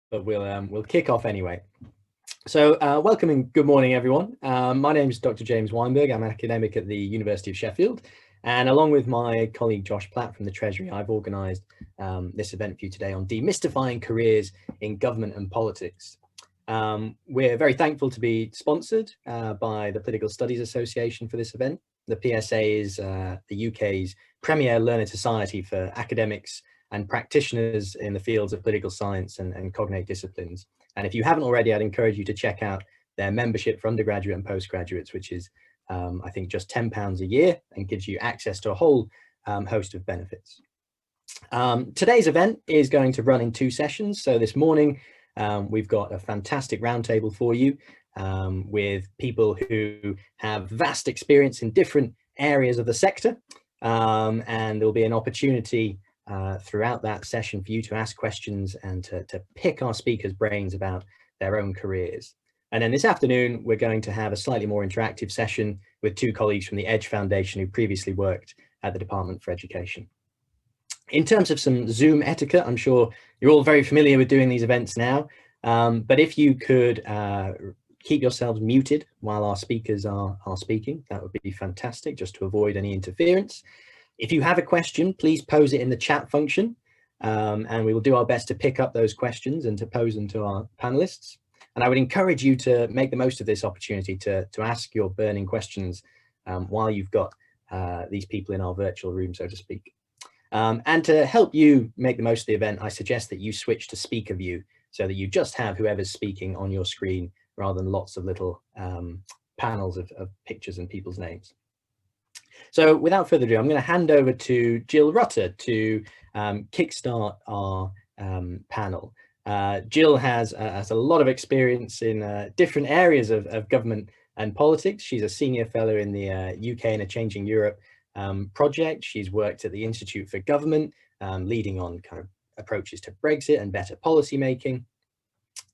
but we'll kick off anyway. So welcome and good morning, everyone. My name is Dr. James Weinberg. I'm an academic at the University of Sheffield. And along with my colleague Josh Platt from the Treasury, I've organised this event for you today on demystifying careers in government and politics. We're very thankful to be sponsored by the Political Studies Association for this event. The PSA is the UK's premier learned society for academics and practitioners in the fields of political science and cognate disciplines. And if you haven't already, I'd encourage you to check out their membership for undergraduate and postgraduates, which is, I think, just £10 a year and gives you access to a whole host of benefits. Today's event is going to run in 2 sessions. So this morning, we've got a fantastic roundtable for you with people who have vast experience in different areas of the sector. And there'll be an opportunity throughout that session for you to ask questions and to pick our speakers' brains about their own careers. And then this afternoon, we're going to have a slightly more interactive session with 2 colleagues from the Edge Foundation who previously worked at the Department for Education. In terms of some Zoom etiquette, I'm sure you're all very familiar with doing these events now, but if you could keep yourselves muted while our speakers are speaking, that would be fantastic, just to avoid any interference. If you have a question, please pose it in the chat function, and we will do our best to pick up those questions and to pose them to our panelists. And I would encourage you to make the most of this opportunity to ask your burning questions while you've got these people in our virtual room, so to speak. And to help you make the most of the event, I suggest that you switch to speaker view so that you just have whoever's speaking on your screen rather than lots of little panels of pictures and people's names. So without further ado, I'm going to hand over to Jill Rutter to kickstart our panel. Jill has a lot of experience in different areas of government and politics. She's a senior fellow in the UK and a Changing Europe project. She's worked at the Institute for Government, leading on kind of approaches to Brexit and better policy making.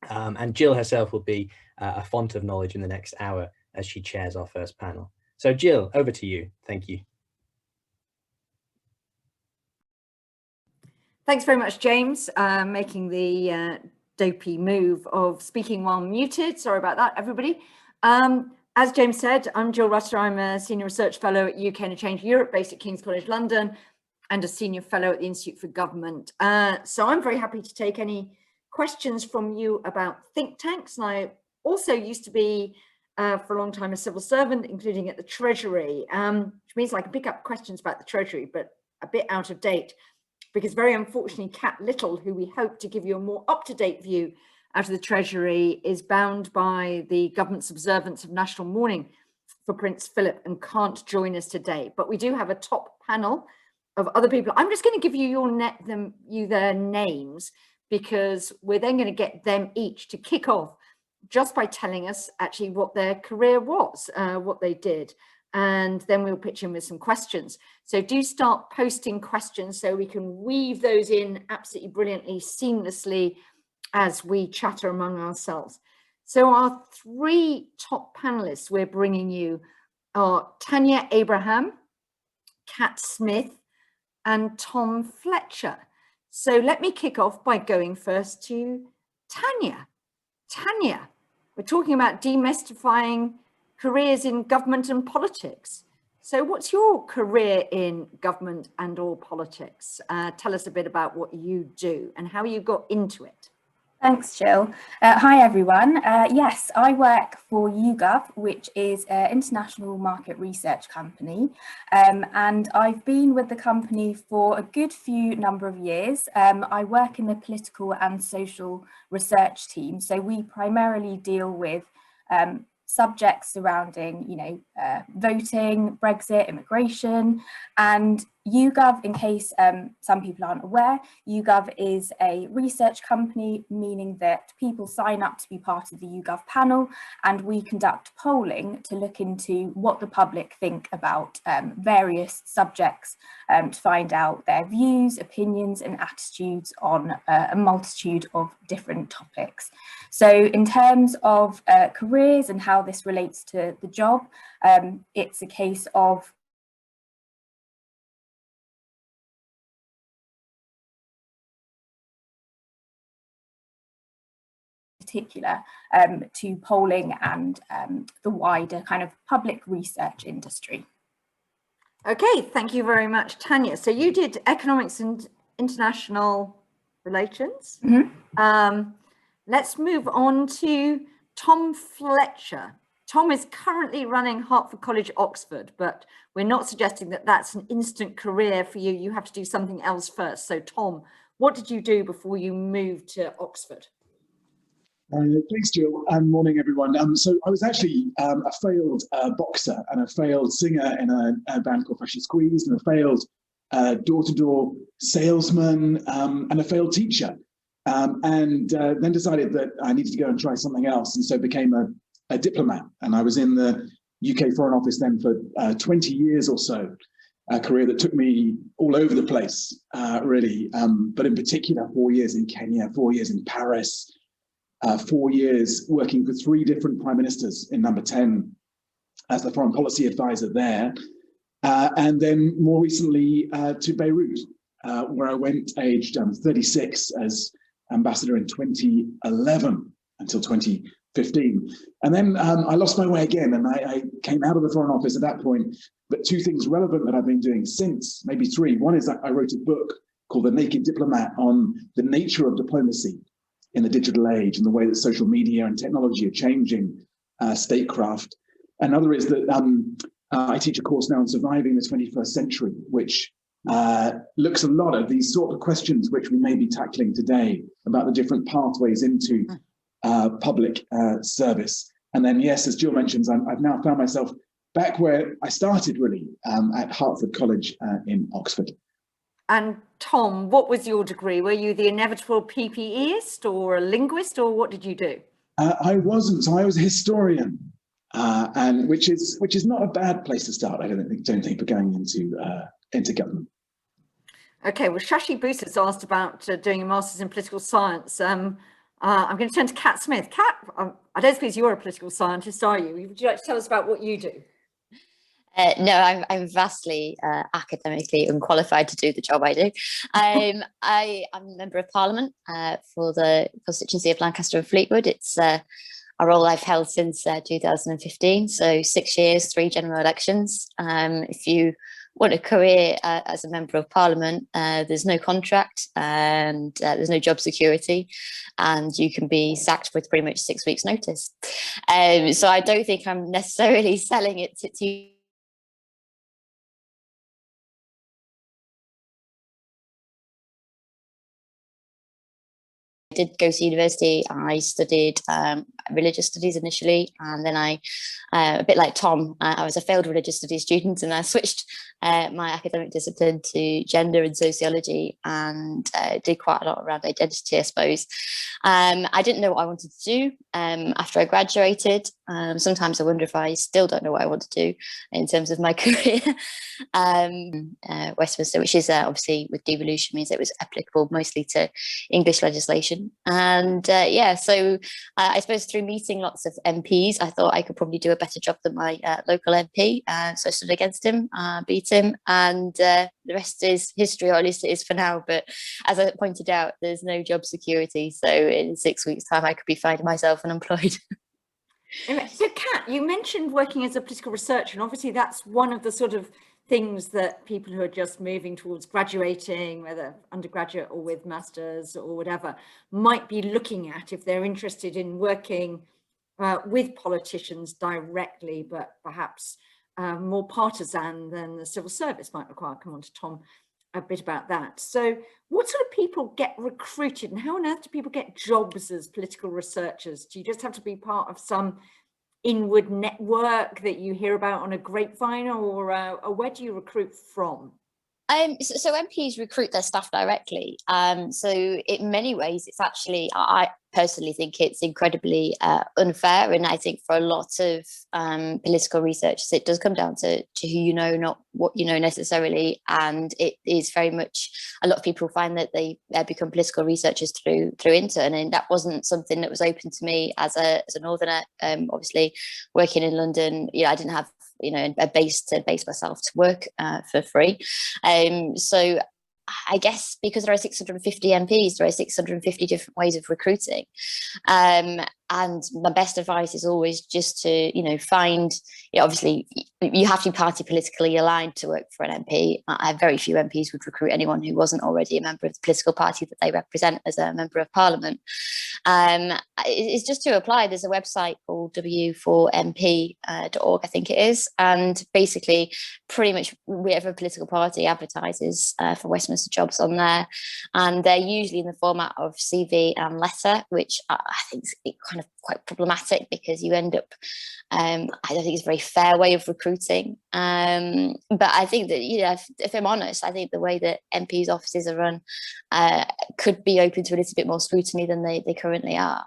And Jill herself will be a font of knowledge in the next hour as she chairs our first panel. So Jill, over to you. Thank you. Thanks very much, James, making the dopey move of speaking while muted. Sorry about that, everybody. As James said, I'm Jill Rutter. I'm a Senior Research Fellow at UK and Changing Europe based at King's College London and a Senior Fellow at the Institute for Government. So I'm very happy to take any questions from you about think tanks. And I also used to be for a long time a civil servant, including at the Treasury, which means I can pick up questions about the Treasury, but a bit out of date, because very unfortunately, Kat Little, who we hope to give you a more up-to-date view out of the Treasury, is bound by the government's observance of national mourning for Prince Philip and can't join us today. But we do have a top panel of other people. I'm just going to give you their names, because we're then going to get them each to kick off just by telling us actually what their career was, what they did. And then we'll pitch in with some questions. So do start posting questions so we can weave those in absolutely brilliantly, seamlessly as we chatter among ourselves. So our 3 top panelists we're bringing you are Tanya Abraham, Kat Smith, and Tom Fletcher. So let me kick off by going first to Tanya. Tanya, we're talking about demystifying careers in government and politics. So what's your career in government and or politics? Tell us a bit about what you do and how you got into it. Thanks, Jill. Hi, everyone. Yes, I work for YouGov, which is an international market research company. And I've been with the company for a good few number of years. I work in the political and social research team. So we primarily deal with subjects surrounding, voting, Brexit, immigration, and YouGov, in case some people aren't aware, YouGov is a research company, meaning that people sign up to be part of the YouGov panel, and we conduct polling to look into what the public think about various subjects to find out their views, opinions and attitudes on a multitude of different topics. So in terms of careers and how this relates to the job, it's a case of particular to polling and the wider kind of public research industry. Okay, thank you very much, Tanya. So you did economics and international relations. Let's move on to Tom Fletcher. Tom is currently running Hertford College, Oxford, but we're not suggesting that that's an instant career for you. You have to do something else first. So Tom, what did you do before you moved to Oxford? Thanks, Jill, and morning, everyone. So I was actually a failed boxer and a failed singer in a band called Freshly Squeezed, and a failed door-to-door salesman, and a failed teacher. And then decided that I needed to go and try something else, and so became a diplomat. And I was in the UK Foreign Office then for 20 years or so, a career that took me all over the place, really. But in particular, 4 years in Kenya, 4 years in Paris, 4 years working for 3 different prime ministers in number 10 as the foreign policy advisor there. And then more recently to Beirut, where I went aged 36 as ambassador in 2011 until 2015. And then I lost my way again, and I came out of the Foreign Office at that point. But 2 things relevant that I've been doing since, maybe 3. One is that I wrote a book called The Naked Diplomat on the nature of diplomacy in the digital age and the way that social media and technology are changing statecraft. Another is that I teach a course now on surviving the 21st century, which looks a lot at these sort of questions which we may be tackling today about the different pathways into public service. And then, yes, as Jill mentions, I've now found myself back where I started, really, at Hertford College in Oxford. And Tom, what was your degree? Were you the inevitable PPEist or a linguist, or what did you do? I wasn't. So I was a historian, and which is not a bad place to start. I don't think for going into government. Okay, well, Shashi Booth has asked about doing a master's in political science. I'm going to turn to Kat Smith. Kat, I don't suppose you're a political scientist, are you? Would you like to tell us about what you do? No, I'm vastly academically unqualified to do the job I do. I'm a member of Parliament for the constituency of Lancaster and Fleetwood. It's a role I've held since 2015, so 6 years, 3 general elections. If you want a career as a member of Parliament, there's no contract and there's no job security, and you can be sacked with pretty much 6 weeks' notice. So I don't think I'm necessarily selling it to I did go to university. I studied religious studies initially, and then a bit like Tom, I was a failed religious studies student, and I switched my academic discipline to gender and sociology, and did quite a lot around identity, I suppose. I didn't know what I wanted to do after I graduated. Sometimes I wonder if I still don't know what I want to do in terms of my career. Westminster, which is obviously with devolution, means it was applicable mostly to English legislation. And so I suppose through meeting lots of MPs, I thought I could probably do a better job than my local MP. So I stood against him, beat him, and the rest is history, or at least it is for now. But as I pointed out, there's no job security. So in 6 weeks' time, I could be finding myself unemployed. So Kat, you mentioned working as a political researcher, and obviously that's one of the sort of things that people who are just moving towards graduating, whether undergraduate or with masters or whatever, might be looking at if they're interested in working with politicians directly, but perhaps more partisan than the civil service might require. I'll come on to Tom a bit about that. So what sort of people get recruited, and how on earth do people get jobs as political researchers? Do you just have to be part of some inward network that you hear about on a grapevine, or where do you recruit from? So MPs recruit their staff directly. So in many ways, it's actually, I personally think it's incredibly unfair. And I think for a lot of political researchers, it does come down to who you know, not what you know necessarily. And it is very much, a lot of people find that they become political researchers through intern. And that wasn't something that was open to me as a northerner. Obviously, working in London, I didn't have a base to base myself to work for free. So I guess because there are 650 MPs, there are 650 different ways of recruiting. And my best advice is always just to, find, obviously you have to be party politically aligned to work for an MP. I have very few MPs would recruit anyone who wasn't already a member of the political party that they represent as a member of parliament. It's just to apply. There's a website called w4mp.org, I think it is. And basically pretty much whatever political party advertises for Westminster jobs on there. And they're usually in the format of CV and letter, which I think is kind of quite problematic because you end up, I don't think it's a very fair way of recruiting. But I think that, if I'm honest, I think the way that MPs' offices are run could be open to a little bit more scrutiny than they currently are.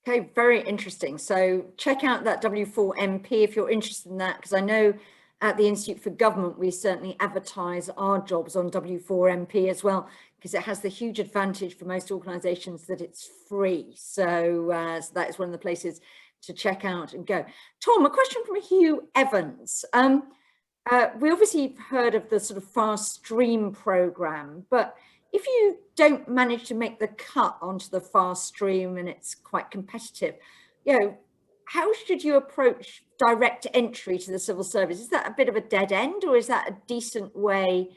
Okay, very interesting. So check out that W4MP if you're interested in that, because I know at the Institute for Government, we certainly advertise our jobs on W4MP as well, because it has the huge advantage for most organisations that it's free. So, so that is one of the places to check out and go. Tom, a question from Hugh Evans. We obviously heard of the sort of fast stream programme, but if you don't manage to make the cut onto the fast stream and it's quite competitive, how should you approach direct entry to the civil service? Is that a bit of a dead end, or is that a decent way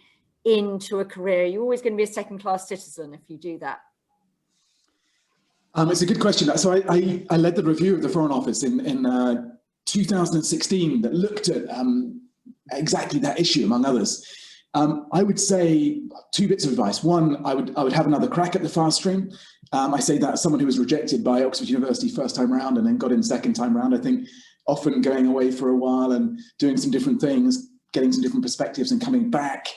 into a career? You're always going to be a second-class citizen if you do that. It's a good question. So I led the review of the Foreign Office in 2016 that looked at exactly that issue, among others. I would say two bits of advice. One, I would have another crack at the fast stream. I say that as someone who was rejected by Oxford University first time round and then got in second time round. I think often going away for a while and doing some different things, getting some different perspectives and coming back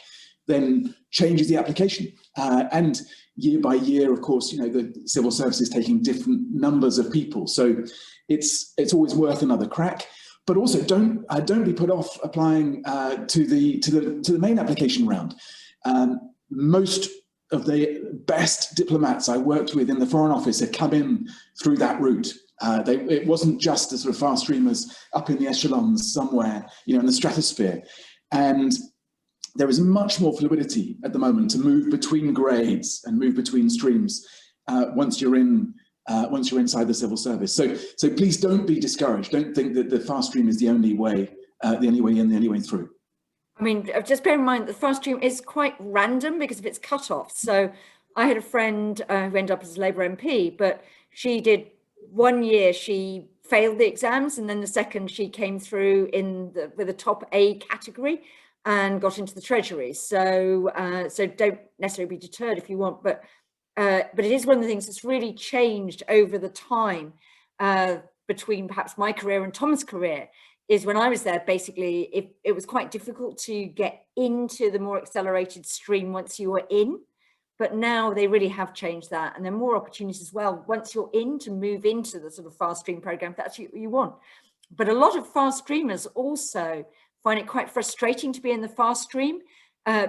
then changes the application. And year by year, of course, the civil service is taking different numbers of people. So it's always worth another crack. But also don't be put off applying to the main application round. Most of the best diplomats I worked with in the Foreign Office had come in through that route. It wasn't just the sort of fast streamers up in the echelons somewhere, in the stratosphere. And there is much more fluidity at the moment to move between grades and move between streams once you're inside the civil service. So please don't be discouraged. Don't think that the fast stream is the only way in, the only way through. I mean, just bear in mind the fast stream is quite random because of its cut-off. So I had a friend who ended up as a Labour MP, but she did 1 year, she failed the exams, and then the second she came through with a top A category and got into the Treasury. So so don't necessarily be deterred if you want, but it is one of the things that's really changed over the time between perhaps my career and Tom's career, is when I was there, basically, it was quite difficult to get into the more accelerated stream once you were in. But now they really have changed that. And there are more opportunities as well once you're in to move into the sort of fast stream program, if that's what you want. But a lot of fast streamers also find it quite frustrating to be in the fast stream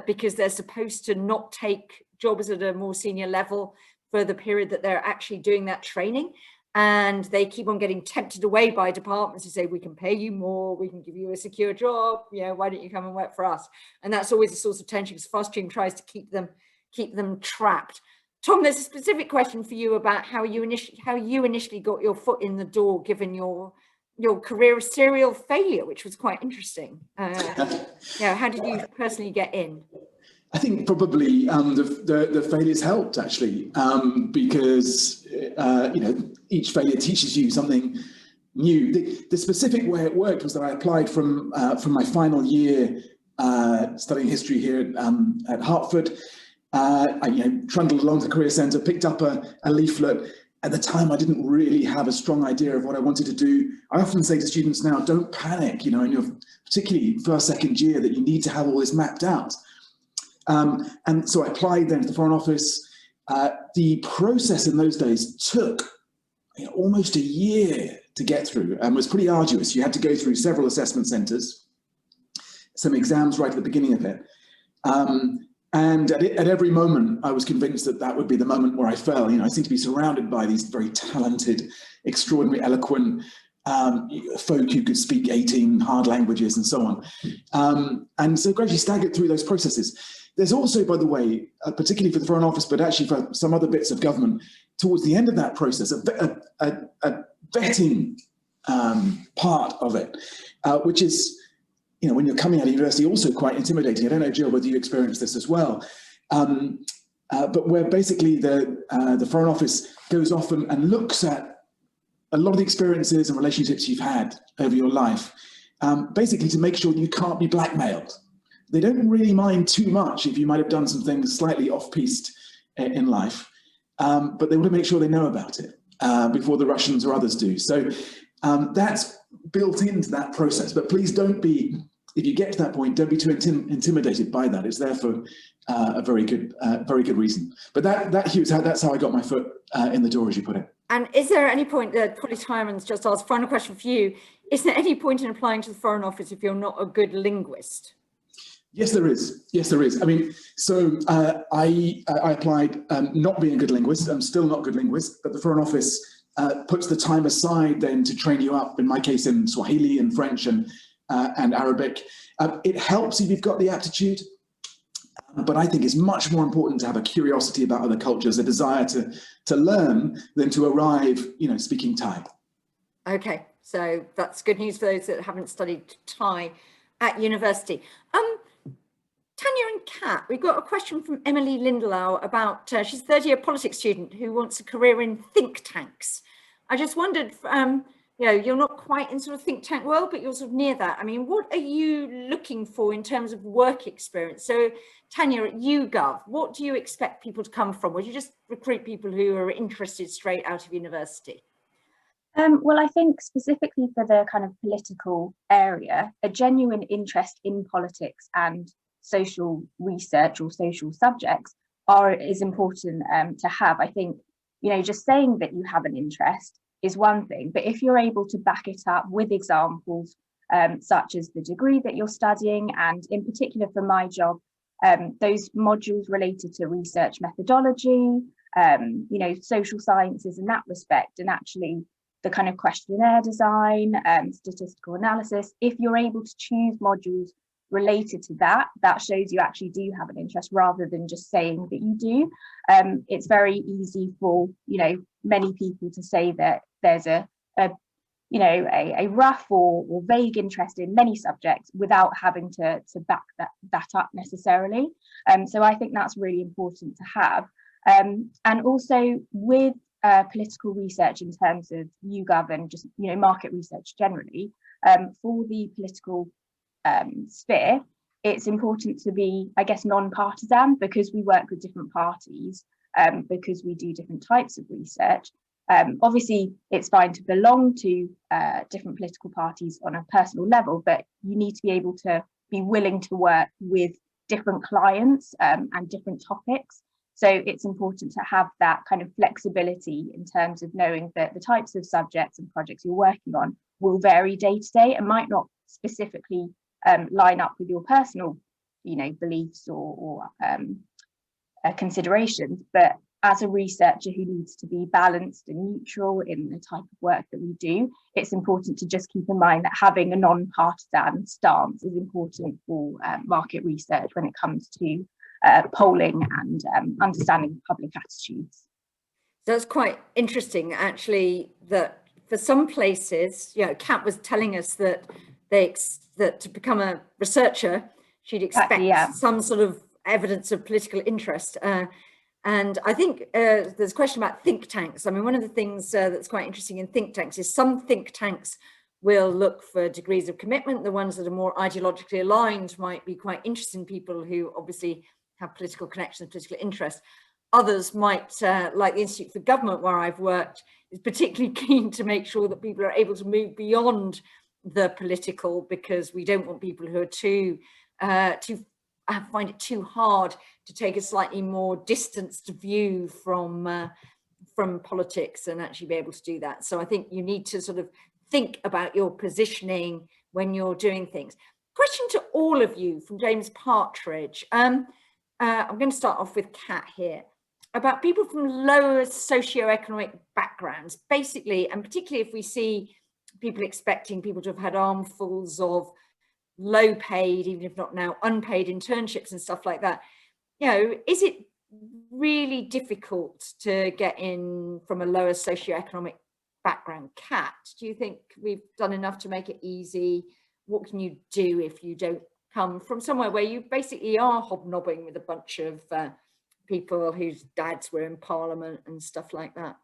because they're supposed to not take jobs at a more senior level for the period that they're actually doing that training. And they keep on getting tempted away by departments who say, we can pay you more, we can give you a secure job, why don't you come and work for us? And that's always a source of tension because fast stream tries to keep them trapped. Tom, there's a specific question for you about how you initially got your foot in the door, given your career of serial failure, which was quite interesting. How did you personally get in? I think probably the failures helped, actually, because each failure teaches you something new. The specific way it worked was that I applied from my final year studying history here at Hertford. I trundled along to the Career Centre, picked up a leaflet. At the time, I didn't really have a strong idea of what I wanted to do. I often say to students now, don't panic, in your particularly first, second year, that you need to have all this mapped out. And so I applied then to the Foreign Office. The process in those days took almost a year to get through and was pretty arduous. You had to go through several assessment centres, some exams right at the beginning of it. And at every moment, I was convinced that would be the moment where I fell. I seem to be surrounded by these very talented, extraordinarily eloquent folk who could speak 18 hard languages and so on. And so gradually staggered through those processes. There's also, by the way, particularly for the Foreign Office, but actually for some other bits of government, towards the end of that process, a vetting part of it, which is, you know, when you're coming out of university, also quite intimidating. I don't know, Jill, whether you experienced this as well, but where basically the Foreign Office goes off and looks at a lot of the experiences and relationships you've had over your life, basically to make sure you can't be blackmailed. They don't really mind too much if you might have done some things slightly off-piste in life, but they want to make sure they know about it before the Russians or others do. So that's built into that process. But please don't be, if you get to that point, don't be too intimidated by that. It's there for a very good reason. But that's how I got my foot in the door, as you put it. And is there any point that Polly Tyron's just asked, final question for you, is there any point in applying to the Foreign Office if you're not a good linguist? Yes, there is. Yes, there is. I mean, so I applied not being a good linguist. I'm still not a good linguist, but the Foreign Office puts the time aside then to train you up, in my case, in Swahili and French and Arabic. It helps if you've got the aptitude, but I think it's much more important to have a curiosity about other cultures, a desire to learn than to arrive, you know, speaking Thai. Okay, so that's good news for those that haven't studied Thai at university. Tanya and Kat, we've got a question from Emily Lindelau about, she's a third-year politics student who wants a career in think tanks. I just wondered, you know, you're not quite in sort of think tank world, but you're sort of near that. I mean, what are you looking for in terms of work experience? So Tanya, at YouGov, what do you expect people to come from? Would you just recruit people who are interested straight out of university? Well, I think specifically for the kind of political area, a genuine interest in politics and social research or social subjects is important to have. I think, you know, just saying that you have an interest is one thing, but if you're able to back it up with examples such as the degree that you're studying, and in particular for my job, those modules related to research methodology, you know, social sciences in that respect, and actually the kind of questionnaire design, statistical analysis, if you're able to choose modules related to that, that shows you actually do have an interest rather than just saying that you do. It's very easy for, you know, many people to say that there's a you know, a rough or vague interest in many subjects without having to back that up necessarily. So I think that's really important to have. And also with political research in terms of YouGov and just, you know, market research generally, for the political sphere, it's important to be, I guess, non-partisan, because we work with different parties, because we do different types of research. Obviously, it's fine to belong to different political parties on a personal level, but you need to be able to be willing to work with different clients and different topics. So it's important to have that kind of flexibility in terms of knowing that the types of subjects and projects you're working on will vary day to day and might not specifically line up with your personal, you know, beliefs or considerations. But as a researcher who needs to be balanced and neutral in the type of work that we do, it's important to just keep in mind that having a non-partisan stance is important for market research when it comes to polling and understanding public attitudes. That's quite interesting, actually, that for some places, you know, Kat was telling us that that to become a researcher, she'd expect some sort of evidence of political interest. And I think there's a question about think tanks. I mean, one of the things that's quite interesting in think tanks is some think tanks will look for degrees of commitment. The ones that are more ideologically aligned might be quite interested in people who obviously have political connections, political interest. Others might, like the Institute for Government, where I've worked, is particularly keen to make sure that people are able to move beyond the political, because we don't want people who are find it too hard to take a slightly more distanced view from politics and actually be able to do that. So I think you need to sort of think about your positioning when you're doing things. Question to all of you from James Partridge. I'm going to start off with Kat here, about people from lower socioeconomic backgrounds, basically, and particularly if we see people expecting people to have had armfuls of low paid, even if not now unpaid internships and stuff like that. you know, is it really difficult to get in from a lower socioeconomic background? Kat, do you think we've done enough to make it easy? What can you do if you don't come from somewhere where you basically are hobnobbing with a bunch of people whose dads were in Parliament and stuff like that?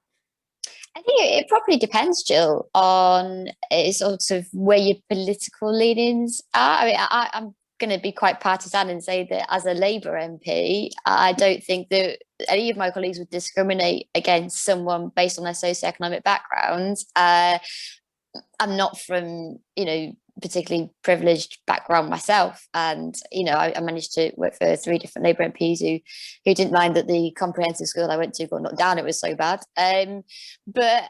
I think it probably depends, Jill, on sort of where your political leanings are. I mean, I'm going to be quite partisan and say that as a Labour MP, I don't think that any of my colleagues would discriminate against someone based on their socioeconomic background. I'm not from, you know, particularly privileged background myself, and you know, I managed to work for 3 different Labour MPs who didn't mind that the comprehensive school I went to got knocked down. It was so bad. But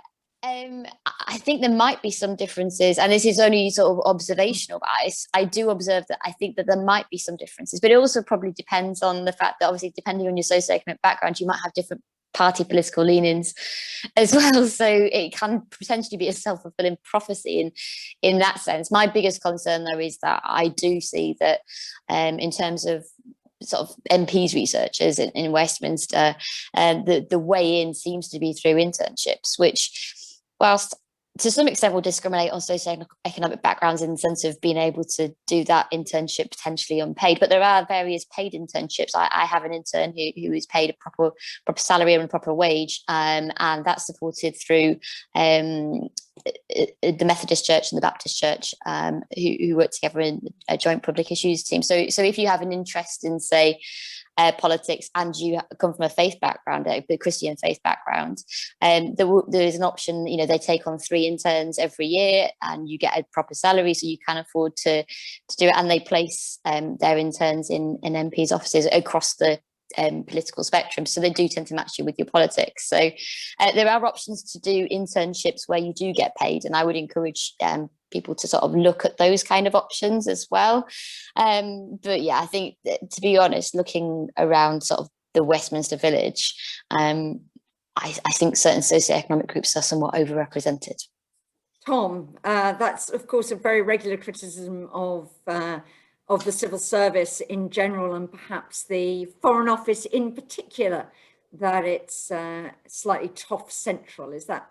I think there might be some differences, and this is only sort of observational, but I do observe that I think that there might be some differences, but it also probably depends on the fact that obviously depending on your socioeconomic background, you might have different party political leanings as well, so it can potentially be a self-fulfilling prophecy in that sense. My biggest concern though is that I do see that in terms of sort of MPs researchers in Westminster, the way in seems to be through internships, which whilst to some extent will discriminate on socioeconomic backgrounds in the sense of being able to do that internship potentially unpaid. But there are various paid internships. I have an intern who is paid a proper salary and a proper wage, and that's supported through the Methodist Church and the Baptist Church, who work together in a joint public issues team. So if you have an interest in, say, politics and you come from a faith background, a Christian faith background, there is an option, you know, they take on 3 interns every year and you get a proper salary, so you can afford to do it, and they place their interns in MPs' offices across the political spectrum, so they do tend to match you with your politics. So there are options to do internships where you do get paid, and I would encourage people to sort of look at those kind of options as well. But yeah, I think that, to be honest, looking around sort of the Westminster Village, I think certain socioeconomic groups are somewhat overrepresented. Tom, that's of course a very regular criticism of the civil service in general, and perhaps the Foreign Office in particular, that it's slightly toff central. Is that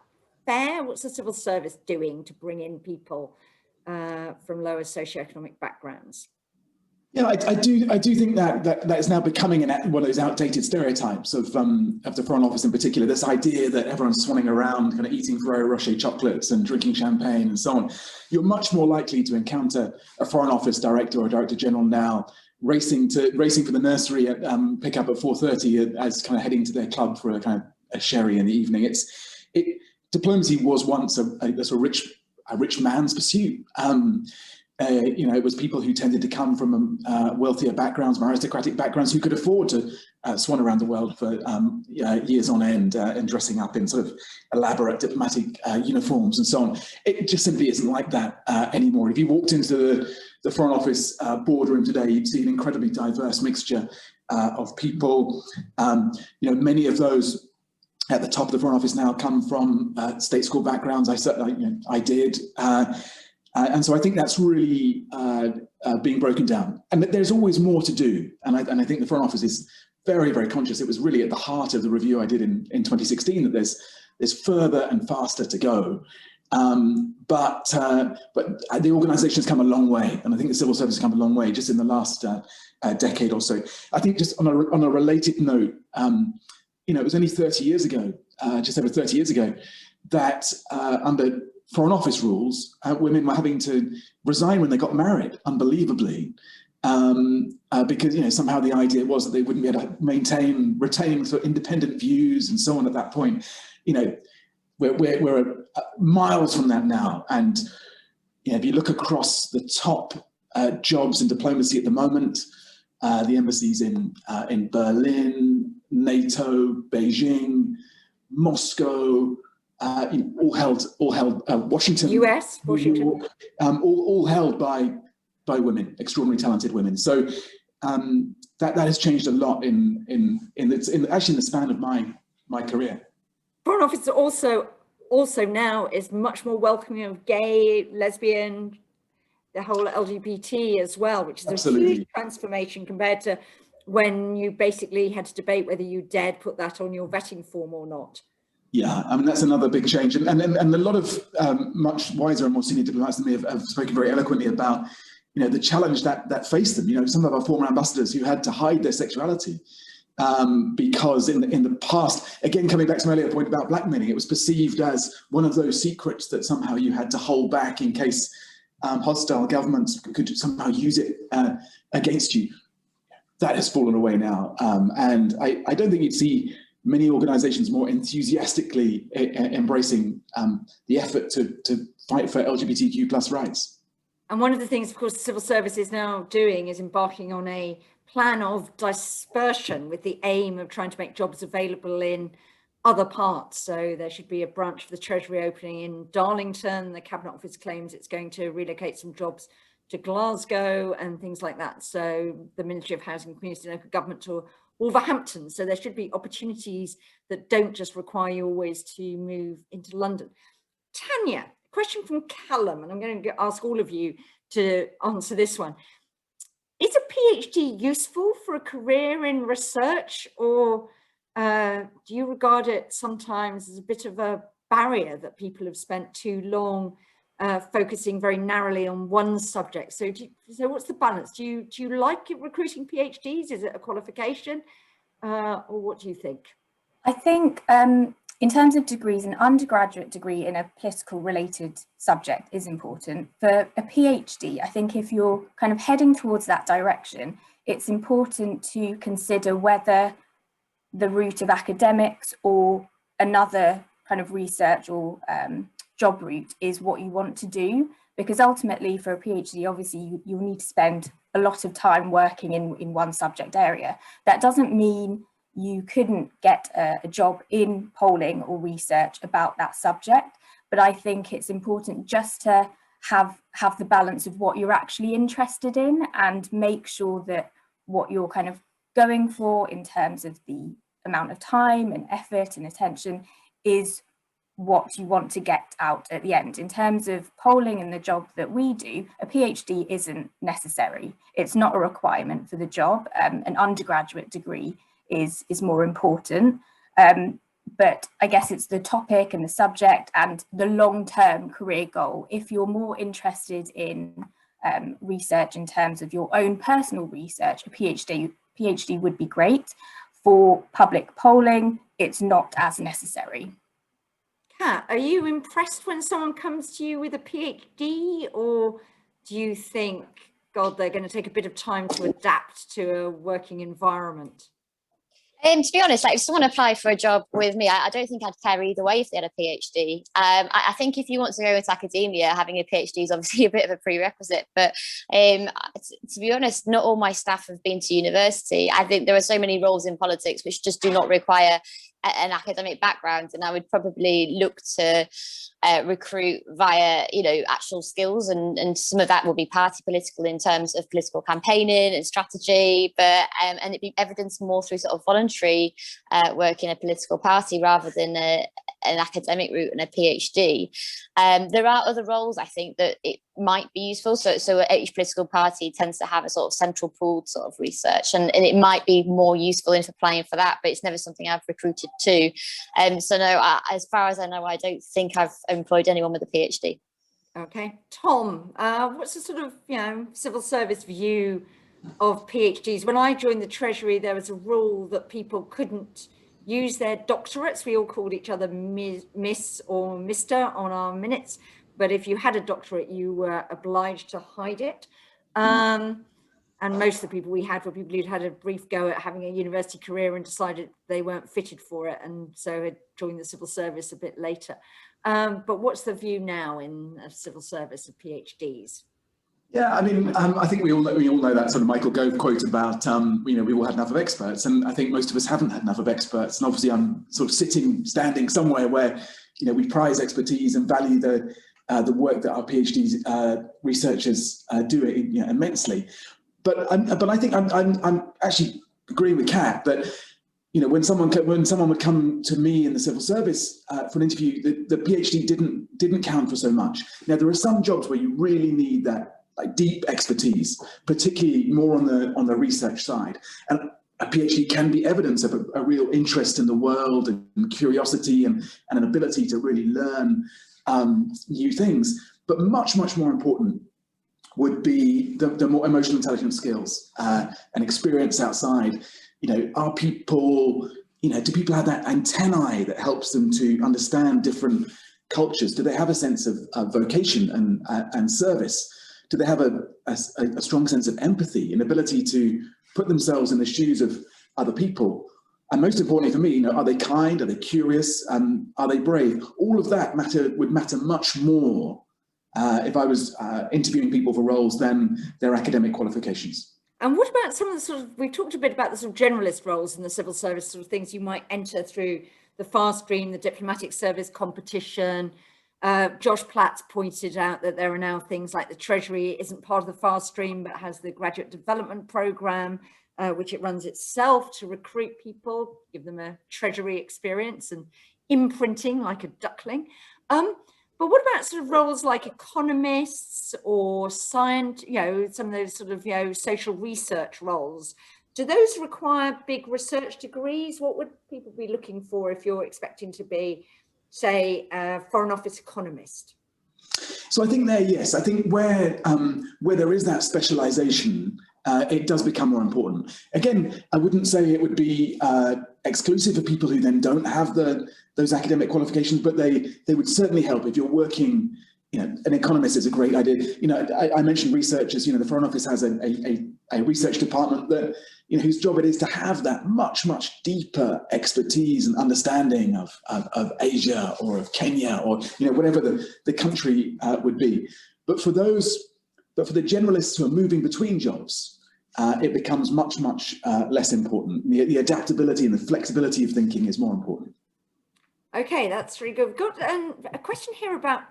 fair? What's the civil service doing to bring in people from lower socioeconomic backgrounds? Yeah, I do think that is now becoming one of those outdated stereotypes of the Foreign Office in particular. This idea that everyone's swanning around, kind of eating Ferrero Rocher chocolates and drinking champagne and so on. You're much more likely to encounter a Foreign Office director or director general now racing for the nursery at pick up at 4:30 as kind of heading to their club for a kind of a sherry in the evening. Diplomacy was once a rich man's pursuit. You know, it was people who tended to come from wealthier backgrounds, aristocratic backgrounds, who could afford to swan around the world for years on end and dressing up in sort of elaborate diplomatic uniforms and so on. It just simply isn't like that anymore. If you walked into the Foreign Office boardroom today, you'd see an incredibly diverse mixture of people. You know, many of those at the top of the Foreign Office now come from state school backgrounds. I did. And so I think that's really being broken down. And there's always more to do. And I think the Foreign Office is very, very conscious. It was really at the heart of the review I did in 2016 that there's further and faster to go. But the organisation's come a long way. And I think the civil service has come a long way just in the last decade or so. I think just on a related note, you know, it was only 30 years ago, just over 30 years ago, that under Foreign Office rules, women were having to resign when they got married, unbelievably, because, you know, somehow the idea was that they wouldn't be able to retain sort of independent views and so on at that point. You know, we're miles from that now. And, you know, if you look across the top jobs in diplomacy at the moment, the embassies in Berlin, NATO, Beijing, Moscow, all held Washington, US, Washington, all held by women, extraordinarily talented women. So that has changed a lot in actually in the span of my career. Foreign Office also now is much more welcoming of gay, lesbian, the whole LGBT as well, which is Absolutely. a huge transformation compared to when you basically had to debate whether you dared put that on your vetting form or not. Yeah, I mean, that's another big change. And a lot of much wiser and more senior diplomats than me have spoken very eloquently about, the challenge that faced them. Some of our former ambassadors who had to hide their sexuality because in the past, again, coming back to my earlier point about blackmailing, it was perceived as one of those secrets that somehow you had to hold back in case hostile governments could somehow use it against you. That has fallen away now. And I don't think you'd see many organizations more enthusiastically embracing the effort to fight for LGBTQ plus rights. And one of the things, of course, the civil service is now doing is embarking on a plan of dispersion with the aim of trying to make jobs available in other parts. So there should be a branch of the Treasury opening in Darlington. The Cabinet Office claims it's going to relocate some jobs to Glasgow and things like that. So the Ministry of Housing, Community and Local Government to Wolverhampton. So there should be opportunities that don't just require you always to move into London. Tanya, question from Callum, and I'm going to ask all of you to answer this one. Is a PhD useful for a career in research, or do you regard it sometimes as a bit of a barrier that people have spent too long focusing very narrowly on one subject? So what's the balance? Do you like recruiting PhDs? Is it a qualification? Or what do you think? I think in terms of degrees, an undergraduate degree in a political related subject is important. For a PhD, I think if you're kind of heading towards that direction, it's important to consider whether the route of academics or another kind of research or job route is what you want to do. Because ultimately for a PhD, obviously you'll need to spend a lot of time working in one subject area. That doesn't mean you couldn't get a job in polling or research about that subject, but I think it's important just to have the balance of what you're actually interested in and make sure that what you're kind of going for in terms of the amount of time and effort and attention is what you want to get out at the end. In terms of polling and the job that we do, a PhD isn't necessary. It's not a requirement for the job. An undergraduate degree is more important. But I guess it's the topic and the subject and the long-term career goal. If you're more interested in research in terms of your own personal research, a PhD would be great. For public polling, it's not as necessary. Kat, are you impressed when someone comes to you with a PhD, or do you think, God, they're going to take a bit of time to adapt to a working environment? To be honest, like if someone applied for a job with me, I don't think I'd care either way if they had a PhD. I think if you want to go into academia, having a PhD is obviously a bit of a prerequisite. But to be honest, not all my staff have been to university. I think there are so many roles in politics which just do not require an academic background, and I would probably look to recruit via actual skills, and some of that will be party political in terms of political campaigning and strategy, but and it'd be evidenced more through sort of voluntary work in a political party rather than an academic route and a PhD. There are other roles I think that it might be useful. So each political party tends to have a sort of central pooled sort of research, and it might be more useful in applying for that, but it's never something I've recruited to. So no, as far as I know, I don't think I've employed anyone with a PhD. Okay, Tom, what's the sort of civil service view of PhDs? When I joined the Treasury, there was a rule that people couldn't use their doctorates. We all called each other Miss or Mr. on our minutes, but if you had a doctorate, you were obliged to hide it. And most of the people we had were people who'd had a brief go at having a university career and decided they weren't fitted for it, and so had joined the civil service a bit later. But what's the view now in civil service of PhDs? Yeah, I mean, I think we all know that sort of Michael Gove quote about, we all had enough of experts, and I think most of us haven't had enough of experts. And obviously I'm sort of standing somewhere where, we prize expertise and value the work that our PhD researchers do immensely. But I think I'm actually agreeing with Kat that, when someone would come to me in the civil service for an interview, the PhD didn't count for so much. Now, there are some jobs where you really need that like deep expertise, particularly more on the research side. And a PhD can be evidence of a real interest in the world and curiosity and an ability to really learn new things. But much, much more important would be the more emotional intelligence skills and experience outside. Are people, do people have that antennae that helps them to understand different cultures? Do they have a sense of vocation and service? Do they have a strong sense of empathy, an ability to put themselves in the shoes of other people? And most importantly for me, are they kind? Are they curious? Are they brave? All of that would matter much more if I was interviewing people for roles than their academic qualifications. And what about some of the we talked a bit about the sort of generalist roles in the civil service, sort of things you might enter through the fast stream, the diplomatic service competition. Josh Platt's pointed out that there are now things like the Treasury isn't part of the fast stream, but has the graduate development program, which it runs itself to recruit people, give them a Treasury experience and imprinting like a duckling. But what about sort of roles like economists or science, some of those sort of, social research roles? Do those require big research degrees? What would people be looking for if you're expecting to be, say, a Foreign Office economist? So I think yes. I think where there is that specialization, it does become more important. Again, I wouldn't say it would be exclusive for people who then don't have those academic qualifications, but they would certainly help if you're working. An economist is a great idea. I mentioned researchers. The Foreign Office has a research department that whose job it is to have that much deeper expertise and understanding of Asia or of Kenya or whatever the country would be. But for the generalists who are moving between jobs, it becomes much less important. The adaptability and the flexibility of thinking is more important. Okay, that's really good. We've got a question here about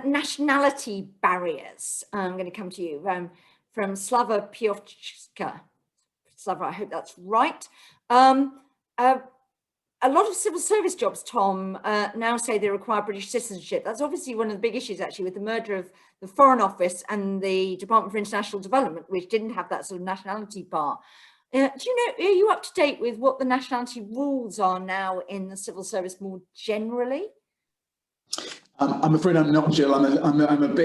nationality barriers. I'm going to come to you from Slava Piotchka. Slava, I hope that's right. A lot of civil service jobs, Tom, now say they require British citizenship. That's obviously one of the big issues, actually, with the merger of the Foreign Office and the Department for International Development, which didn't have that sort of nationality bar. Are you up to date with what the nationality rules are now in the civil service more generally? I'm afraid I'm not, Jill.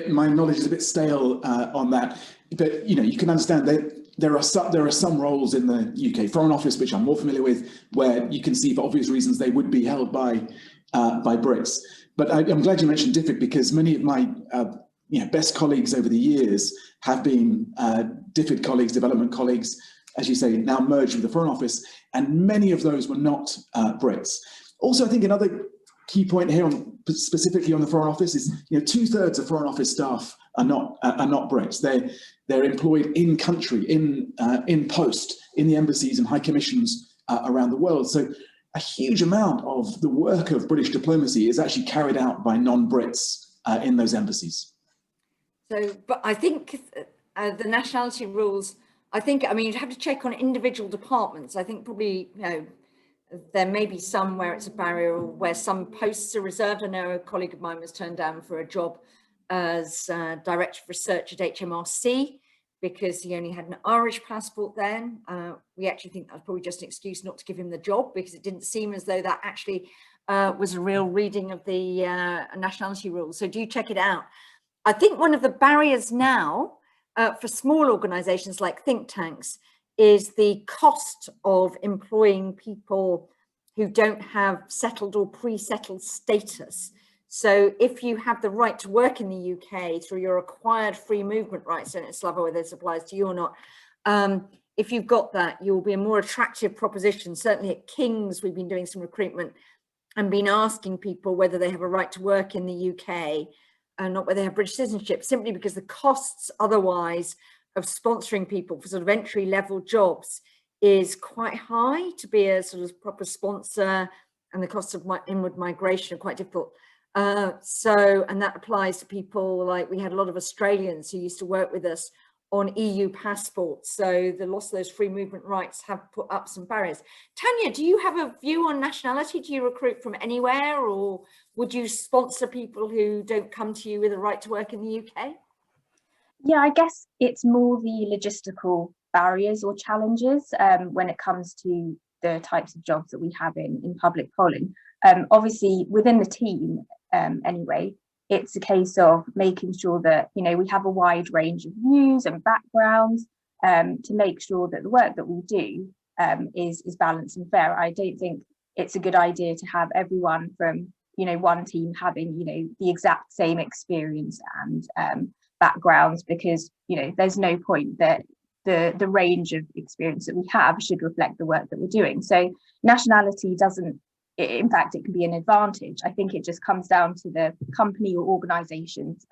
My knowledge is a bit stale on that. But you can understand that there are some roles in the UK Foreign Office which I'm more familiar with, where you can see for obvious reasons they would be held by Brits. But I'm glad you mentioned DFID, because many of my best colleagues over the years have been DFID colleagues, development colleagues, as you say, now merged with the Foreign Office, and many of those were not Brits. Also, I think another key point here, specifically on the Foreign Office, is 2/3 of Foreign Office staff are not Brits. They're employed in country, in post, in the embassies and high commissions around the world. So a huge amount of the work of British diplomacy is actually carried out by non-Brits in those embassies. So, but I think the nationality rules, you'd have to check on individual departments. I think probably, there may be some where it's a barrier, or where some posts are reserved. I know a colleague of mine was turned down for a job as Director of Research at HMRC because he only had an Irish passport then. We actually think that was probably just an excuse not to give him the job, because it didn't seem as though that actually was a real reading of the nationality rules. So do check it out. I think one of the barriers now for small organisations like think tanks is the cost of employing people who don't have settled or pre-settled status. So if you have the right to work in the UK through your acquired free movement rights, and it's Slava whether this applies to you or not, if you've got that, you'll be a more attractive proposition. Certainly at King's, we've been doing some recruitment and been asking people whether they have a right to work in the UK and not whether they have British citizenship, simply because the costs otherwise of sponsoring people for sort of entry-level jobs is quite high to be a sort of proper sponsor, and the costs of inward migration are quite difficult. And that applies to people like, we had a lot of Australians who used to work with us on EU passports. So the loss of those free movement rights have put up some barriers. Tanya, do you have a view on nationality? Do you recruit from anywhere, or would you sponsor people who don't come to you with a right to work in the UK? Yeah, I guess it's more the logistical barriers or challenges when it comes to the types of jobs that we have in public polling. Obviously, within the team, anyway, it's a case of making sure that, you know, we have a wide range of views and backgrounds to make sure that the work that we do is balanced and fair. I don't think it's a good idea to have everyone from, you know, one team having, you know, the exact same experience and backgrounds, because, you know, there's no point. That the range of experience that we have should reflect the work that we're doing. So nationality doesn't, in fact, it can be an advantage. I think it just comes down to the company or organization's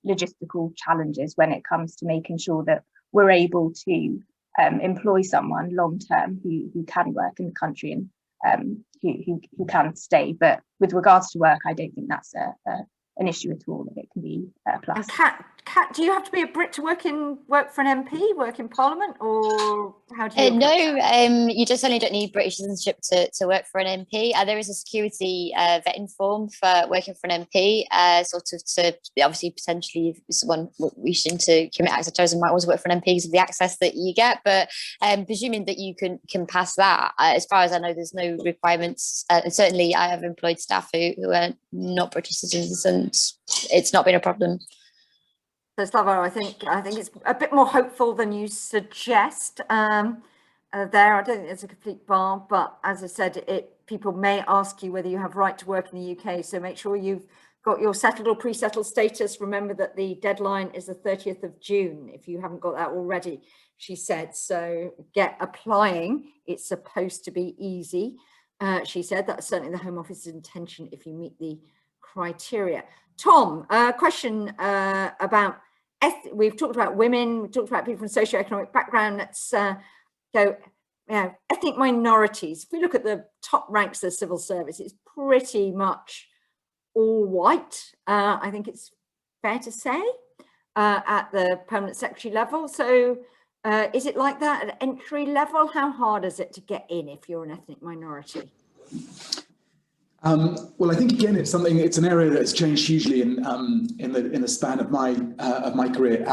logistical challenges when it comes to making sure that we're able to employ someone long term who can work in the country and who can stay. But with regards to work, I don't think that's an issue at all. That it can be a plus. And Kat, do you have to be a Brit to work for an MP, work in Parliament, or how do you? No, you just only don't need British citizenship to work for an MP. There is a security vetting form for working for an MP, sort of to obviously potentially if someone wishing to commit acts of terrorism might also work for an MP because of the access that you get. But presuming that you can pass that, as far as I know, there's no requirements. And certainly, I have employed staff who are not British citizens, and it's not been a problem. So Slavo, I think it's a bit more hopeful than you suggest there. I don't think it's a complete bar, but as I said, people may ask you whether you have right to work in the UK. So make sure you've got your settled or pre-settled status. Remember that the deadline is the 30th of June. If you haven't got that already, she said. So get applying. It's supposed to be easy. She said that's certainly the Home Office's intention if you meet the criteria. Tom, a question about, we've talked about women, we've talked about people from socioeconomic background. Let's go, ethnic minorities. If we look at the top ranks of the civil service, it's pretty much all white. I think it's fair to say at the permanent secretary level. So is it like that at entry level? How hard is it to get in if you're an ethnic minority? Well, I think again, it's an area that's changed hugely in the span of my career.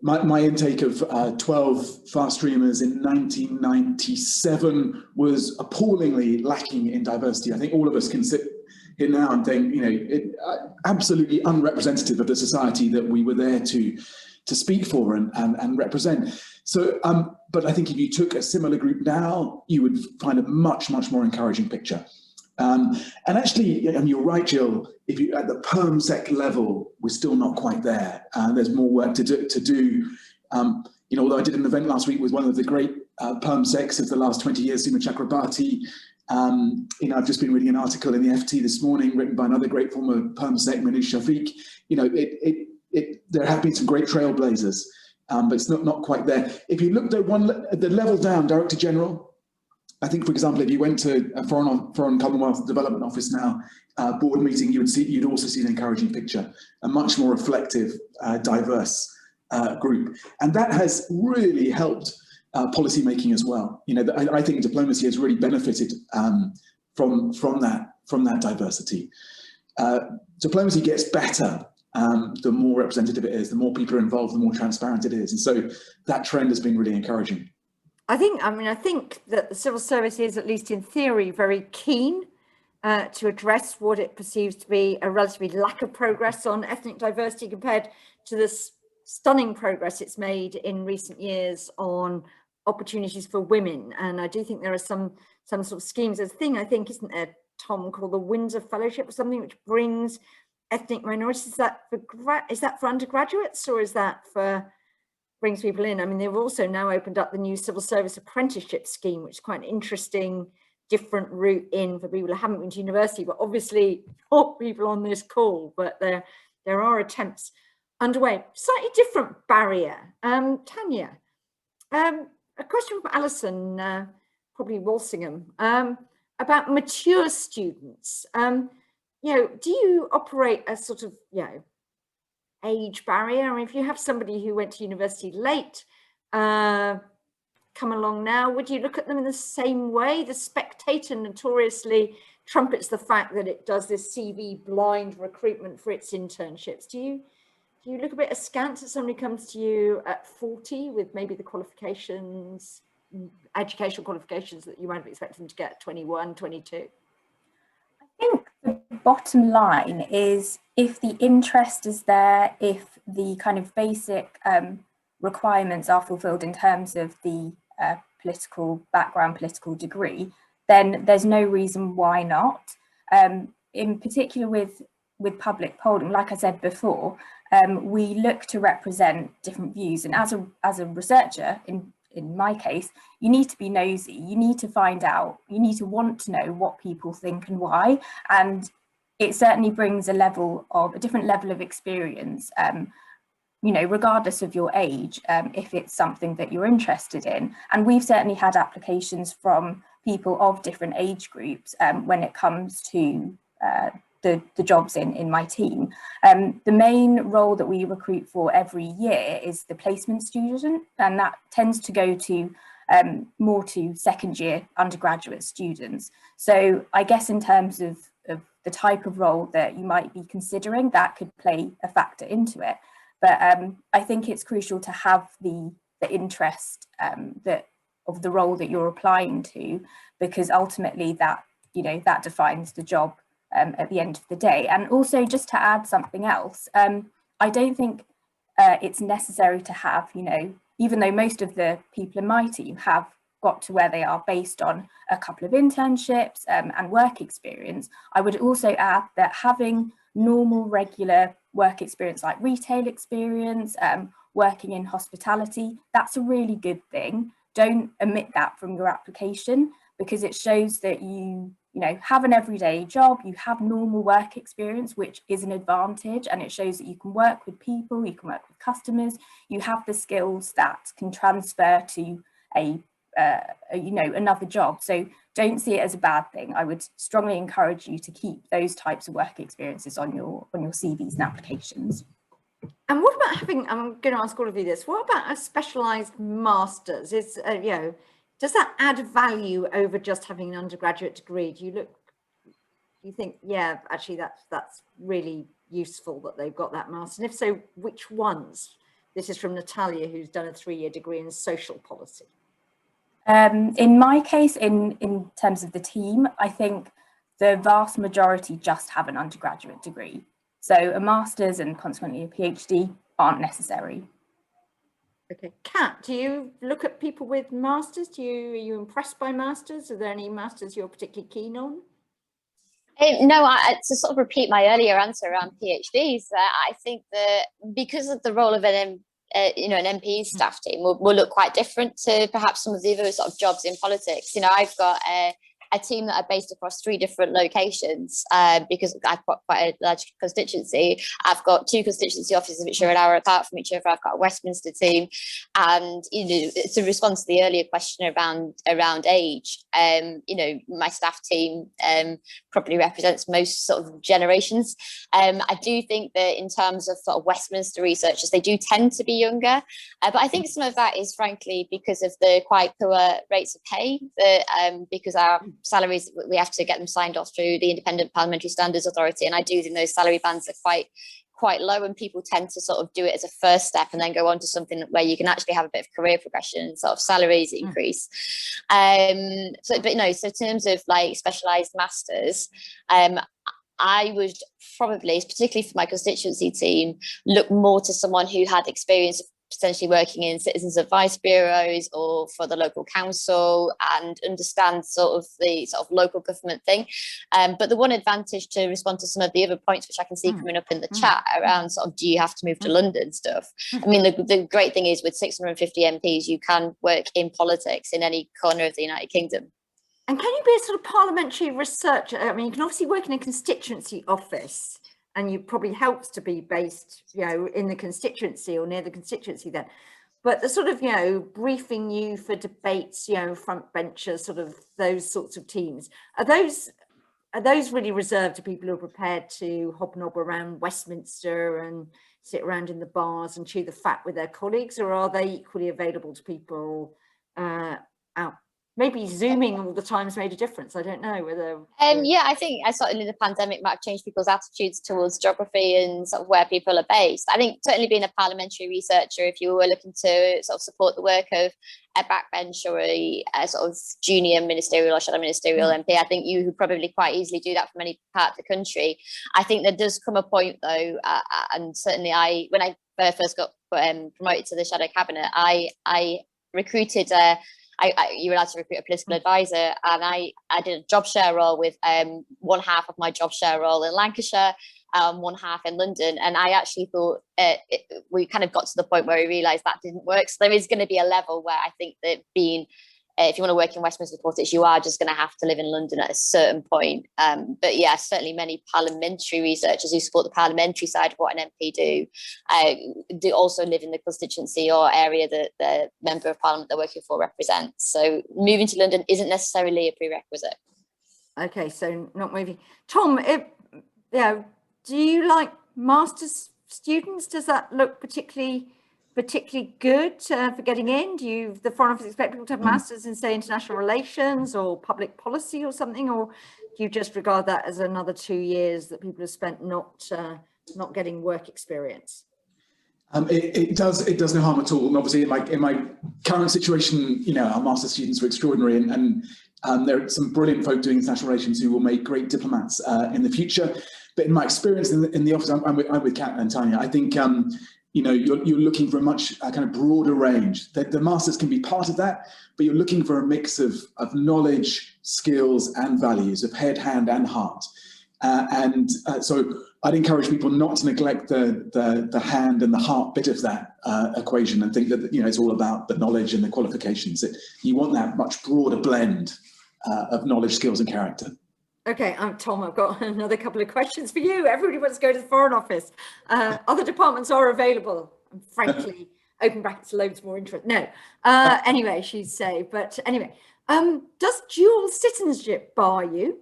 My intake of 12 fast streamers in 1997 was appallingly lacking in diversity. I think all of us can sit here now and think, you know, absolutely unrepresentative of the society that we were there to speak for and represent. So, but I think if you took a similar group now, you would find a much more encouraging picture. And actually, and you're right, Jill, if you at the perm sec level, we're still not quite there. There's more work to do. You know, although I did an event last week with one of the great perm secs of the last 20 years, Seema Chakrabarti. You know, I've just been reading an article in the FT this morning written by another great former perm sec, Manish Shafiq. You know, there have been some great trailblazers, but it's not quite there. If you looked at the level down, Director General, I think, for example, if you went to a foreign Commonwealth Development Office now board meeting, you'd also see an encouraging picture, a much more reflective, diverse group, and that has really helped policy making as well. You know, I think diplomacy has really benefited from that diversity. Diplomacy gets better the more representative it is, the more people are involved, the more transparent it is, and so that trend has been really encouraging. I think that the civil service is, at least in theory, very keen to address what it perceives to be a relatively lack of progress on ethnic diversity compared to the stunning progress it's made in recent years on opportunities for women. And I do think there are some sort of schemes. There's a thing, I think, isn't there, Tom, called the Windsor Fellowship or something, which brings ethnic minorities. Is that for undergraduates, or is that for brings people in? I mean, they've also now opened up the new civil service apprenticeship scheme, which is quite an interesting, different route in for people who haven't been to university, but obviously not people on this call, but there are attempts underway. Slightly different barrier. Tanya, a question from Alison, probably Walsingham, about mature students. You know, do you operate a sort of, you know, age barrier? I mean, if you have somebody who went to university late, come along now, would you look at them in the same way? The Spectator notoriously trumpets the fact that it does this CV blind recruitment for its internships. Do do you look a bit askance if somebody comes to you at 40 with maybe the qualifications, educational qualifications that you might have expected them to get at 21, 22? I think the bottom line is if the interest is there, if the kind of basic requirements are fulfilled in terms of the political background, political degree, then there's no reason why not. In particular with public polling, like I said before, we look to represent different views, and as a researcher, in my case, you need to be nosy, you need to find out, you need to want to know what people think and why, and it certainly brings a different level of experience, you know, regardless of your age, if it's something that you're interested in. And we've certainly had applications from people of different age groups when it comes to the jobs in my team. The main role that we recruit for every year is the placement student, and that tends to go to more to second year undergraduate students. So I guess in terms of the type of role that you might be considering, that could play a factor into it. But I think it's crucial to have the interest of the role that you're applying to, because ultimately that, you know, that defines the job at the end of the day. And also, just to add something else, I don't think it's necessary to have, you know, even though most of the people in my team have got to where they are based on a couple of internships and work experience, I would also add that having normal, regular work experience like retail experience, working in hospitality, that's a really good thing. Don't omit that from your application, because it shows that you know, have an everyday job, you have normal work experience, which is an advantage, and it shows that you can work with people, you can work with customers, you have the skills that can transfer to a you know, another job. So don't see it as a bad thing. I would strongly encourage you to keep those types of work experiences on your CVs and applications. And what about having, I'm going to ask all of you this, what about a specialised master's? Is, you know, does that add value over just having an undergraduate degree? Do you think, yeah, actually that's really useful that they've got that master's? And if so, which ones? This is from Natalia, who's done a 3-year degree in social policy. In my case, in terms of the team, I think the vast majority just have an undergraduate degree. So a master's and consequently a PhD aren't necessary. Okay. Kat, do you look at people with masters? Are you impressed by masters? Are there any masters you're particularly keen on? No, to sort of repeat my earlier answer around PhDs, I think that because of the role of an you know, an MP staff team will look quite different to perhaps some of the other sort of jobs in politics. You know, I've got a team that are based across 3 different locations because I've got quite a large constituency. I've got 2 constituency offices which are an hour apart from each other. I've got a Westminster team, and you know, to respond to the earlier question around age, you know, my staff team probably represents most sort of generations. I do think that in terms of sort of Westminster researchers, they do tend to be younger, but I think some of that is frankly because of the quite poor rates of pay that because our salaries, we have to get them signed off through the Independent Parliamentary Standards Authority, and I do think those salary bands are quite low, and people tend to sort of do it as a first step and then go on to something where you can actually have a bit of career progression, sort of salaries increase. So in terms of like specialised masters, I would probably, particularly for my constituency team, look more to someone who had experience of potentially working in citizens advice bureaus or for the local council and understand sort of the sort of local government thing. But the one advantage, to respond to some of the other points which I can see coming up in the chat around sort of, do you have to move to London stuff? I mean, the great thing is with 650 MPs, you can work in politics in any corner of the United Kingdom. And can you be a sort of parliamentary researcher? I mean, you can obviously work in a constituency office, and you probably helps to be based, you know, in the constituency or near the constituency then. But the sort of, you know, briefing you for debates, you know, front benchers, sort of those sorts of teams, are those really reserved to people who are prepared to hobnob around Westminster and sit around in the bars and chew the fat with their colleagues, or are they equally available to people out maybe Zooming all the time's made a difference. I don't know whether. Yeah, I think certainly the pandemic might have changed people's attitudes towards geography and sort of where people are based. I think certainly being a parliamentary researcher, if you were looking to sort of support the work of a backbench or a sort of junior ministerial or shadow ministerial MP, I think you could probably quite easily do that from any part of the country. I think there does come a point though, and certainly when I first got promoted to the shadow cabinet, I recruited you were allowed to recruit a political advisor, and I did a job share role with one half of my job share role in Lancashire, one half in London, and I actually thought we kind of got to the point where we realised that didn't work. So there is going to be a level where I think that being if you want to work in Westminster politics, you are just going to have to live in London at a certain point. But yeah, certainly many parliamentary researchers who support the parliamentary side of what an MP do also live in the constituency or area that the member of parliament they're working for represents. So moving to London isn't necessarily a prerequisite. Okay, so not moving. Tom, do you like master's students? Does that look particularly good for getting in? Do the Foreign Office expect people to have masters in, say, international relations or public policy or something, or do you just regard that as another 2 years that people have spent not getting work experience? It does no harm at all. And obviously, in my current situation, our master's students are extraordinary, and there are some brilliant folk doing international relations who will make great diplomats in the future. But in my experience in the office, I'm with Kat and Tanya. I think you're looking for a much kind of broader range. The masters can be part of that, but you're looking for a mix of knowledge, skills, and values, of head, hand, and heart. So I'd encourage people not to neglect the hand and the heart bit of that equation, and think that it's all about the knowledge and the qualifications. You want that much broader blend of knowledge, skills, and character. Okay, Tom, I've got another couple of questions for you. Everybody wants to go to the Foreign Office. Other departments are available. And frankly, open brackets, loads more interest. No. Anyway, she'd say. But anyway, does dual citizenship bar you?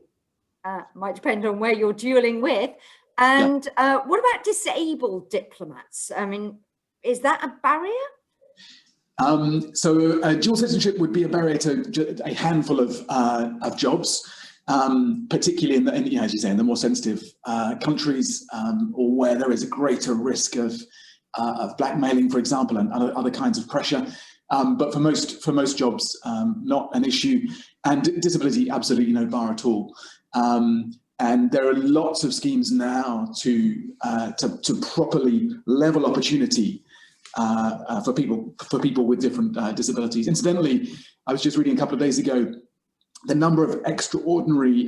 Might depend on where you're dueling with. And what about disabled diplomats? I mean, is that a barrier? So dual citizenship would be a barrier to a handful of jobs. Particularly as you say, in the more sensitive countries, or where there is a greater risk of blackmailing, for example, and other kinds of pressure. But for most jobs, not an issue. And disability, absolutely no bar at all. And there are lots of schemes now to properly level opportunity for people with different disabilities. Incidentally, I was just reading a couple of days ago the number of extraordinary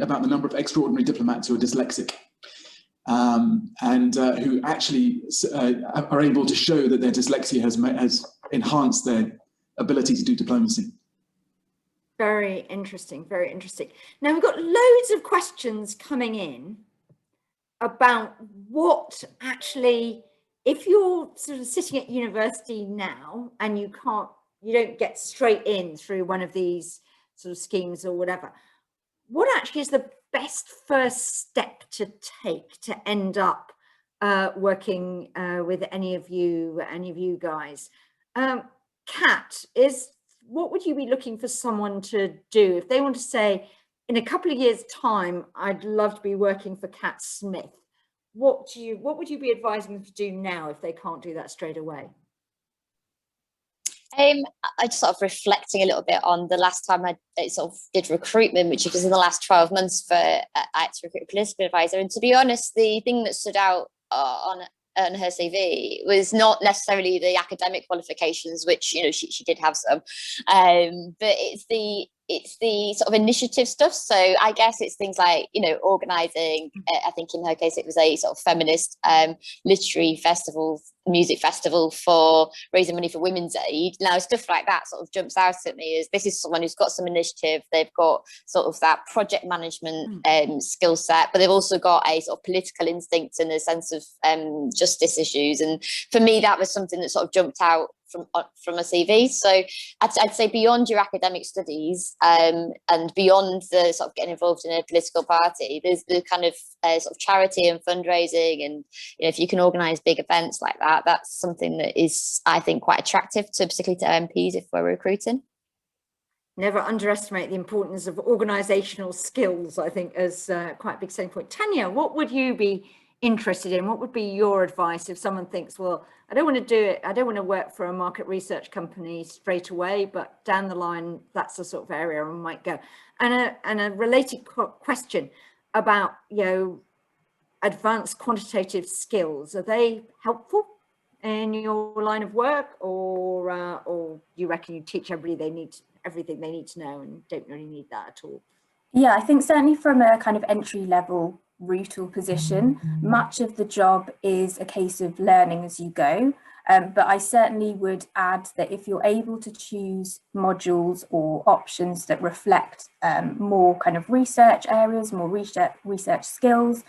diplomats who are dyslexic, and who actually are able to show that their dyslexia has enhanced their ability to do diplomacy. Very interesting, very interesting. Now we've got loads of questions coming in about what actually, if you're sort of sitting at university now and you don't get straight in through one of these sort of schemes or whatever, what actually is the best first step to take to end up working with any of you guys? Kat, what would you be looking for someone to do if they want to say, in a couple of years' time, I'd love to be working for Kat Smith? What would you be advising them to do now if they can't do that straight away? I just sort of reflecting a little bit on the last time I sort of did recruitment, which was in the last 12 months I had to recruit a political advisor. And to be honest, the thing that stood out on her CV was not necessarily the academic qualifications, which she did have some, but it's the sort of initiative stuff. So I guess it's things like organising. I think in her case it was a sort of feminist literary festival, music festival for raising money for Women's Aid. Now stuff like that sort of jumps out at me as this is someone who's got some initiative. They've got sort of that project management skill set, but they've also got a sort of political instinct and a sense of justice issues. And for me, that was something that sort of jumped out from a CV. So I'd say beyond your academic studies and beyond the sort of getting involved in a political party, there's the kind of sort of charity and fundraising, and if you can organise big events like that, that's something that is, I think, quite attractive to particularly to MPs if we're recruiting. Never underestimate the importance of organizational skills, I think, as quite a big selling point. Tanya, what would you be interested in? What would be your advice if someone thinks, well, I don't want to do it, I don't want to work for a market research company straight away, but down the line, that's the sort of area I might go. And a related question about, advanced quantitative skills, are they helpful in your line of work, or you reckon you teach everybody everything they need to know and don't really need that at all? Yeah, I think certainly from a kind of entry level route or position, much of the job is a case of learning as you go. But I certainly would add that if you're able to choose modules or options that reflect more kind of research areas, more research skills,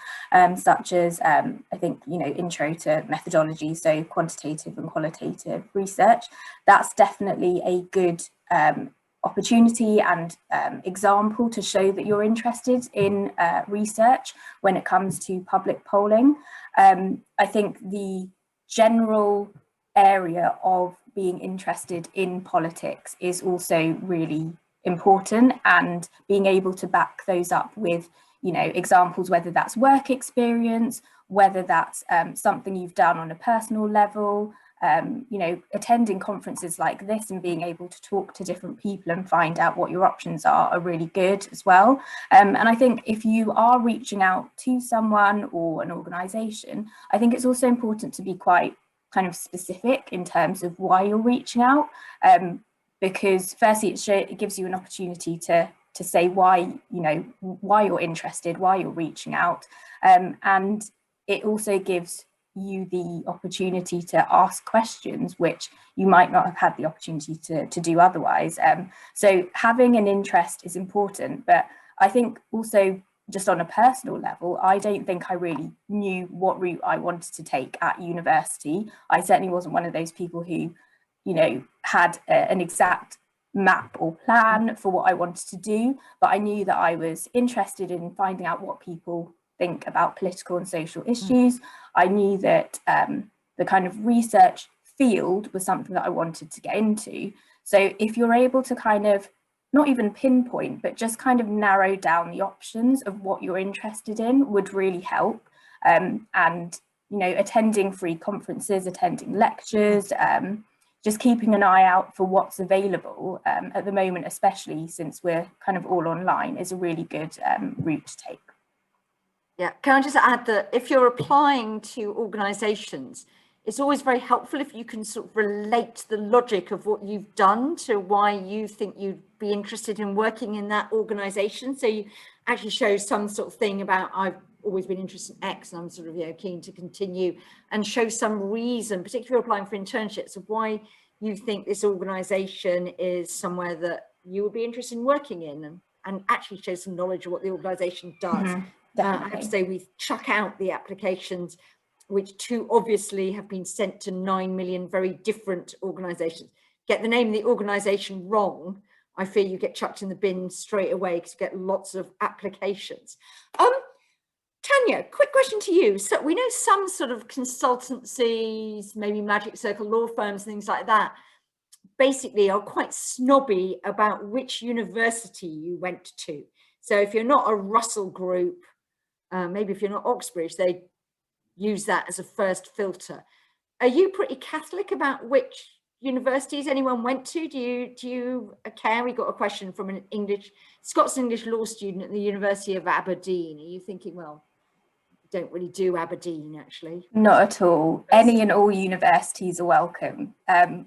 such as I think, intro to methodology, so quantitative and qualitative research, that's definitely a good opportunity and example to show that you're interested in research when it comes to public polling. I think the general area of being interested in politics is also really important, and being able to back those up with examples, whether that's work experience, whether that's something you've done on a personal level, attending conferences like this and being able to talk to different people and find out what your options are really good as well. And I think if you are reaching out to someone or an organisation, I think it's also important to be quite kind of specific in terms of why you're reaching out, because firstly it gives you an opportunity to say why you're interested, why you're reaching out, and it also gives you the opportunity to ask questions which you might not have had the opportunity to do otherwise. So having an interest is important, but I think also just on a personal level, I don't think I really knew what route I wanted to take at university. I certainly wasn't one of those people who, had an exact map or plan for what I wanted to do, but I knew that I was interested in finding out what people think about political and social issues. I knew that the kind of research field was something that I wanted to get into. So if you're able to kind of not even pinpoint, but just kind of narrow down the options of what you're interested in would really help. And, attending free conferences, attending lectures, just keeping an eye out for what's available at the moment, especially since we're kind of all online, is a really good route to take. Yeah, can I just add that if you're applying to organisations, it's always very helpful if you can sort of relate the logic of what you've done to why you think you'd be interested in working in that organisation. So you actually show some sort of thing about, I've always been interested in X and I'm sort of keen to continue, and show some reason, particularly applying for internships, of why you think this organisation is somewhere that you would be interested in working in, and actually show some knowledge of what the organisation does. I have to say, we chuck out the applications which too obviously have been sent to 9 million very different organisations. Get the name of the organisation wrong, I fear you get chucked in the bin straight away because you get lots of applications. Tanya, quick question to you. So we know some sort of consultancies, maybe Magic Circle law firms, things like that, basically are quite snobby about which university you went to. So if you're not a Russell Group, maybe if you're not Oxbridge, they use that as a first filter. Are you pretty Catholic about which universities anyone went to? Do you care? We got a question from an Scots English law student at the University of Aberdeen. Are you thinking, well, don't really do Aberdeen actually? Not at all. Any and all universities are welcome.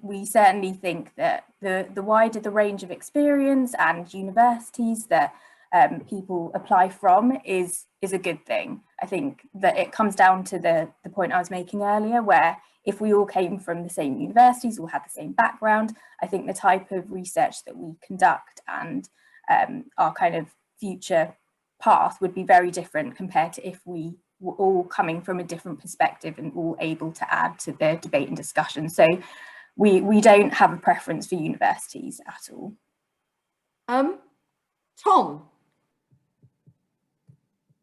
We certainly think that the wider the range of experience and universities that people apply from is a good thing. I think that it comes down to the point I was making earlier, where if we all came from the same universities, all had the same background, I think the type of research that we conduct and our kind of future path would be very different compared to if we were all coming from a different perspective and all able to add to the debate and discussion. So we don't have a preference for universities at all. Tom,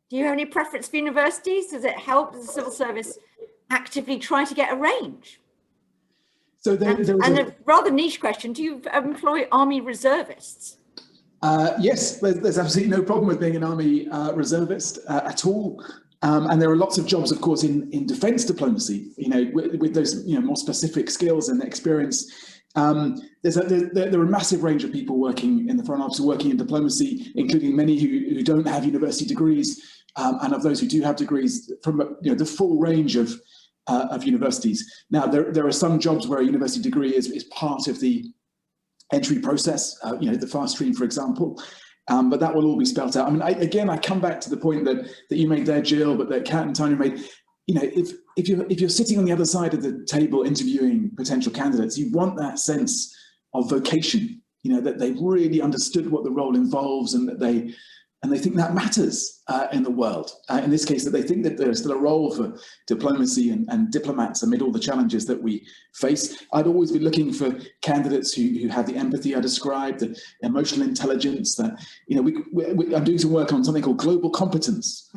do you have any preference for universities? Does it help? Does the civil service actively try to get a range? So there was a rather niche question, do you employ Army reservists? Yes, there's absolutely no problem with being an Army reservist at all. And there are lots of jobs, of course, in defence diplomacy, with those, more specific skills and experience. There are a massive range of people working in the Foreign Office, working in diplomacy, including many who don't have university degrees, and of those who do have degrees from the full range of universities. Now, there are some jobs where a university degree is part of the entry process, the fast stream, for example. But that will all be spelt out. I mean, I come back to the point that you made there, Jill, but that Kat and Tanya made. If you're sitting on the other side of the table interviewing potential candidates, you want that sense of vocation. That they've really understood what the role involves, and that they think that matters in the world. In this case, that they think that there's still a role for diplomacy and diplomats amid all the challenges that we face. I'd always be looking for candidates who have the empathy I described, the emotional intelligence. That I'm doing some work on something called global competence,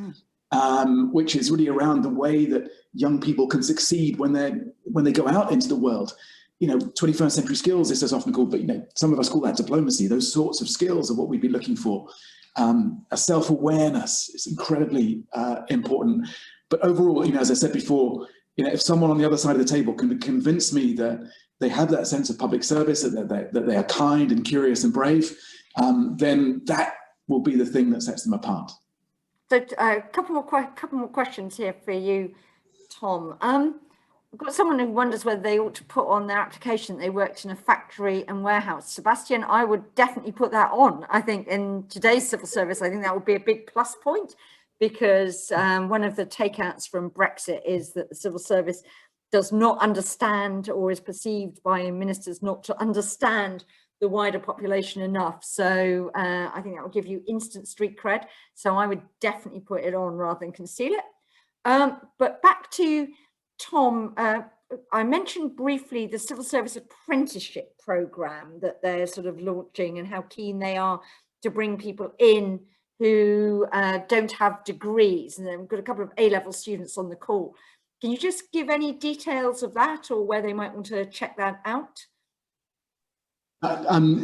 which is really around the way that young people can succeed when they go out into the world. 21st century skills, this is often called, but some of us call that diplomacy. Those sorts of skills are what we'd be looking for. A self-awareness is incredibly important. But overall, as I said before, if someone on the other side of the table can convince me that they have that sense of public service, that they are kind and curious and brave, then that will be the thing that sets them apart. So a couple more questions here for you, Tom. We've got someone who wonders whether they ought to put on their application that they worked in a factory and warehouse. Sebastian, I would definitely put that on. I think in today's civil service, I think that would be a big plus point, because one of the takeouts from Brexit is that the civil service does not understand, or is perceived by ministers not to understand, the wider population enough. So I think that will give you instant street cred. So I would definitely put it on rather than conceal it. But back to Tom, I mentioned briefly the civil service apprenticeship program that they're sort of launching, and how keen they are to bring people in who don't have degrees. And then we've got a couple of A-level students on the call. Can you just give any details of that, or where they might want to check that out?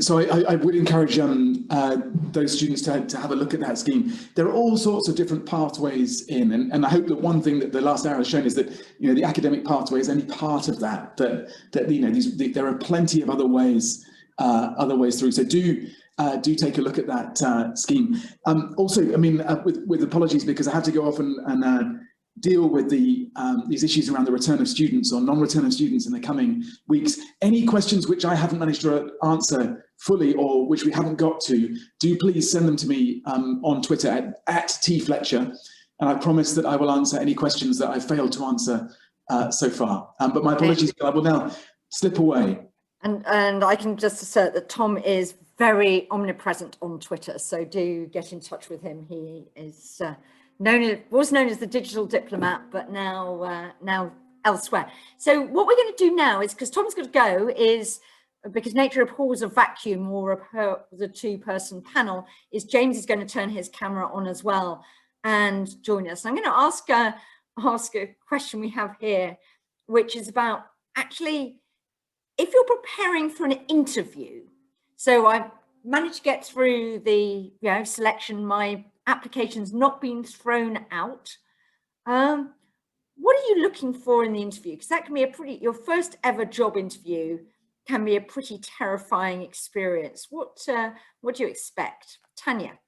So I would encourage those students to have a look at that scheme. There are all sorts of different pathways in, and I hope that one thing that the last hour has shown is that the academic pathway is only part of that. There are plenty of other ways through. So do take a look at that scheme. Also, I mean, with apologies, because I have to go off and deal with these issues around the return of students or non-return of students in the coming weeks. Any questions which I haven't managed to answer fully, or which we haven't got to, do please send them to me on Twitter at @tfletcher, and I promise that I will answer any questions that I failed to answer so far. But my apologies, I will now slip away. And I can just assert that Tom is very omnipresent on Twitter, so do get in touch with him. He is was known as the digital diplomat, but now elsewhere. So what we're going to do now is, because Tom's got to go, is because nature abhors a vacuum or the two-person panel, is James is going to turn his camera on as well and join us. I'm going to ask a question we have here, which is about, actually, if you're preparing for an interview. So I've managed to get through the selection, my application's not been thrown out. What are you looking for in the interview? Because that can be your first ever job interview can be a pretty terrifying experience. What do you expect? Tanya?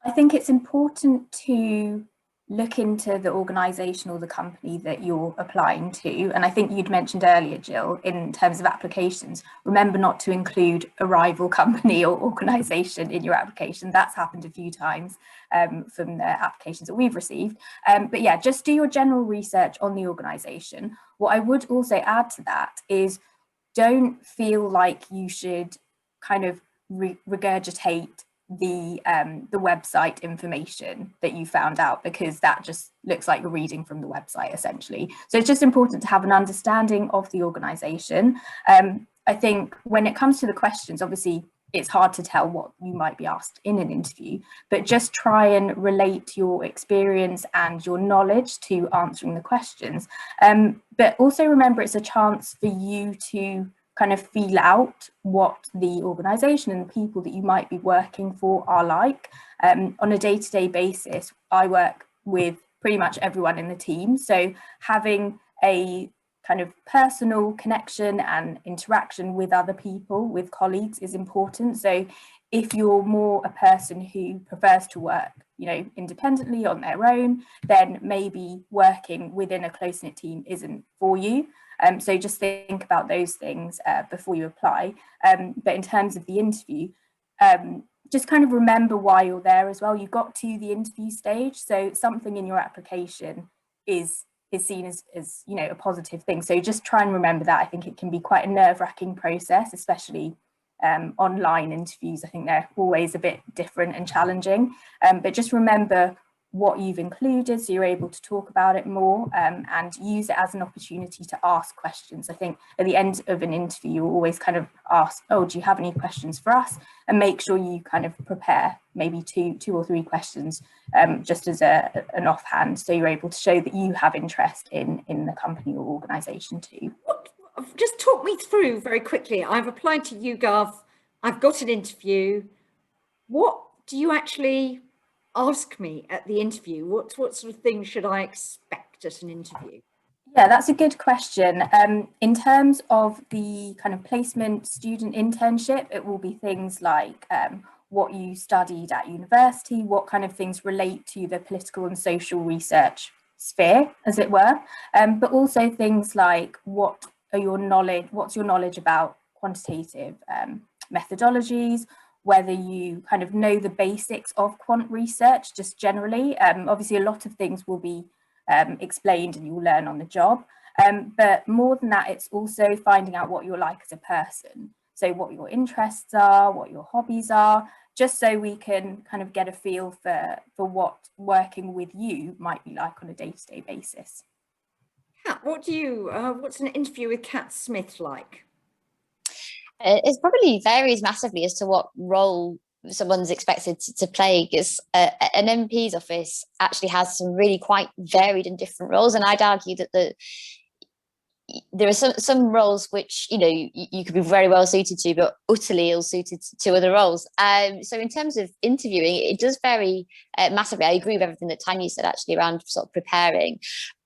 I think it's important to look into the organisation or the company that you're applying to. And I think you'd mentioned earlier, Jill, in terms of applications, remember not to include a rival company or organisation in your application. That's happened a few times from the applications that we've received. But yeah, just do your general research on the organisation. What I would also add to that is, don't feel like you should kind of regurgitate the website information that you found out, because that just looks like you're reading from the website essentially. So it's just important to have an understanding of the organisation. I think when it comes to the questions, obviously it's hard to tell what you might be asked in an interview, but just try and relate your experience and your knowledge to answering the questions. But also remember, it's a chance for you to kind of feel out what the organisation and the people that you might be working for are like. On a day-to-day basis, I work with pretty much everyone in the team. So having a kind of personal connection and interaction with other people, with colleagues, is important. So if you're more a person who prefers to work, you know, independently on their own, then maybe working within a close-knit team isn't for you. So just think about those things before you apply. But in terms of the interview, just kind of remember why you're there as well. You got to the interview stage, so something in your application is seen as you know, a positive thing. So just try and remember that. I think it can be quite a nerve-wracking process, especially online interviews. I think they're always a bit different and challenging. But just remember what you've included, so you're able to talk about it more, and use it as an opportunity to ask questions. I think at the end of an interview, you'll always kind of ask, oh, do you have any questions for us? And make sure you kind of prepare maybe two or three questions, just as an offhand, so you're able to show that you have interest in the company or organisation too. Just talk me through very quickly. I've applied to YouGov, I've got an interview. What do you actually ask me at the interview? What sort of things should I expect at an interview? Yeah, that's a good question. In terms of the kind of placement student internship, it will be things like what you studied at university, what kind of things relate to the political and social research sphere, as it were, but also things like what's your knowledge about quantitative methodologies, whether you kind of know the basics of quant research just generally. Obviously, a lot of things will be explained and you'll learn on the job. But more than that, it's also finding out what you're like as a person. So what your interests are, what your hobbies are, just so we can kind of get a feel for what working with you might be like on a day-to-day basis. Kat, what's an interview with Kat Smith like? It probably varies massively as to what role someone's expected to play, because an MP's office actually has some really quite varied and different roles, and I'd argue that there are some roles which, you know, you could be very well suited to, but utterly ill suited to other roles. So in terms of interviewing, it does vary massively. I agree with everything that Tanya said actually around sort of preparing.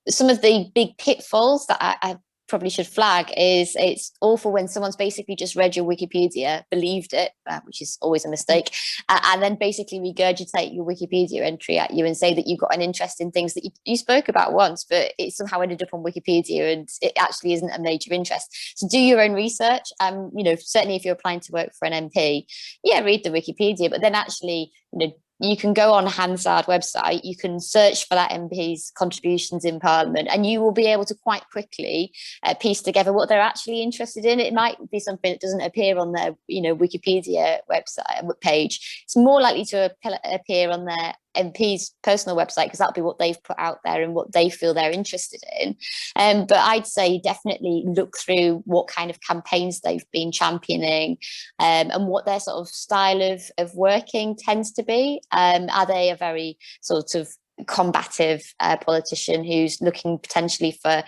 Some of the big pitfalls that I probably should flag is it's awful when someone's basically just read your Wikipedia, believed it, which is always a mistake, and then basically regurgitate your Wikipedia entry at you and say that you've got an interest in things that you spoke about once, but it somehow ended up on Wikipedia and it actually isn't a major interest. So do your own research. You know, certainly if you're applying to work for an MP, yeah, read the Wikipedia, but then actually, you know, you can go on Hansard website, you can search for that MP's contributions in Parliament, and you will be able to quite quickly piece together what they're actually interested in. It might be something that doesn't appear on their, you know, Wikipedia website page. It's more likely to appear on their MP's personal website, because that'll be what they've put out there and what they feel they're interested in. But I'd say definitely look through what kind of campaigns they've been championing, and what their sort of style of working tends to be. Are they a very sort of combative politician who's looking potentially for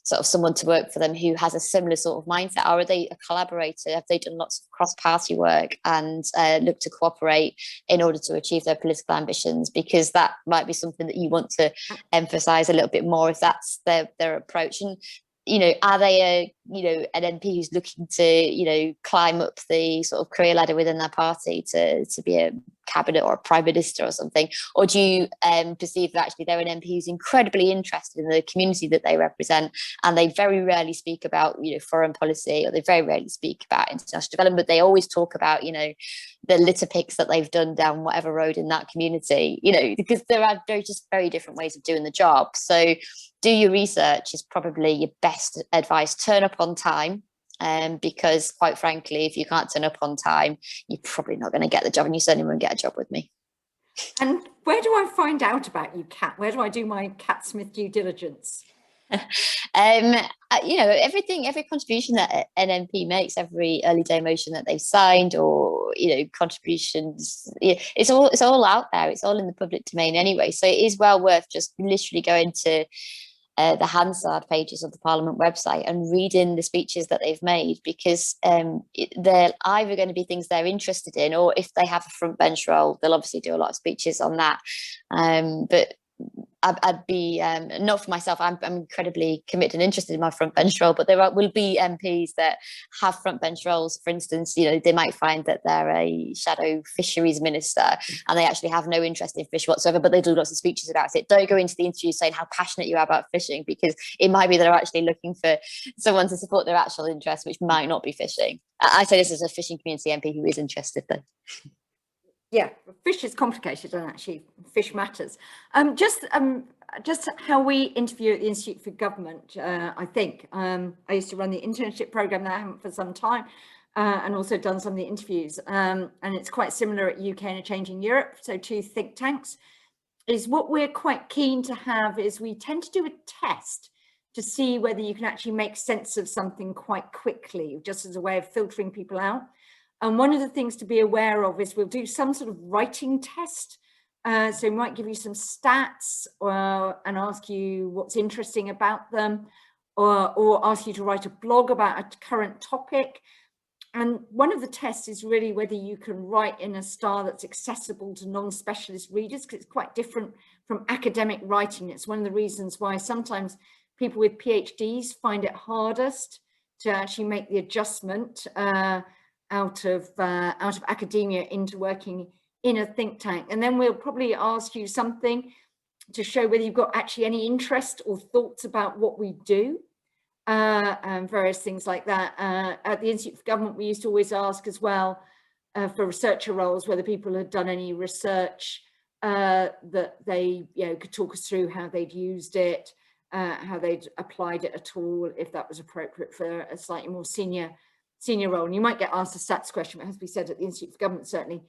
sort of someone to work for them who has a similar sort of mindset, or are they a collaborator? Have they done lots of cross-party work and look to cooperate in order to achieve their political ambitions? Because that might be something that you want to emphasize a little bit more if that's their approach. And you know, are they an MP who's looking to, you know, climb up the sort of career ladder within their party to be a cabinet or a prime minister or something? Or do you perceive that actually they're an MP who's incredibly interested in the community that they represent, and they very rarely speak about, you know, foreign policy, or they very rarely speak about international development? They always talk about, you know, the litter picks that they've done down whatever road in that community, you know, because there are just very different ways of doing the job. So do your research is probably your best advice. Turn up on time, because quite frankly, if you can't turn up on time, you're probably not going to get the job, and you certainly won't get a job with me. And where do I find out about you, Kat? Where do I do my Kat Smith due diligence? You know, every contribution that an MP makes, every early day motion that they've signed, or, you know, contributions, it's all out there. It's all in the public domain anyway. So it is well worth just literally going to the Hansard pages of the Parliament website and reading the speeches that they've made, because they're either going to be things they're interested in, or if they have a front bench role, they'll obviously do a lot of speeches on that. But I'd be, not for myself, I'm incredibly committed and interested in my front bench role, but will be MPs that have front bench roles. For instance, they might find that they're a shadow fisheries minister and they actually have no interest in fish whatsoever, but they do lots of speeches about it. Don't go into the interview saying how passionate you are about fishing, because it might be they're actually looking for someone to support their actual interest, which might not be fishing. I say this as a fishing community MP who is interested, though. Yeah, fish is complicated, and actually fish matters. Just how we interview at the Institute for Government, I think. I used to run the internship program that I haven't for some time, and also done some of the interviews. And it's quite similar at UK and a Changing Europe. So 2 think tanks. Is what we're quite keen to have is we tend to do a test to see whether you can actually make sense of something quite quickly, just as a way of filtering people out. And one of the things to be aware of is we'll do some sort of writing test. So we might give you some stats and ask you what's interesting about them, or ask you to write a blog about a current topic. And one of the tests is really whether you can write in a style that's accessible to non-specialist readers, because it's quite different from academic writing. It's one of the reasons why sometimes people with PhDs find it hardest to actually make the adjustment out of academia into working in a think tank. And then we'll probably ask you something to show whether you've got actually any interest or thoughts about what we do, and various things like that. At the Institute for Government, we used to always ask as well for researcher roles whether people had done any research that they could talk us through how they'd used it, how they'd applied it at all, if that was appropriate for a slightly more senior role. And you might get asked a stats question, but as we said at the Institute for Government, certainly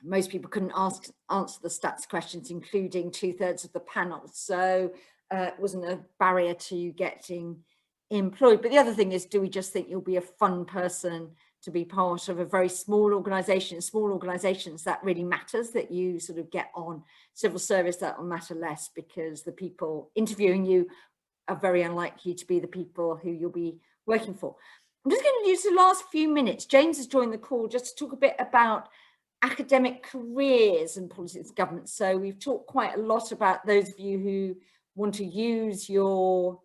most people couldn't answer the stats questions, including 2/3 of the panel. So it wasn't a barrier to getting employed. But the other thing is, do we just think you'll be a fun person to be part of a very small organisation? Small organisations, that really matters, that you sort of get on. Civil service, that will matter less, because the people interviewing you are very unlikely to be the people who you'll be working for. I'm just going to use the last few minutes. James has joined the call just to talk a bit about academic careers and politics and government. So we've talked quite a lot about those of you who want to use your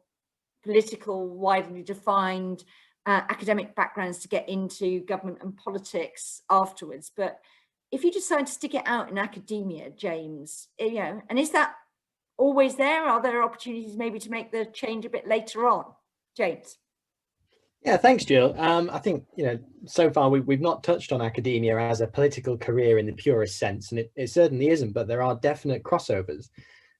political, widely defined academic backgrounds to get into government and politics afterwards. But if you decide to stick it out in academia, James, and is that always there? Are there opportunities maybe to make the change a bit later on? James? Yeah, thanks, Jill. I think, so far we've not touched on academia as a political career in the purest sense, and it certainly isn't, but there are definite crossovers.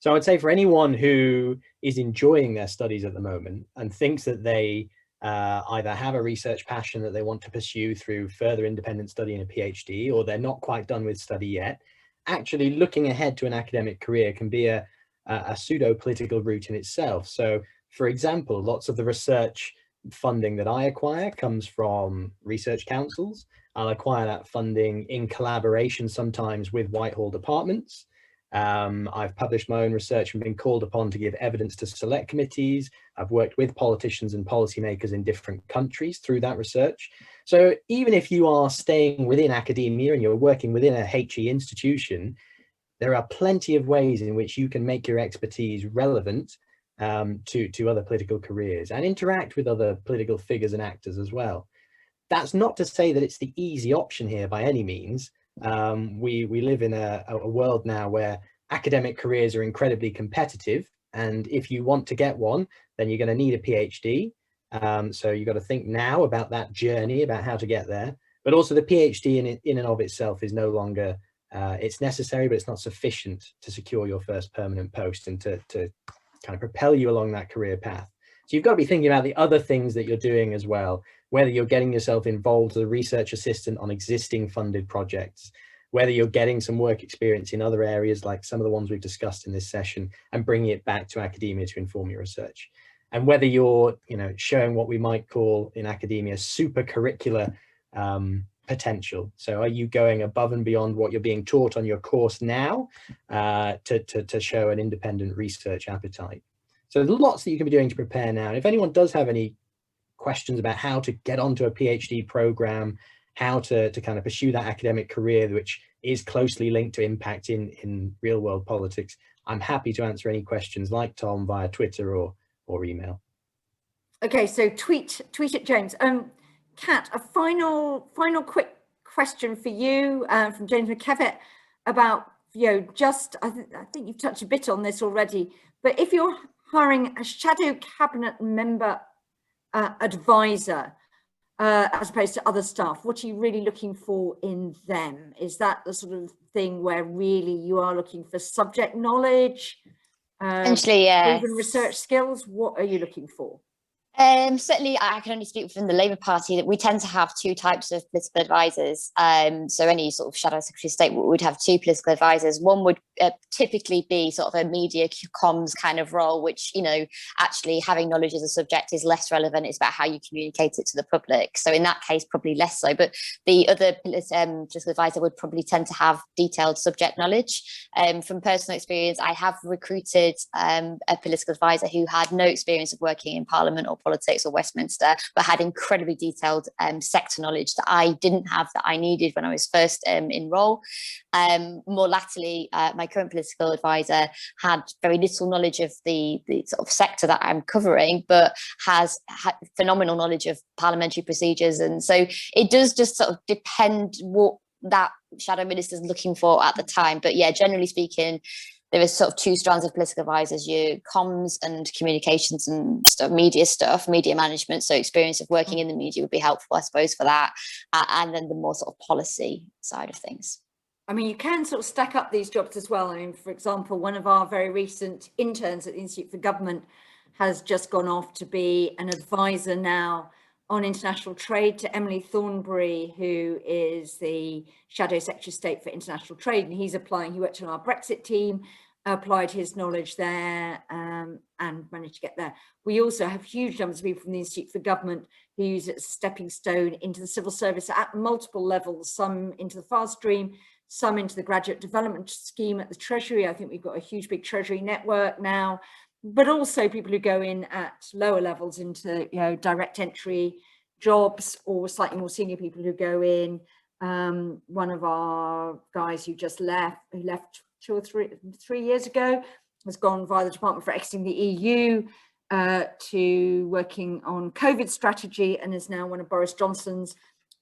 So I would say for anyone who is enjoying their studies at the moment and thinks that they either have a research passion that they want to pursue through further independent study in a PhD, or they're not quite done with study yet, actually looking ahead to an academic career can be a pseudo-political route in itself. So, for example, lots of the research funding that I acquire comes from research councils. I'll acquire that funding in collaboration sometimes with Whitehall departments. I've published my own research and been called upon to give evidence to select committees. I've worked with politicians and policymakers in different countries through that research. So even if you are staying within academia and you're working within a HE institution, there are plenty of ways in which you can make your expertise relevant to other political careers and interact with other political figures and actors as well. That's not to say that it's the easy option here by any means. We live in a world now where academic careers are incredibly competitive, and if you want to get one, then you're going to need a PhD. So you've got to think now about that journey, about how to get there. But also the PhD in and of itself is no longer, it's necessary, but it's not sufficient to secure your first permanent post and to kind of propel you along that career path. So you've got to be thinking about the other things that you're doing as well, whether you're getting yourself involved as a research assistant on existing funded projects, whether you're getting some work experience in other areas like some of the ones we've discussed in this session and bringing it back to academia to inform your research, and whether you're showing what we might call in academia super curricular potential. So are you going above and beyond what you're being taught on your course now to show an independent research appetite? So there's lots that you can be doing to prepare now. And if anyone does have any questions about how to get onto a PhD program, how to kind of pursue that academic career, which is closely linked to impact in real world politics, I'm happy to answer any questions like Tom via Twitter or email. Okay, so tweet at James. Kat, a final quick question for you from James McKevitt about, just, I think you've touched a bit on this already, but if you're hiring a shadow cabinet member advisor, as opposed to other staff, what are you really looking for in them? Is that the sort of thing where really you are looking for subject knowledge, Essentially, yes. proven research skills? What are you looking for? Certainly, I can only speak within the Labour Party that we tend to have two types of political advisors. So any sort of shadow secretary of state would have two political advisors. One would typically be sort of a media comms kind of role, which, actually having knowledge as a subject is less relevant. It's about how you communicate it to the public. So in that case, probably less so. But the other political advisor would probably tend to have detailed subject knowledge. From personal experience, I have recruited a political advisor who had no experience of working in Parliament or politics or Westminster, but had incredibly detailed sector knowledge that I didn't have, that I needed when I was first in role. More latterly, my current political advisor had very little knowledge of the sort of sector that I'm covering, but has had phenomenal knowledge of parliamentary procedures. And so it does just sort of depend what that shadow minister is looking for at the time. But yeah, generally speaking, there is sort of two strands of political advisors: your comms and communications and stuff, media management. So experience of working in the media would be helpful, I suppose, for that. And then the more sort of policy side of things. I mean, you can sort of stack up these jobs as well. I mean, for example, one of our very recent interns at the Institute for Government has just gone off to be an advisor now on international trade to Emily Thornberry, who is the Shadow Secretary of State for International Trade. And he worked on our Brexit team, applied his knowledge there and managed to get there. We also have huge numbers of people from the Institute for Government who use it as a stepping stone into the civil service at multiple levels, some into the fast stream, some into the graduate development scheme at the Treasury. I think we've got a huge big Treasury network now, but also people who go in at lower levels into direct entry jobs, or slightly more senior people who go in. One of our guys who left 2 or 3 years ago, has gone via the Department for Exiting the EU to working on COVID strategy, and is now one of Boris Johnson's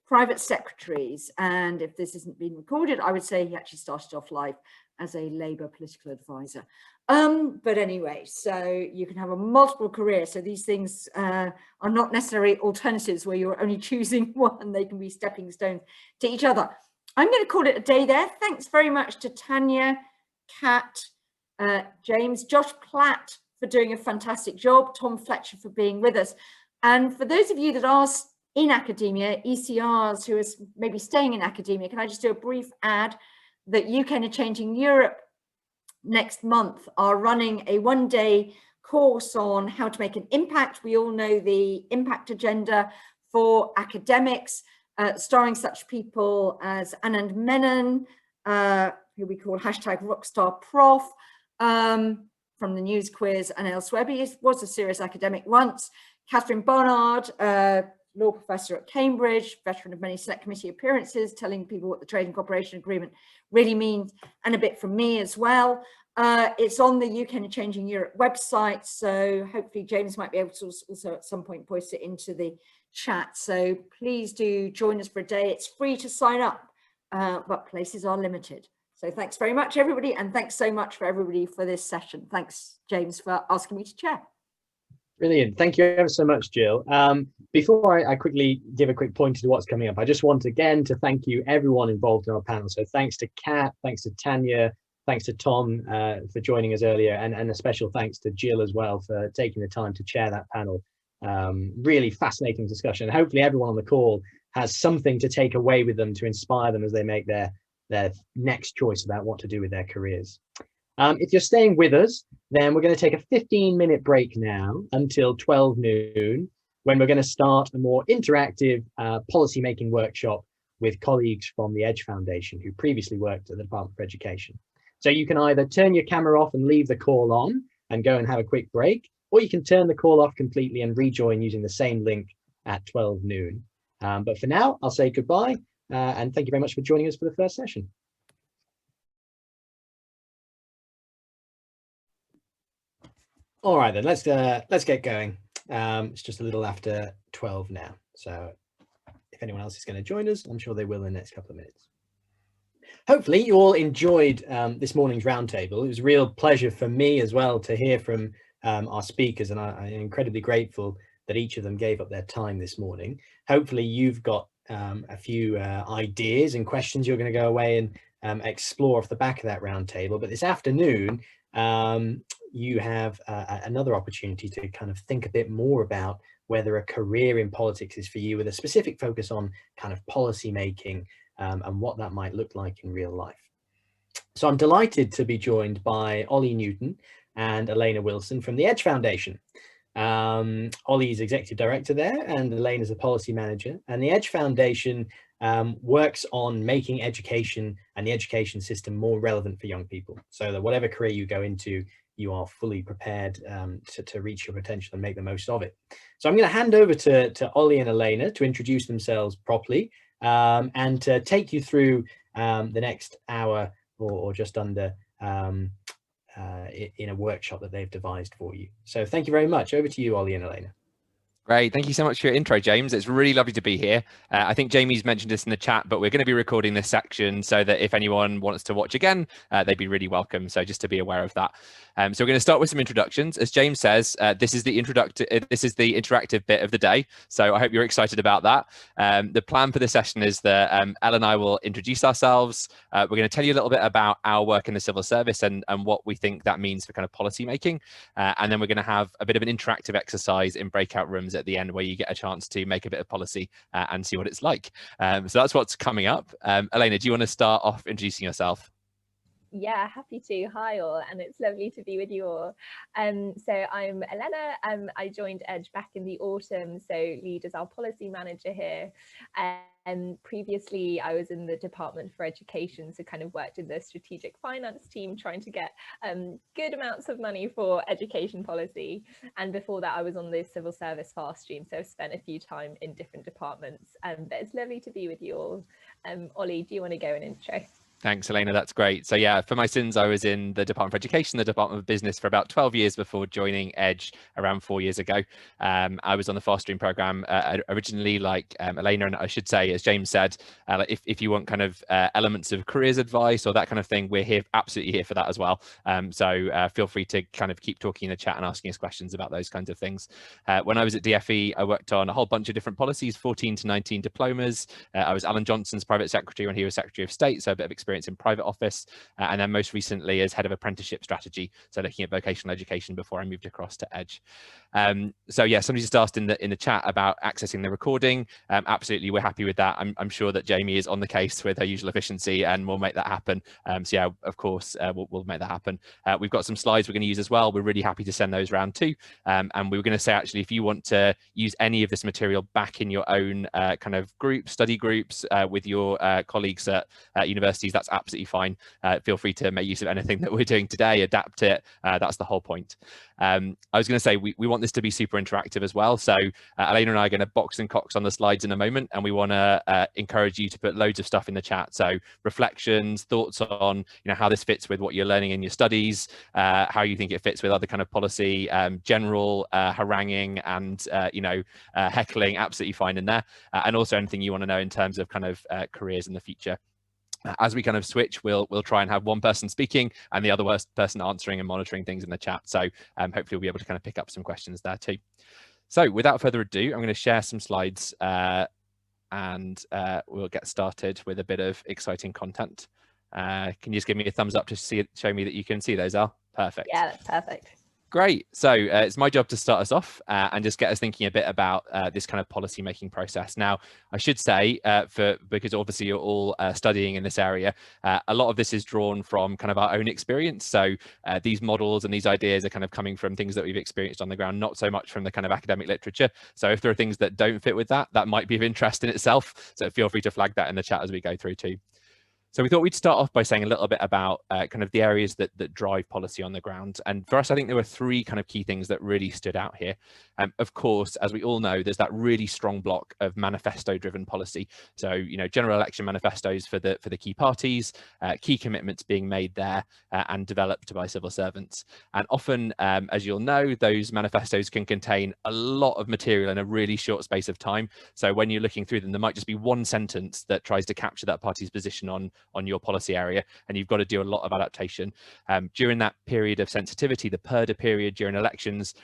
private secretaries. And if this isn't being recorded, I would say he actually started off life as a Labour political advisor. But anyway, so you can have a multiple career. So these things are not necessarily alternatives where you're only choosing one. They can be stepping stones to each other. I'm going to call it a day there. Thanks very much to Tanya, Kat, James, Josh Platt for doing a fantastic job, Tom Fletcher for being with us. And for those of you that are in academia, ECRs who are maybe staying in academia, can I just do a brief ad that UK and Changing Europe next month are running a one-day course on how to make an impact. We all know the impact agenda for academics, starring such people as Anand Menon, who we call #RockstarProf, from the News Quiz and elsewhere. But he was a serious academic once. Catherine Barnard, law professor at Cambridge, veteran of many select committee appearances, telling people what the Trade and Cooperation Agreement really means, and a bit from me as well. It's on the UK and Changing Europe website, so hopefully James might be able to also at some point post it into the chat. So please do join us for a day. It's free to sign up, but places are limited. So thanks very much, everybody, and thanks so much for everybody for this session. Thanks, James, for asking me to chair. Brilliant. Thank you ever so much, Jill. Before I quickly give a quick pointer to what's coming up, I just want again to thank you, everyone involved in our panel. So thanks to Kat, thanks to Tanya, thanks to Tom for joining us earlier, and a special thanks to Jill as well for taking the time to chair that panel. Really fascinating discussion. Hopefully everyone on the call has something to take away with them to inspire them as they make their next choice about what to do with their careers. If you're staying with us, then we're going to take a 15-minute break now until 12 noon, when we're going to start a more interactive policy-making workshop with colleagues from the Edge Foundation who previously worked at the Department for Education. So you can either turn your camera off and leave the call on and go and have a quick break, or you can turn the call off completely and rejoin using the same link at 12 noon. But for now, I'll say goodbye, and thank you very much for joining us for the first session. All right, then let's get going. It's just a little after 12 now, so if anyone else is going to join us, I'm sure they will in the next couple of minutes. Hopefully you all enjoyed this morning's roundtable. It was a real pleasure for me as well to hear from our speakers, and I'm incredibly grateful that each of them gave up their time this morning. Hopefully you've got a few ideas and questions you're going to go away and explore off the back of that roundtable. But this afternoon, you have another opportunity to kind of think a bit more about whether a career in politics is for you, with a specific focus on kind of policy making and what that might look like in real life. So I'm delighted to be joined by Ollie Newton and Elena Wilson from the Edge Foundation. Ollie is executive director there, and Elaine is a policy manager. And the Edge Foundation works on making education and the education system more relevant for young people, so that whatever career you go into, you are fully prepared to reach your potential and make the most of it. So I'm going to hand over to Ollie and Elena to introduce themselves properly and to take you through the next hour or just under in a workshop that they've devised for you. So thank you very much. Over to you, Ollie and Elena. Great. Thank you so much for your intro, James. It's really lovely to be here. I think Jamie's mentioned this in the chat, but we're going to be recording this section so that if anyone wants to watch again, they'd be really welcome. So just to be aware of that. So we're going to start with some introductions. As James says, this is the interactive bit of the day. So I hope you're excited about that. The plan for this session is that Elle and I will introduce ourselves. We're going to tell you a little bit about our work in the civil service and what we think that means for kind of policy making. And then we're going to have a bit of an interactive exercise in breakout rooms at the end, where you get a chance to make a bit of policy and see what it's like. So that's what's coming up. Elena, do you want to start off introducing yourself? Yeah, happy to. Hi all, and it's lovely to be with you all. So I'm Elena. I joined Edge back in the autumn, so lead as our policy manager here. And previously I was in the Department for Education, so kind of worked in the strategic finance team, trying to get good amounts of money for education policy. And before that I was on the civil service fast stream, so I've spent a few time in different departments. But it's lovely to be with you all. Ollie, do you want to go an intro? Thanks, Elena. That's great. So yeah, for my sins, I was in the Department for Education, the Department of Business for about 12 years before joining Edge around 4 years ago. I was on the fast stream program originally, like Elena, and I should say, as James said, if you want kind of elements of careers advice or that kind of thing, we're here, absolutely here for that as well. So feel free to kind of keep talking in the chat and asking us questions about those kinds of things. When I was at DFE, I worked on a whole bunch of different policies, 14 to 19 diplomas. I was Alan Johnson's private secretary when he was Secretary of State, so a bit of experience in private office, and then most recently as head of apprenticeship strategy, so looking at vocational education before I moved across to Edge. So yeah, somebody just asked in the chat about accessing the recording. Absolutely, we're happy with that. I'm sure that Jamie is on the case with her usual efficiency, and we'll make that happen. So yeah, of course, we'll make that happen. We've got some slides we're going to use as well. We're really happy to send those around too. And we were going to say, actually, if you want to use any of this material back in your own kind of study groups with your colleagues at universities, that's absolutely fine. Feel free to make use of anything that we're doing today, adapt it. That's the whole point. I was going to say, we want this to be super interactive as well. So Elena and I are going to box and cox on the slides in a moment, and we want to encourage you to put loads of stuff in the chat. So reflections, thoughts on how this fits with what you're learning in your studies, how you think it fits with other kind of policy, general haranguing and heckling, absolutely fine in there, and also anything you want to know in terms of kind of careers in the future. As we kind of switch, we'll try and have one person speaking and the other person answering and monitoring things in the chat. So hopefully we'll be able to kind of pick up some questions there too. So without further ado, I'm going to share some slides and we'll get started with a bit of exciting content. Can you just give me a thumbs up to show me that you can see those, Al? Perfect. Yeah, that's perfect. Great. So it's my job to start us off and just get us thinking a bit about this kind of policy making process. Now, I should say, because obviously you're all studying in this area, a lot of this is drawn from kind of our own experience. So these models and these ideas are kind of coming from things that we've experienced on the ground, not so much from the kind of academic literature. So if there are things that don't fit with that, that might be of interest in itself. So feel free to flag that in the chat as we go through too. So we thought we'd start off by saying a little bit about kind of the areas that drive policy on the ground. And for us, I think there were three kind of key things that really stood out here. Of course, as we all know, there's that really strong block of manifesto-driven policy. So, you know, general election manifestos for the key parties, key commitments being made there and developed by civil servants. And often, as you'll know, those manifestos can contain a lot of material in a really short space of time. So when you're looking through them, there might just be one sentence that tries to capture that party's position on your policy area, and you've got to do a lot of adaptation. During that period of sensitivity, the purdah period during elections,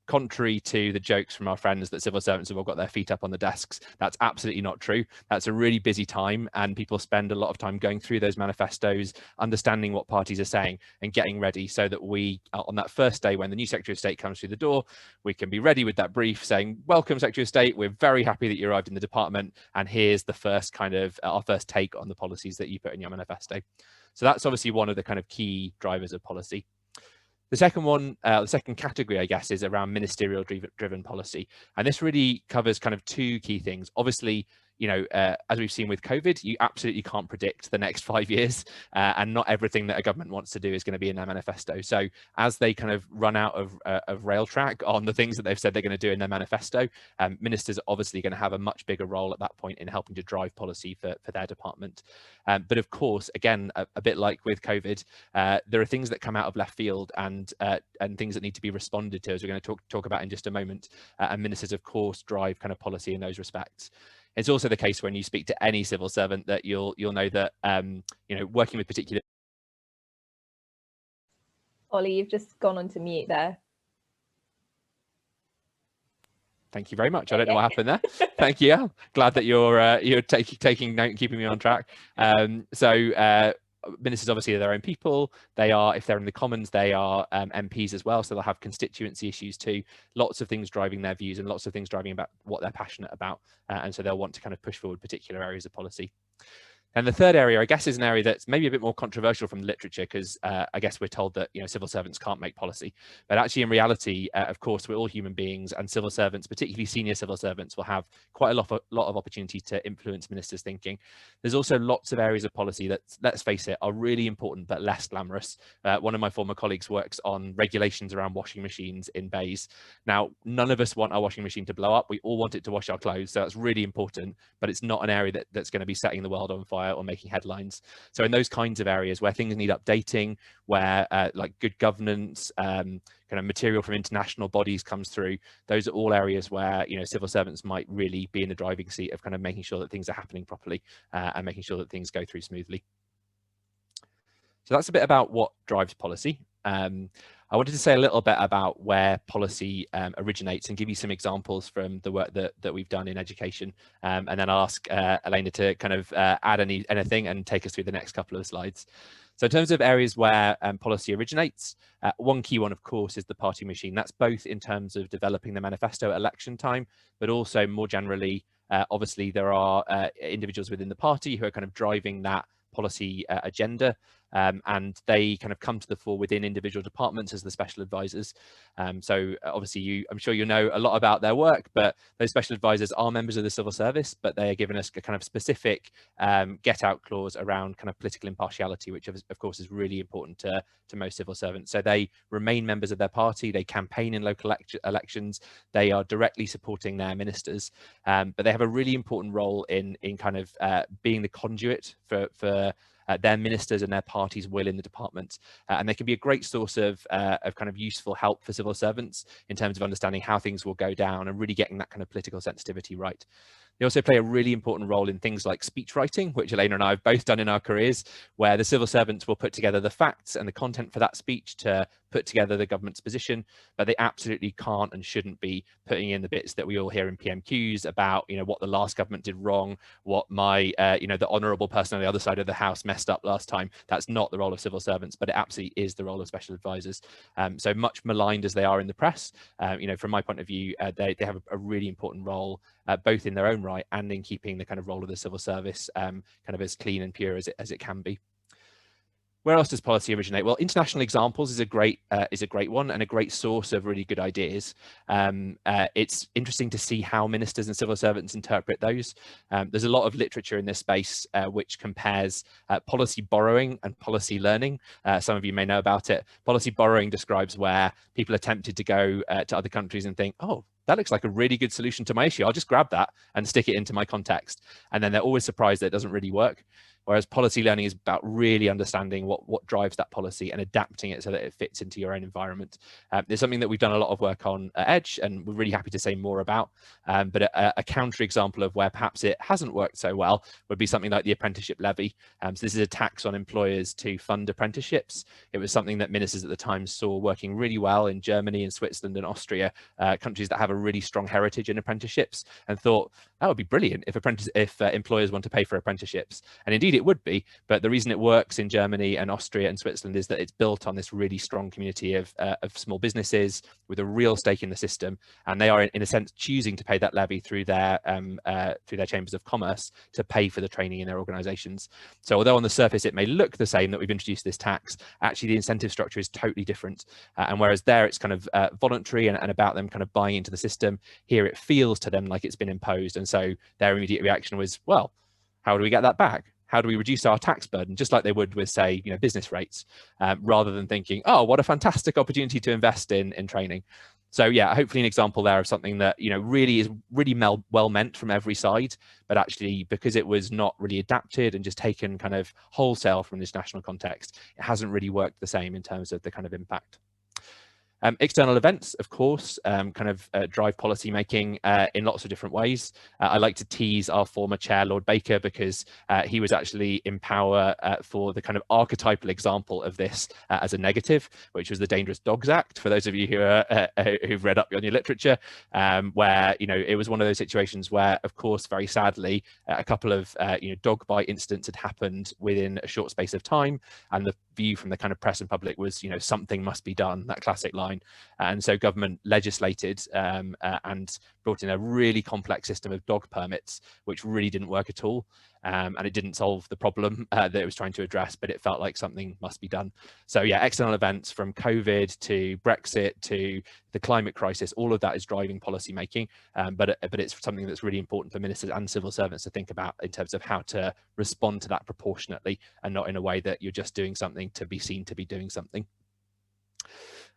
contrary to the jokes from our friends that civil servants have all got their feet up on the desks, that's absolutely not true. That's a really busy time, and people spend a lot of time going through those manifestos, understanding what parties are saying and getting ready so that we, on that first day when the new Secretary of State comes through the door, we can be ready with that brief saying, welcome Secretary of State, we're very happy that you arrived in the department, and here's the first kind of our first take on the policies that you put in your manifesto. So that's obviously one of the kind of key drivers of policy. The second one, the second category, I guess, is around ministerial driven policy. And this really covers kind of two key things. Obviously, you know, as we've seen with COVID, you absolutely can't predict the next 5 years, and not everything that a government wants to do is going to be in their manifesto. So as they kind of run out of rail track on the things that they've said they're going to do in their manifesto, ministers are obviously going to have a much bigger role at that point in helping to drive policy for their department. But of course, again, a bit like with COVID, there are things that come out of left field and things that need to be responded to, as we're going to talk about in just a moment. And ministers, of course, drive kind of policy in those respects. It's also the case when you speak to any civil servant that you'll know that you know, working with particular. Ollie, you've just gone on to mute there. Thank you very much. I don't know what happened there. Thank you. Glad that you're taking note and keeping me on track. Ministers obviously are their own people. They are, if they're in the Commons, they are MPs as well, so they'll have constituency issues too. Lots of things driving their views and lots of things driving about what they're passionate about, and so they'll want to kind of push forward particular areas of policy. And the third area, I guess, is an area that's maybe a bit more controversial from the literature, because I guess we're told that, you know, civil servants can't make policy. But actually, in reality, of course, we're all human beings, and civil servants, particularly senior civil servants, will have quite a lot of opportunity to influence ministers' thinking. There's also lots of areas of policy that, let's face it, are really important but less glamorous. One of my former colleagues works on regulations around washing machines in bays. Now, none of us want our washing machine to blow up. We all want it to wash our clothes, so that's really important, but it's not an area that's going to be setting the world on fire or making headlines. So in those kinds of areas where things need updating, where like good governance, kind of material from international bodies comes through, those are all areas where, you know, civil servants might really be in the driving seat of kind of making sure that things are happening properly and making sure that things go through smoothly. So that's a bit about what drives policy. I wanted to say a little bit about where policy originates and give you some examples from the work that we've done in education. And then I'll ask Elena to kind of add anything and take us through the next couple of slides. So in terms of areas where policy originates, one key one, of course, is the party machine. That's both in terms of developing the manifesto at election time, but also more generally, obviously, there are individuals within the party who are kind of driving that policy agenda, and they kind of come to the fore within individual departments as the special advisors. So obviously, I'm sure you know a lot about their work, but those special advisors are members of the civil service, but they are given us a kind of specific get out clause around kind of political impartiality, which of course is really important to most civil servants. So they remain members of their party, they campaign in local elections, they are directly supporting their ministers, but they have a really important role in kind of being the conduit for their ministers and their party's will in the department. And they can be a great source of kind of useful help for civil servants in terms of understanding how things will go down and really getting that kind of political sensitivity right. They also play a really important role in things like speech writing, which Elena and I have both done in our careers, where the civil servants will put together the facts and the content for that speech to put together the government's position, but they absolutely can't and shouldn't be putting in the bits that we all hear in PMQs about, you know, what the last government did wrong, what my, you know, the honourable person on the other side of the house messed up last time. That's not the role of civil servants, but it absolutely is the role of special advisors. So much maligned as they are in the press, you know, from my point of view, they have a really important role, both in their own right and in keeping the kind of role of the civil service kind of as clean and pure as it can be. Where else does policy originate? Well, international examples is a great one and a great source of really good ideas. It's interesting to see how ministers and civil servants interpret those. There's a lot of literature in this space which compares policy borrowing and policy learning. Some of you may know about it. Policy borrowing describes where people are tempted to go to other countries and think, oh, that looks like a really good solution to my issue. I'll just grab that and stick it into my context. And then they're always surprised that it doesn't really work. Whereas policy learning is about really understanding what drives that policy and adapting it so that it fits into your own environment. There's something that we've done a lot of work on at Edge, and we're really happy to say more about. But a counter example of where perhaps it hasn't worked so well would be something like the apprenticeship levy. So this is a tax on employers to fund apprenticeships. It was something that ministers at the time saw working really well in Germany and Switzerland and Austria, countries that have a really strong heritage in apprenticeships, and thought that would be brilliant if employers want to pay for apprenticeships. And indeed it would be, but the reason it works in Germany and Austria and Switzerland is that it's built on this really strong community of small businesses with a real stake in the system, and they are in a sense choosing to pay that levy through their chambers of commerce to pay for the training in their organizations. So although on the surface it may look the same that we've introduced this tax, actually the incentive structure is totally different. And whereas there it's kind of voluntary and about them kind of buying into the system, here it feels to them like it's been imposed. And so their immediate reaction was, well, how do we get that back? How do we reduce our tax burden? Just like they would with, say, business rates, rather than thinking, oh, what a fantastic opportunity to invest in training. So yeah, hopefully an example there of something that really is really well meant from every side, but actually because it was not really adapted and just taken kind of wholesale from this national context, it hasn't really worked the same in terms of the kind of impact. External events, of course, drive policy making in lots of different ways. I like to tease our former chair, Lord Baker, because he was actually in power for the kind of archetypal example of this as a negative, which was the Dangerous Dogs Act, for those of you who've read up on your literature, where it was one of those situations where, of course, very sadly, a couple of dog bite incidents had happened within a short space of time, and the view from the kind of press and public was, something must be done, that classic line. And so government legislated and brought in a really complex system of dog permits, which really didn't work at all. And it didn't solve the problem that it was trying to address, but it felt like something must be done. So yeah, external events from COVID to Brexit to the climate crisis, all of that is driving policy making, but it's something that's really important for ministers and civil servants to think about in terms of how to respond to that proportionately and not in a way that you're just doing something to be seen to be doing something.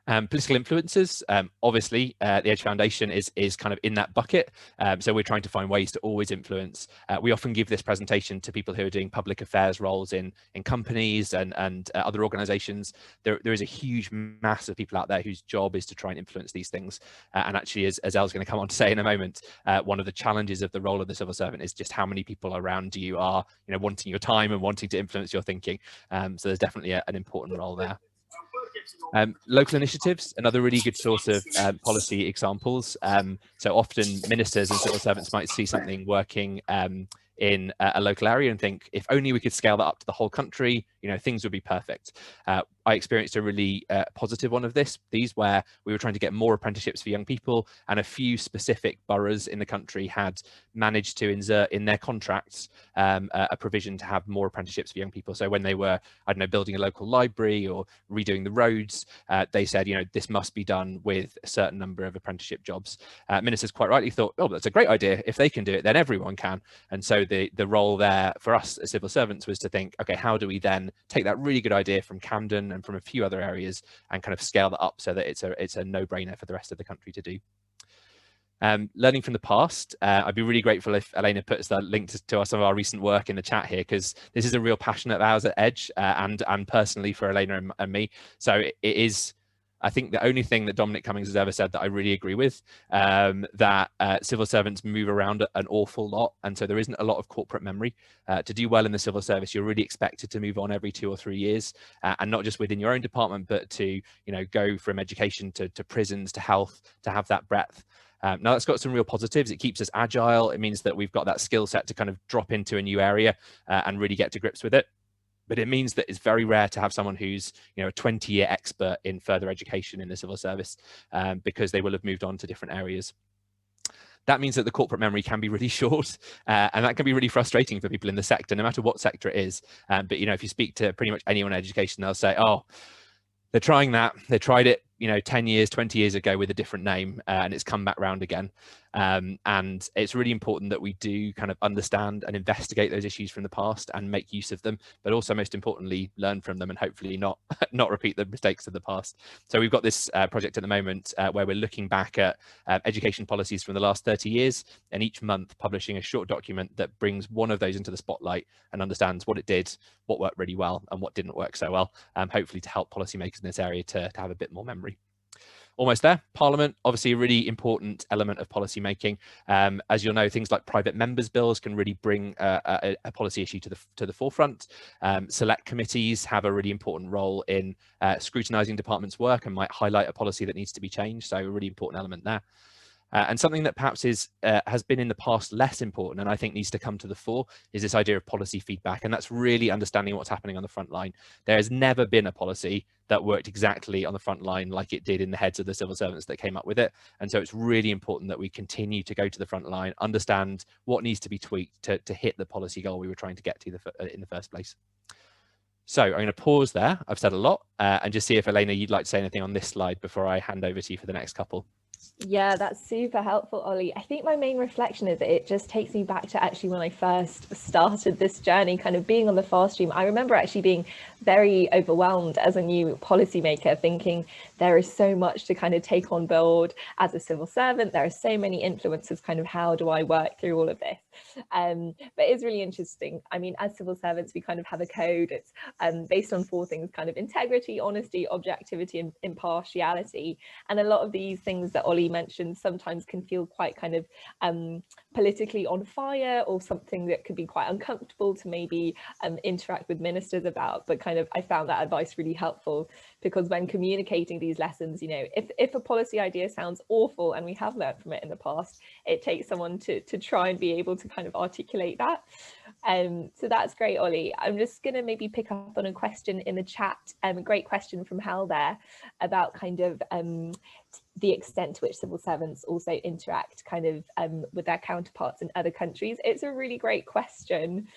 Political influences, obviously the Edge Foundation is kind of in that bucket, so we're trying to find ways to always influence. We often give this presentation to people who are doing public affairs roles in companies and other organizations. There is a huge mass of people out there whose job is to try and influence these things, and actually, as Elle's going to come on to say in a moment, one of the challenges of the role of the civil servant is just how many people around you are wanting your time and wanting to influence your thinking. So there's definitely an important role there. Local initiatives, another really good source of policy examples. So often ministers and civil servants might see something working in a local area and think, if only we could scale that up to the whole country, things would be perfect. I experienced a really positive one of these where we were trying to get more apprenticeships for young people, and a few specific boroughs in the country had managed to insert in their contracts a provision to have more apprenticeships for young people. So when they were, I don't know, building a local library or redoing the roads, they said, this must be done with a certain number of apprenticeship jobs. Ministers quite rightly thought, oh, that's a great idea. If they can do it, then everyone can. And so the role there for us as civil servants was to think, okay, how do we then take that really good idea from Camden and from a few other areas and kind of scale that up so that it's a no-brainer for the rest of the country to do. Learning from the past, I'd be really grateful if Elena puts that link to some of our recent work in the chat here, because this is a real passion of ours at Edge and personally for Elena and me. So it is, I think, the only thing that Dominic Cummings has ever said that I really agree with, that civil servants move around an awful lot. And so there isn't a lot of corporate memory. To do well in the civil service, you're really expected to move on every 2 or 3 years, and not just within your own department, but to go from education to prisons to health, to have that breadth. Now that's got some real positives. It keeps us agile. It means that we've got that skill set to kind of drop into a new area and really get to grips with it. But it means that it's very rare to have someone who's a 20-year expert in further education in the civil service, because they will have moved on to different areas. that means that the corporate memory can be really short, and that can be really frustrating for people in the sector, no matter what sector it is. But if you speak to pretty much anyone in education, they'll say, oh, they're trying that. They tried it, 10 years, 20 years ago with a different name, and it's come back round again. And it's really important that we do kind of understand and investigate those issues from the past and make use of them, but also most importantly, learn from them and hopefully not repeat the mistakes of the past. So we've got this project at the moment where we're looking back at education policies from the last 30 years, and each month publishing a short document that brings one of those into the spotlight and understands what it did, what worked really well, and what didn't work so well, hopefully to help policymakers in this area to have a bit more memory. Almost there. Parliament, obviously a really important element of policy making. As you'll know, things like private members' bills can really bring a policy issue to the forefront. Select committees have a really important role in scrutinising departments' work and might highlight a policy that needs to be changed. So a really important element there. And something that perhaps has been in the past less important, and I think needs to come to the fore, is this idea of policy feedback. And that's really understanding what's happening on the front line. There has never been a policy that worked exactly on the front line like it did in the heads of the civil servants that came up with it. And so it's really important that we continue to go to the front line, understand what needs to be tweaked to hit the policy goal we were trying to get to in the first place. So I'm going to pause there. I've said a lot, and just see if, Elena, you'd like to say anything on this slide before I hand over to you for the next couple. Yeah, that's super helpful, Ollie. I think my main reflection is that it just takes me back to actually when I first started this journey, kind of being on the fast stream. I remember actually being very overwhelmed as a new policymaker, thinking there is so much to kind of take on board as a civil servant. There are so many influences, kind of how do I work through all of this? But it's really interesting. I mean, as civil servants, we kind of have a code. It's based on 4 things, kind of integrity, honesty, objectivity, and impartiality. And a lot of these things that Ollie mentioned sometimes can feel quite kind of politically on fire, or something that could be quite uncomfortable to maybe interact with ministers about. But kind of I found that advice really helpful, because when communicating these lessons, if a policy idea sounds awful, and we have learned from it in the past, it takes someone to try and be able to kind of articulate that. So that's great, Ollie. I'm just going to maybe pick up on a question in the chat. A great question from Hal there about kind of the extent to which civil servants also interact kind of with their counterparts in other countries. It's a really great question.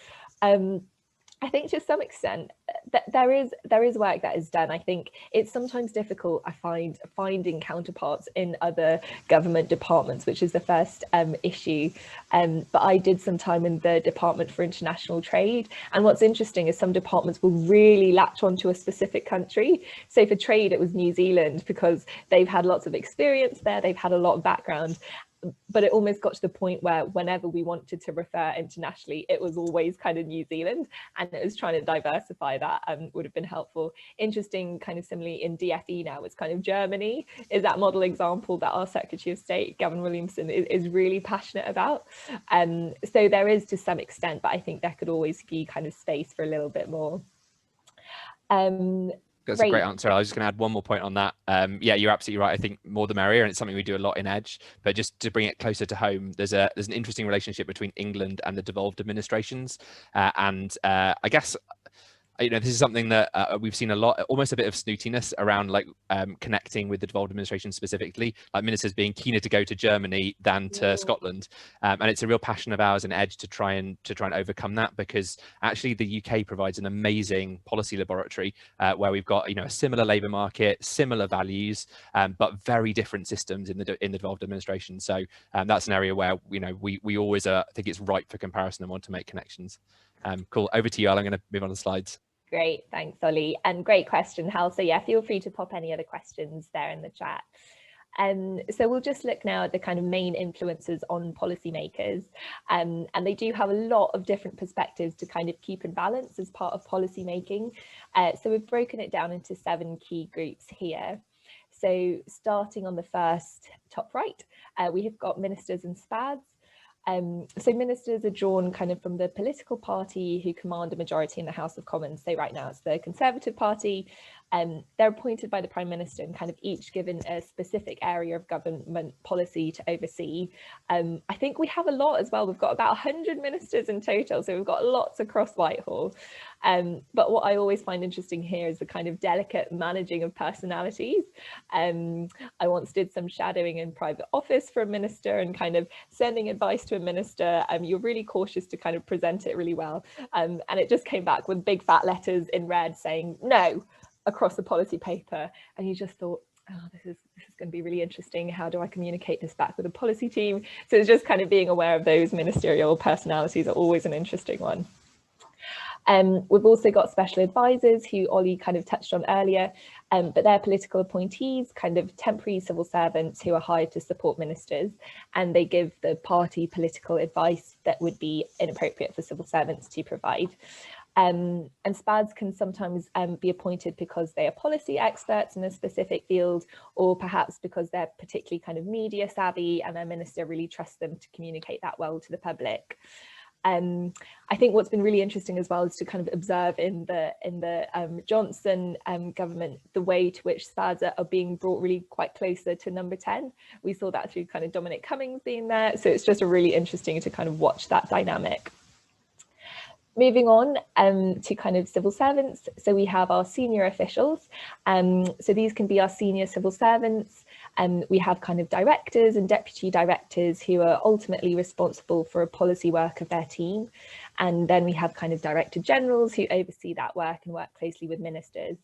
I think to some extent that there is work that is done. I think it's sometimes difficult, I find, finding counterparts in other government departments, which is the first issue. But I did some time in the Department for International Trade. And what's interesting is some departments will really latch onto a specific country. So for trade, it was New Zealand, because they've had lots of experience there. They've had a lot of background. But it almost got to the point where whenever we wanted to refer internationally, it was always kind of New Zealand, and it was trying to diversify that would have been helpful. Interesting, kind of similarly in DFE now, it's kind of Germany is that model example that our Secretary of State, Gavin Williamson, is really passionate about. So there is to some extent, but I think there could always be kind of space for a little bit more. That's a great answer. I was just going to add one more point on that. Yeah, you're absolutely right. I think more the merrier, and it's something we do a lot in Edge. But just to bring it closer to home, there's an interesting relationship between England and the devolved administrations, and I guess this is something that we've seen a lot, almost a bit of snootiness around, like connecting with the devolved administration specifically, like ministers being keener to go to Germany than to Scotland, and it's a real passion of ours in Edge to try and overcome that, because actually the UK provides an amazing policy laboratory where we've got a similar labour market, similar values, but very different systems in the devolved administration. So that's an area where we always think it's ripe for comparison and want to make connections. Cool. Over to you, Al. I'm going to move on to the slides. Great, thanks, Ollie, and great question, Hal. So yeah, feel free to pop any other questions there in the chat. So we'll just look now at the kind of main influences on policymakers, and they do have a lot of different perspectives to kind of keep in balance as part of policy making. So we've broken it down into 7 key groups here. So starting on the first top right, we have got ministers and SPADs. So ministers are drawn kind of from the political party who command a majority in the House of Commons. So right now it's the Conservative Party, They're appointed by the Prime Minister and kind of each given a specific area of government policy to oversee. I think we have a lot as well. We've got about 100 ministers in total, so we've got lots across Whitehall. But what I always find interesting here is the kind of delicate managing of personalities. I once did some shadowing in private office for a minister and kind of sending advice to a minister. You're really cautious to kind of present it really well. And it just came back with big fat letters in red saying no across the policy paper. And you just thought, oh, this is going to be really interesting. How do I communicate this back with the policy team? So it's just kind of being aware of those ministerial personalities are always an interesting one. We've also got special advisors who Ollie kind of touched on earlier, but they're political appointees, kind of temporary civil servants who are hired to support ministers, and they give the party political advice that would be inappropriate for civil servants to provide. And SPADs can sometimes be appointed because they are policy experts in a specific field, or perhaps because they're particularly kind of media savvy and their minister really trusts them to communicate that well to the public. I think what's been really interesting as well is to kind of observe in the Johnson government the way to which SPADs are being brought really quite closer to number 10. We saw that through kind of Dominic Cummings being there, so it's just a really interesting to kind of watch that dynamic. Moving on to kind of civil servants, so we have our senior officials. So these can be our senior civil servants. We have kind of directors and deputy directors who are ultimately responsible for a policy work of their team. And then we have kind of director generals who oversee that work and work closely with ministers.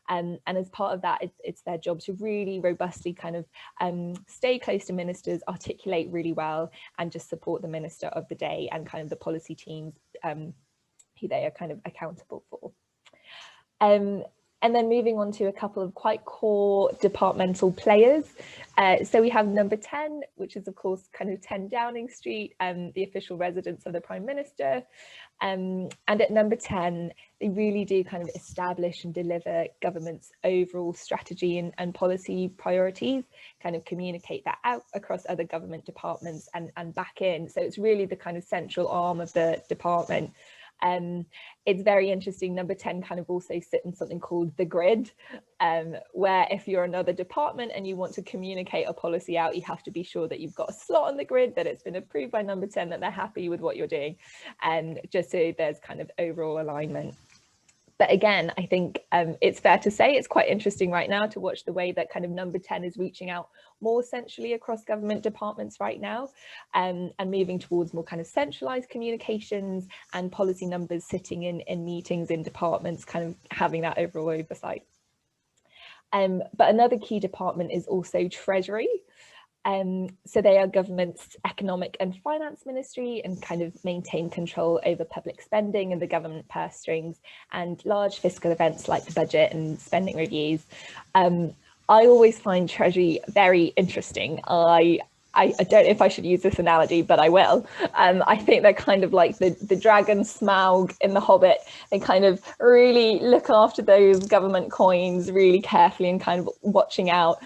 And as part of that, it's their job to really robustly kind of stay close to ministers, articulate really well, and just support the minister of the day and kind of the policy teams who they are kind of accountable for. And then moving on to a couple of quite core departmental players. So we have number 10, which is of course kind of 10 Downing Street, the official residence of the Prime Minister. And at number 10, they really do kind of establish and deliver government's overall strategy and policy priorities, kind of communicate that out across other government departments and back in. So it's really the kind of central arm of the department. It's very interesting. Number 10 kind of also sit in something called the grid, where if you're another department and you want to communicate a policy out, you have to be sure that you've got a slot on the grid, that it's been approved by number 10, that they're happy with what you're doing, and just so there's kind of overall alignment. But again, I think it's fair to say it's quite interesting right now to watch the way that kind of number 10 is reaching out more centrally across government departments right now, and moving towards more kind of centralized communications and policy numbers sitting in meetings in departments, kind of having that overall oversight. But another key department is also Treasury. So they are government's economic and finance ministry and kind of maintain control over public spending and the government purse strings and large fiscal events like the budget and spending reviews. I always find Treasury very interesting. I don't know if I should use this analogy, but I will. I think they're kind of like the dragon Smaug in The Hobbit. They kind of really look after those government coins really carefully and kind of watching out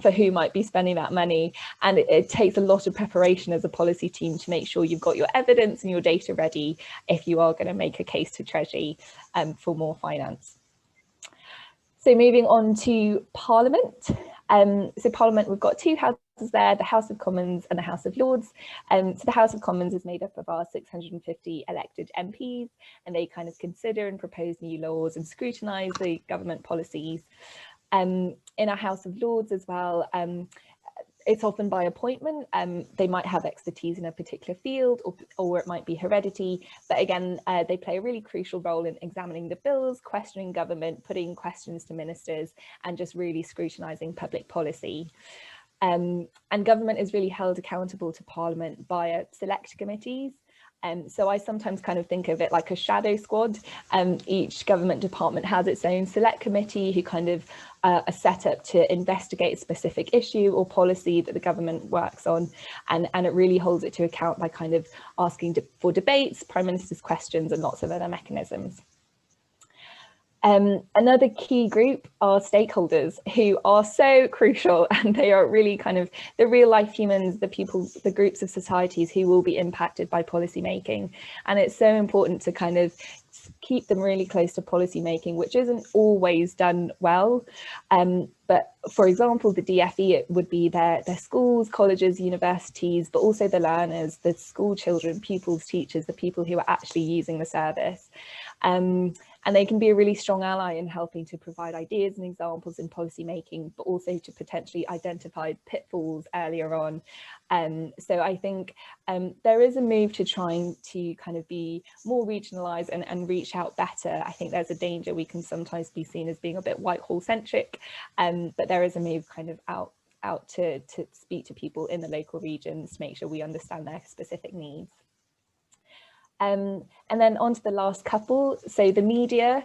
for who might be spending that money. And it takes a lot of preparation as a policy team to make sure you've got your evidence and your data ready if you are going to make a case to Treasury for more finance. So moving on to Parliament. So Parliament, we've got two houses there, the House of Commons and the House of Lords. So the House of Commons is made up of our 650 elected MPs, and they kind of consider and propose new laws and scrutinise the government policies. In our House of Lords as well, it's often by appointment. They might have expertise in a particular field, or it might be heredity. But again, they play a really crucial role in examining the bills, questioning government, putting questions to ministers, and just really scrutinising public policy. And government is really held accountable to Parliament via select committees. So I sometimes kind of think of it like a shadow squad. Each government department has its own select committee who kind of are set up to investigate a specific issue or policy that the government works on. And it really holds it to account by kind of asking for debates, Prime Minister's questions, and lots of other mechanisms. Another key group are stakeholders, who are so crucial, and they are really kind of the real life humans, the people, the groups of societies who will be impacted by policy making. And it's so important to kind of keep them really close to policy making, which isn't always done well. But for example, the DFE, it would be their schools, colleges, universities, but also the learners, the school children, pupils, teachers, the people who are actually using the service. And they can be a really strong ally in helping to provide ideas and examples in policy making, but also to potentially identify pitfalls earlier on. So I think there is a move to trying to kind of be more regionalised and reach out better. I think there's a danger we can sometimes be seen as being a bit Whitehall centric, but there is a move kind of out to speak to people in the local regions to make sure we understand their specific needs. And then on to the last couple. So the media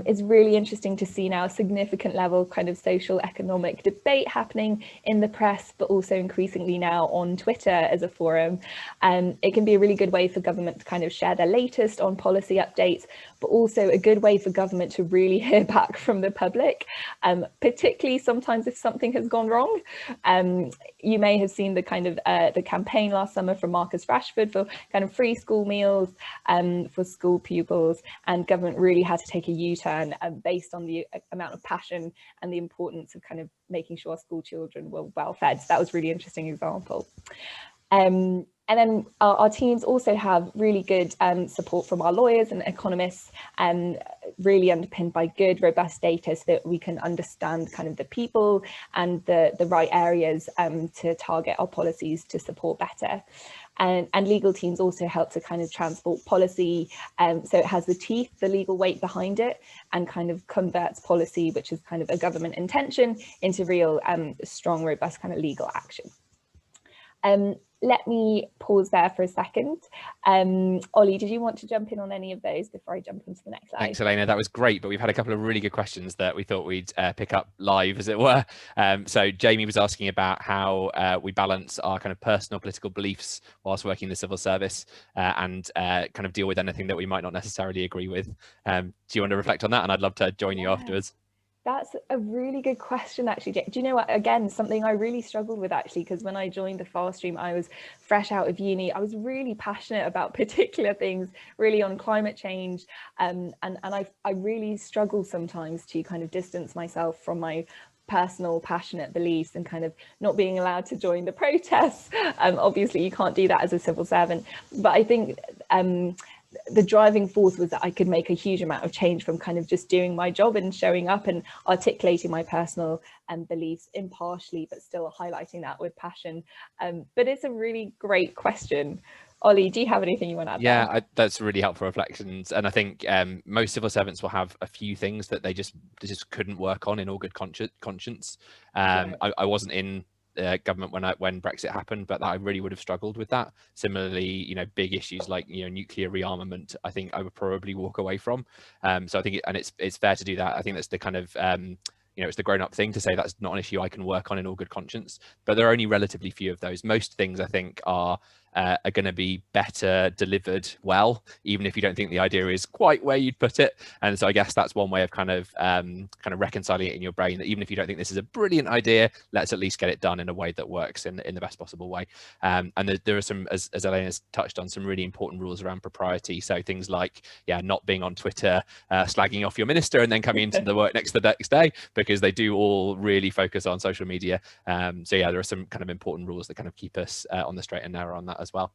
is really interesting to see now a significant level kind of social economic debate happening in the press, but also increasingly now on Twitter as a forum. It can be a really good way for government to kind of share their latest on policy updates, but also a good way for government to really hear back from the public, particularly sometimes if something has gone wrong. You may have seen the kind of the campaign last summer from Marcus Rashford for kind of free school meals for school pupils, and government really had to take a U-turn based on the amount of passion and the importance of kind of making sure school children were well fed. So that was a really interesting example. And then our teams also have really good support from our lawyers and economists, and really underpinned by good, robust data so that we can understand kind of the people and the right areas to target our policies to support better. And legal teams also help to kind of transport policy, so it has the teeth, the legal weight behind it, and kind of converts policy, which is kind of a government intention, into real strong, robust kind of legal action. Let me pause there for a second. Ollie, did you want to jump in on any of those before I jump into the next slide? Thanks, Elena. That was great, but we've had a couple of really good questions that we thought we'd pick up live, as it were. So Jamie was asking about how we balance our kind of personal political beliefs whilst working in the civil service, and kind of deal with anything that we might not necessarily agree with. Do you want to reflect on that? And I'd love to join you afterwards. That's a really good question, actually. Do you know what, again, something I really struggled with, actually, because when I joined the fast stream, I was fresh out of uni. I was really passionate about particular things, really on climate change. And I really struggle sometimes to kind of distance myself from my personal passionate beliefs and kind of not being allowed to join the protests. Obviously, you can't do that as a civil servant. But I think the driving force was that I could make a huge amount of change from kind of just doing my job and showing up and articulating my personal beliefs impartially, but still highlighting that with passion. But it's a really great question. Ollie, do you have anything you want to add? Yeah, that's really helpful reflections. And I think most civil servants will have a few things that they just couldn't work on in all good conscience. I wasn't in government when Brexit happened, but I really would have struggled with that. Similarly, you know, big issues like, you know, nuclear rearmament, I think I would probably walk away from. So I think, it's fair to do that. I think that's the kind of you know, it's the grown-up thing to say that's not an issue I can work on in all good conscience. But there are only relatively few of those. Most things, I think, are going to be better delivered well, even if you don't think the idea is quite where you'd put it. And so I guess that's one way of kind of reconciling it in your brain, that even if you don't think this is a brilliant idea, let's at least get it done in a way that works in the best possible way. And there are some, as Elena's touched on, some really important rules around propriety. So things like, yeah, not being on Twitter, slagging off your minister and then coming into the work the next day, because they do all really focus on social media. So yeah, there are some kind of important rules that kind of keep us on the straight and narrow on that as well.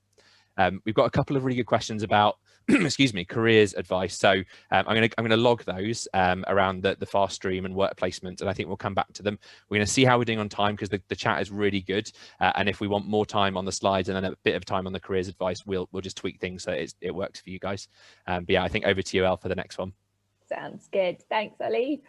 We've got a couple of really good questions about excuse me, careers advice. So I'm going to log those around the fast stream and work placement, and I think we'll come back to them. We're going to see how we're doing on time, because the chat is really good, and if we want more time on the slides and then a bit of time on the careers advice, we'll just tweak things so it works for you guys. But yeah, I think over to you, Elle, for the next one. Sounds good. Thanks, Ollie.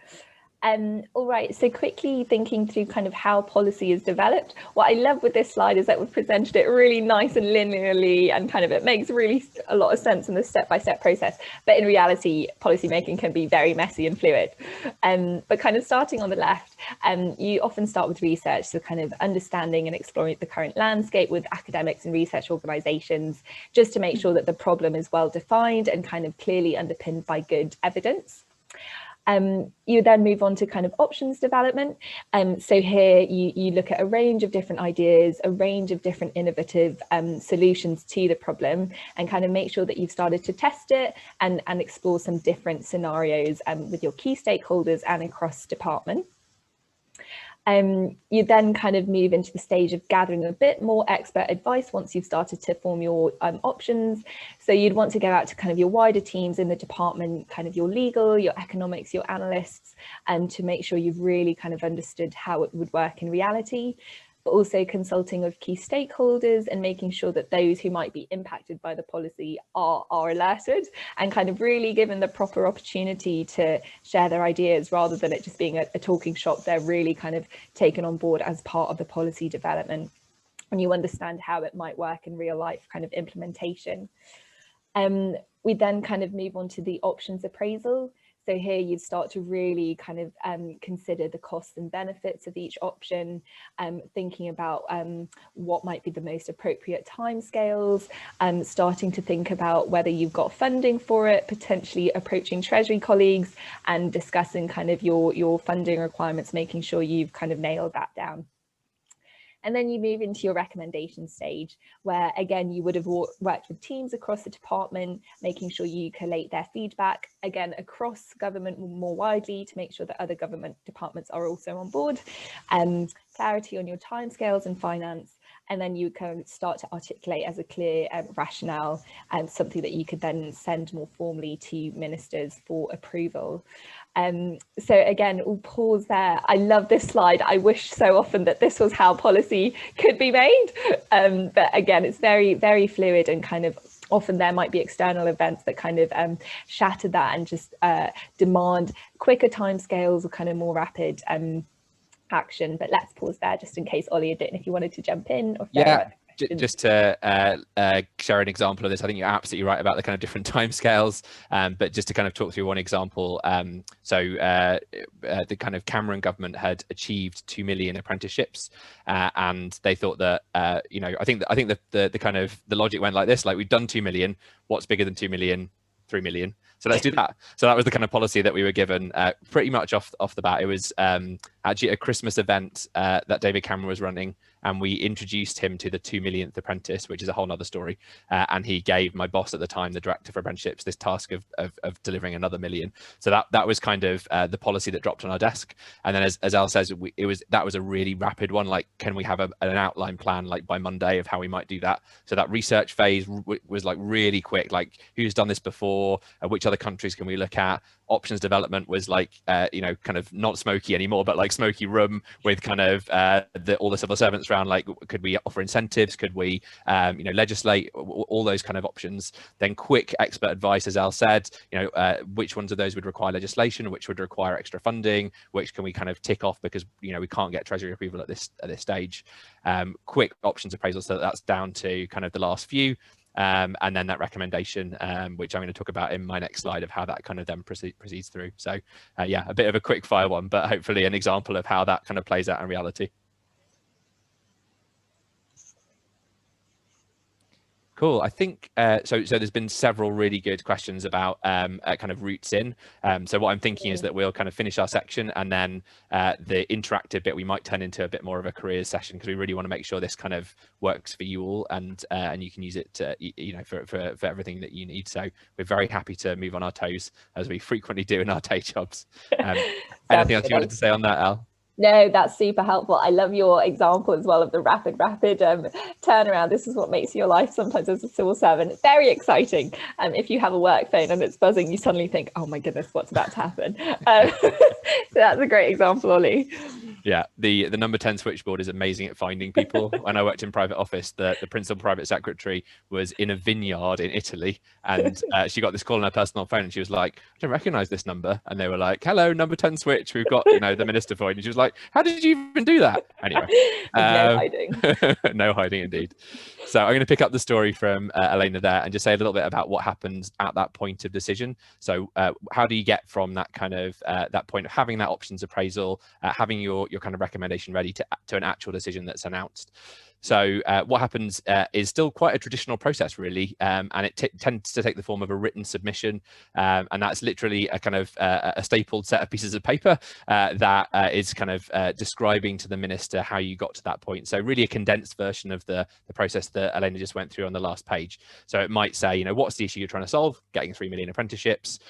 All right, so quickly thinking through kind of how policy is developed. What I love with this slide is that we've presented it really nice and linearly, and kind of it makes really a lot of sense in the step-by-step process. But in reality, policy making can be very messy and fluid. But kind of starting on the left, you often start with research, so kind of understanding and exploring the current landscape with academics and research organisations, just to make sure that the problem is well defined and kind of clearly underpinned by good evidence. You then move on to kind of options development. So here you look at a range of different ideas, a range of different innovative solutions to the problem, and kind of make sure that you've started to test it and explore some different scenarios with your key stakeholders and across department. You then kind of move into the stage of gathering a bit more expert advice once you've started to form your options. So you'd want to go out to kind of your wider teams in the department, kind of your legal, your economics, your analysts, and to make sure you've really kind of understood how it would work in reality, but also consulting with key stakeholders and making sure that those who might be impacted by the policy are alerted and kind of really given the proper opportunity to share their ideas, rather than it just being a talking shop. They're really kind of taken on board as part of the policy development, and you understand how it might work in real life kind of implementation. We then kind of move on to the options appraisal. So here you start to really kind of consider the costs and benefits of each option, thinking about what might be the most appropriate timescales, starting to think about whether you've got funding for it, potentially approaching Treasury colleagues and discussing kind of your funding requirements, making sure you've kind of nailed that down. And then you move into your recommendation stage, where again, you would have worked with teams across the department, making sure you collate their feedback, again, across government more widely to make sure that other government departments are also on board, clarity on your timescales and finance. And then you can start to articulate as a clear rationale and something that you could then send more formally to ministers for approval. So again, we'll pause there. I love this slide. I wish so often that this was how policy could be made. But again, it's very, very fluid, and kind of often there might be external events that kind of shatter that and just demand quicker timescales or kind of more rapid action. But let's pause there just in case, Ollie, I don't know if you wanted to jump in. Or just to share an example of this, I think you're absolutely right about the kind of different timescales, but just to kind of talk through one example. The kind of Cameron government had achieved 2 million apprenticeships, and they thought that I think the kind of the logic went like this: like, we've done 2 million. What's bigger than 2 million? 3 million. So let's do that. So that was the kind of policy that we were given pretty much off the bat. It was actually a Christmas event that David Cameron was running, and we introduced him to the 2 millionth apprentice, which is a whole nother story. And he gave my boss at the time, the director for apprenticeships, this task of delivering another million. So that was kind of the policy that dropped on our desk. And then as Al says, that was a really rapid one. Like, can we have an outline plan like by Monday of how we might do that? So that research phase was like really quick, like who's done this before, which other countries can we look at? Options development was like, kind of not smoky anymore, but like smoky room with kind of all the civil servants around, like, could we offer incentives? Could we, legislate? All those kind of options. Then quick expert advice, as Al said, which ones of those would require legislation, which would require extra funding, which can we kind of tick off because, we can't get Treasury approval at this stage. Quick options appraisal, so that's down to kind of the last few. And then that recommendation, which I'm going to talk about in my next slide, of how that kind of then proceeds through. So yeah, a bit of a quick fire one, but hopefully an example of how that kind of plays out in reality. Cool. I think so there's been several really good questions about kind of routes in. So what I'm thinking is that we'll kind of finish our section, and then the interactive bit we might turn into a bit more of a careers session, because we really want to make sure this kind of works for you all, and you can use it to, for everything that you need. So we're very happy to move on our toes, as we frequently do in our day jobs. Anything else you wanted to say on that, Al? No, that's super helpful. I love your example as well of the rapid turnaround. This is what makes your life sometimes as a civil servant very exciting. If you have a work phone and it's buzzing, you suddenly think, oh my goodness, what's about to happen? So that's a great example, Ollie. Yeah, the number 10 switchboard is amazing at finding people. When I worked in private office, the principal private secretary was in a vineyard in Italy, and she got this call on her personal phone, and she was like, I don't recognize this number. And they were like, hello, number 10 switch, we've got the minister for you. And she was like, like, how did you even do that? Anyway, No hiding. no hiding indeed. So I'm going to pick up the story from Elena there and just say a little bit about what happens at that point of decision. So how do you get from that kind of that point of having that options appraisal, having your kind of recommendation ready to an actual decision that's announced? So what happens is still quite a traditional process, really, and it tends to take the form of a written submission, and that's literally a kind of a stapled set of pieces of paper that is kind of describing to the minister how you got to that point. So really a condensed version of the process that Elena just went through on the last page. So it might say, you know, what's the issue you're trying to solve? Getting 3 million apprenticeships.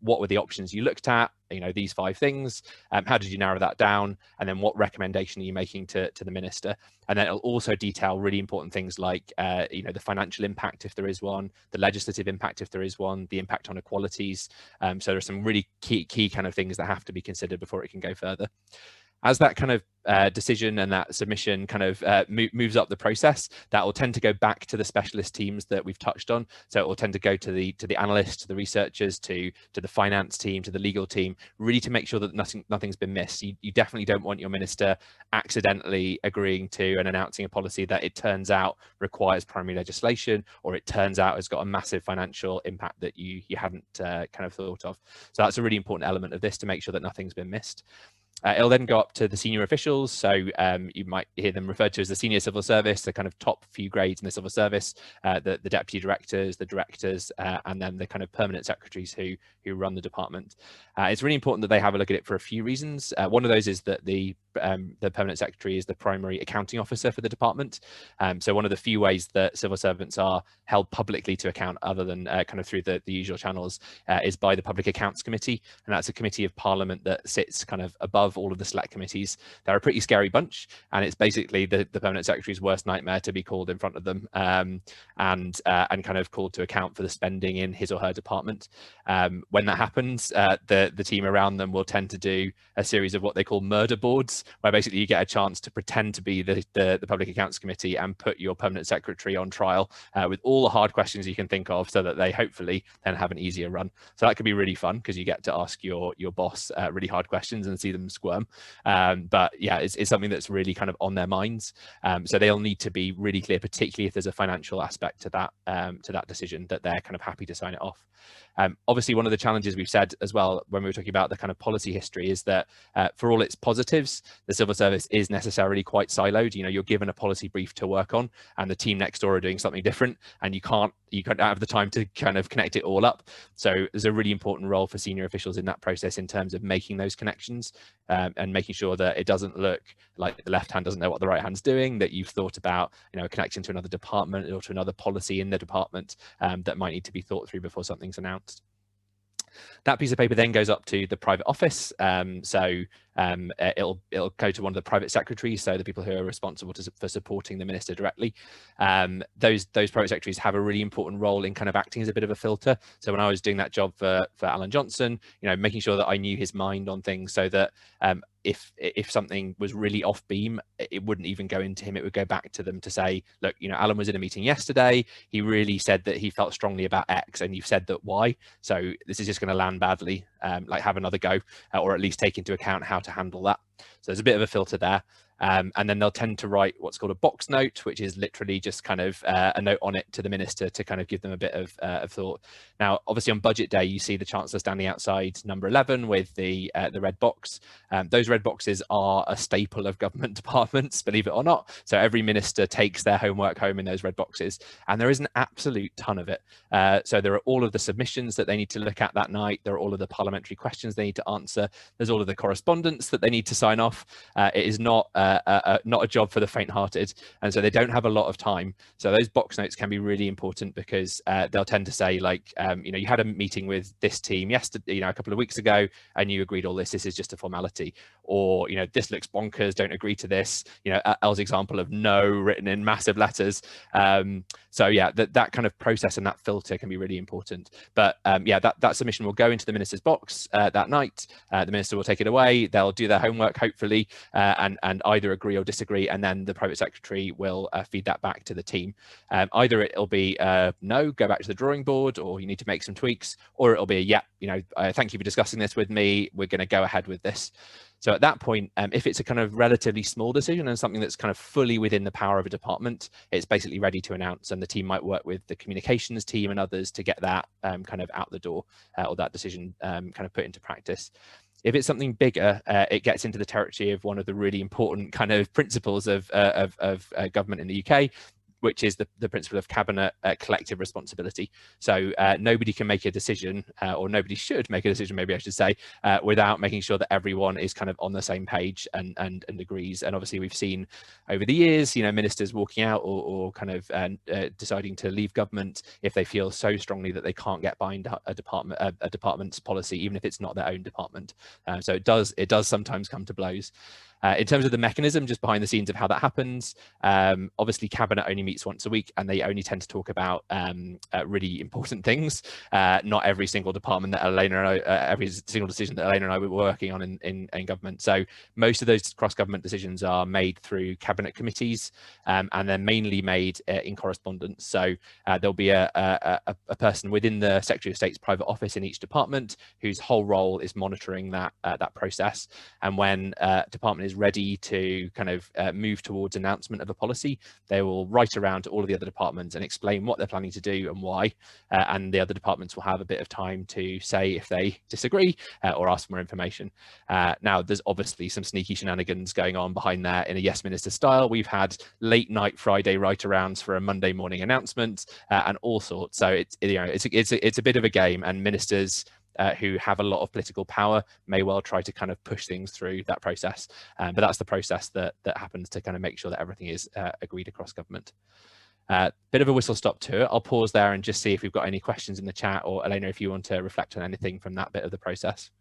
What were the options you looked at? You know, these 5 things. How did you narrow that down? And then what recommendation are you making to the minister? And then it'll also detail really important things like, you know, the financial impact, if there is one, the legislative impact, if there is one, the impact on equalities. So there's some really key kind of things that have to be considered before it can go further. As that kind of decision and that submission kind of moves up the process, that will tend to go back to the specialist teams that we've touched on. So it will tend to go to the analysts, to the researchers, to the finance team, to the legal team, really to make sure that nothing's been missed. You definitely don't want your minister accidentally agreeing to and announcing a policy that it turns out requires primary legislation, or it turns out has got a massive financial impact that you hadn't kind of thought of. So that's a really important element of this, to make sure that nothing's been missed. It'll then go up to the senior officials. So you might hear them referred to as the senior civil service, the kind of top few grades in the civil service, the deputy directors, the directors, and then the kind of permanent secretaries who run the department. It's really important that they have a look at it for a few reasons. One of those is that the permanent secretary is the primary accounting officer for the department. So one of the few ways that civil servants are held publicly to account, other than kind of through the usual channels, is by the Public Accounts Committee. And that's a committee of Parliament that sits kind of above all of the select committees. They're a pretty scary bunch, and it's basically the permanent secretary's worst nightmare to be called in front of them and kind of called to account for the spending in his or her department. When that happens, the team around them will tend to do a series of what they call murder boards, where basically you get a chance to pretend to be the Public Accounts Committee and put your permanent secretary on trial with all the hard questions you can think of, so that they hopefully then have an easier run. So that could be really fun, because you get to ask your boss really hard questions and see them squirm. But yeah, it's something that's really kind of on their minds. So they'll need to be really clear, particularly if there's a financial aspect to that decision, that they're kind of happy to sign it off. Obviously, one of the challenges we've said as well when we were talking about the kind of policy history is that for all its positives, the civil service is necessarily quite siloed. You know, you're given a policy brief to work on, and the team next door are doing something different, and you can't have the time to kind of connect it all up. So there's a really important role for senior officials in that process in terms of making those connections and making sure that it doesn't look like the left hand doesn't know what the right hand's doing, that you've thought about, you know, a connection to another department or to another policy in the department that might need to be thought through before something's announced. That piece of paper then goes up to the private office. It'll go to one of the private secretaries, so the people who are responsible for supporting the minister directly. Those private secretaries have a really important role in kind of acting as a bit of a filter. So when I was doing that job for Alan Johnson, you know, making sure that I knew his mind on things, so that if something was really off beam, it wouldn't even go into him. It would go back to them to say, look, you know, Alan was in a meeting yesterday. He really said that he felt strongly about X, and you've said that Y. So this is just going to land badly. Like, have another go, or at least take into account how to handle that. So there's a bit of a filter there. And then they'll tend to write what's called a box note, which is literally just kind of a note on it to the minister to kind of give them a bit of thought. Now, obviously on budget day, you see the Chancellor standing outside number 11 with the red box. Those red boxes are a staple of government departments, believe it or not. So every minister takes their homework home in those red boxes, and there is an absolute ton of it. So there are all of the submissions that they need to look at that night. There are all of the parliamentary questions they need to answer. There's all of the correspondence that they need to sign off. It is not a job for the faint-hearted, and so they don't have a lot of time. So those box notes can be really important, because they'll tend to say, like, you know, you had a meeting with this team yesterday, you know, a couple of weeks ago, and you agreed all this. This is just a formality, or, you know, this looks bonkers. Don't agree to this. You know, El's example of no written in massive letters. So yeah, that kind of process and that filter can be really important. But yeah, that submission will go into the minister's box that night. The minister will take it away. They'll do their homework, hopefully, and either agree or disagree, and then the private secretary will feed that back to the team. Either it'll be no, go back to the drawing board, or you need to make some tweaks, or it'll be yeah, you know, thank you for discussing this with me. We're going to go ahead with this. So at that point, if it's a kind of relatively small decision and something that's kind of fully within the power of a department, it's basically ready to announce, and the team might work with the communications team and others to get that kind of out the door, or that decision kind of put into practice. If it's something bigger, it gets into the territory of one of the really important kind of principles of government in the UK, which is the principle of cabinet collective responsibility. So nobody can make a decision, or nobody should make a decision, maybe I should say, without making sure that everyone is kind of on the same page and agrees. And obviously we've seen over the years, you know, ministers walking out or kind of deciding to leave government if they feel so strongly that they can't get behind a department's policy, even if it's not their own department. So it does sometimes come to blows. In terms of the mechanism, just behind the scenes of how that happens, obviously cabinet only meets once a week, and they only tend to talk about really important things. Not every single department that Elena and I, every single decision that Elena and I were working on in government. So most of those cross-government decisions are made through cabinet committees, and they're mainly made in correspondence. So there'll be a person within the Secretary of State's private office in each department whose whole role is monitoring that process. And when department is ready to kind of move towards announcement of a policy, they will write around to all of the other departments and explain what they're planning to do and why, and the other departments will have a bit of time to say if they disagree or ask for more information. Now there's obviously some sneaky shenanigans going on behind there in a Yes Minister style. We've had late night Friday write-arounds for a Monday morning announcement and all sorts. So it's a bit of a game, and ministers who have a lot of political power may well try to kind of push things through that process. But that's the process that happens to kind of make sure that everything is agreed across government. Bit of a whistle stop to it. I'll pause there and just see if we've got any questions in the chat, or Elena, if you want to reflect on anything from that bit of the process.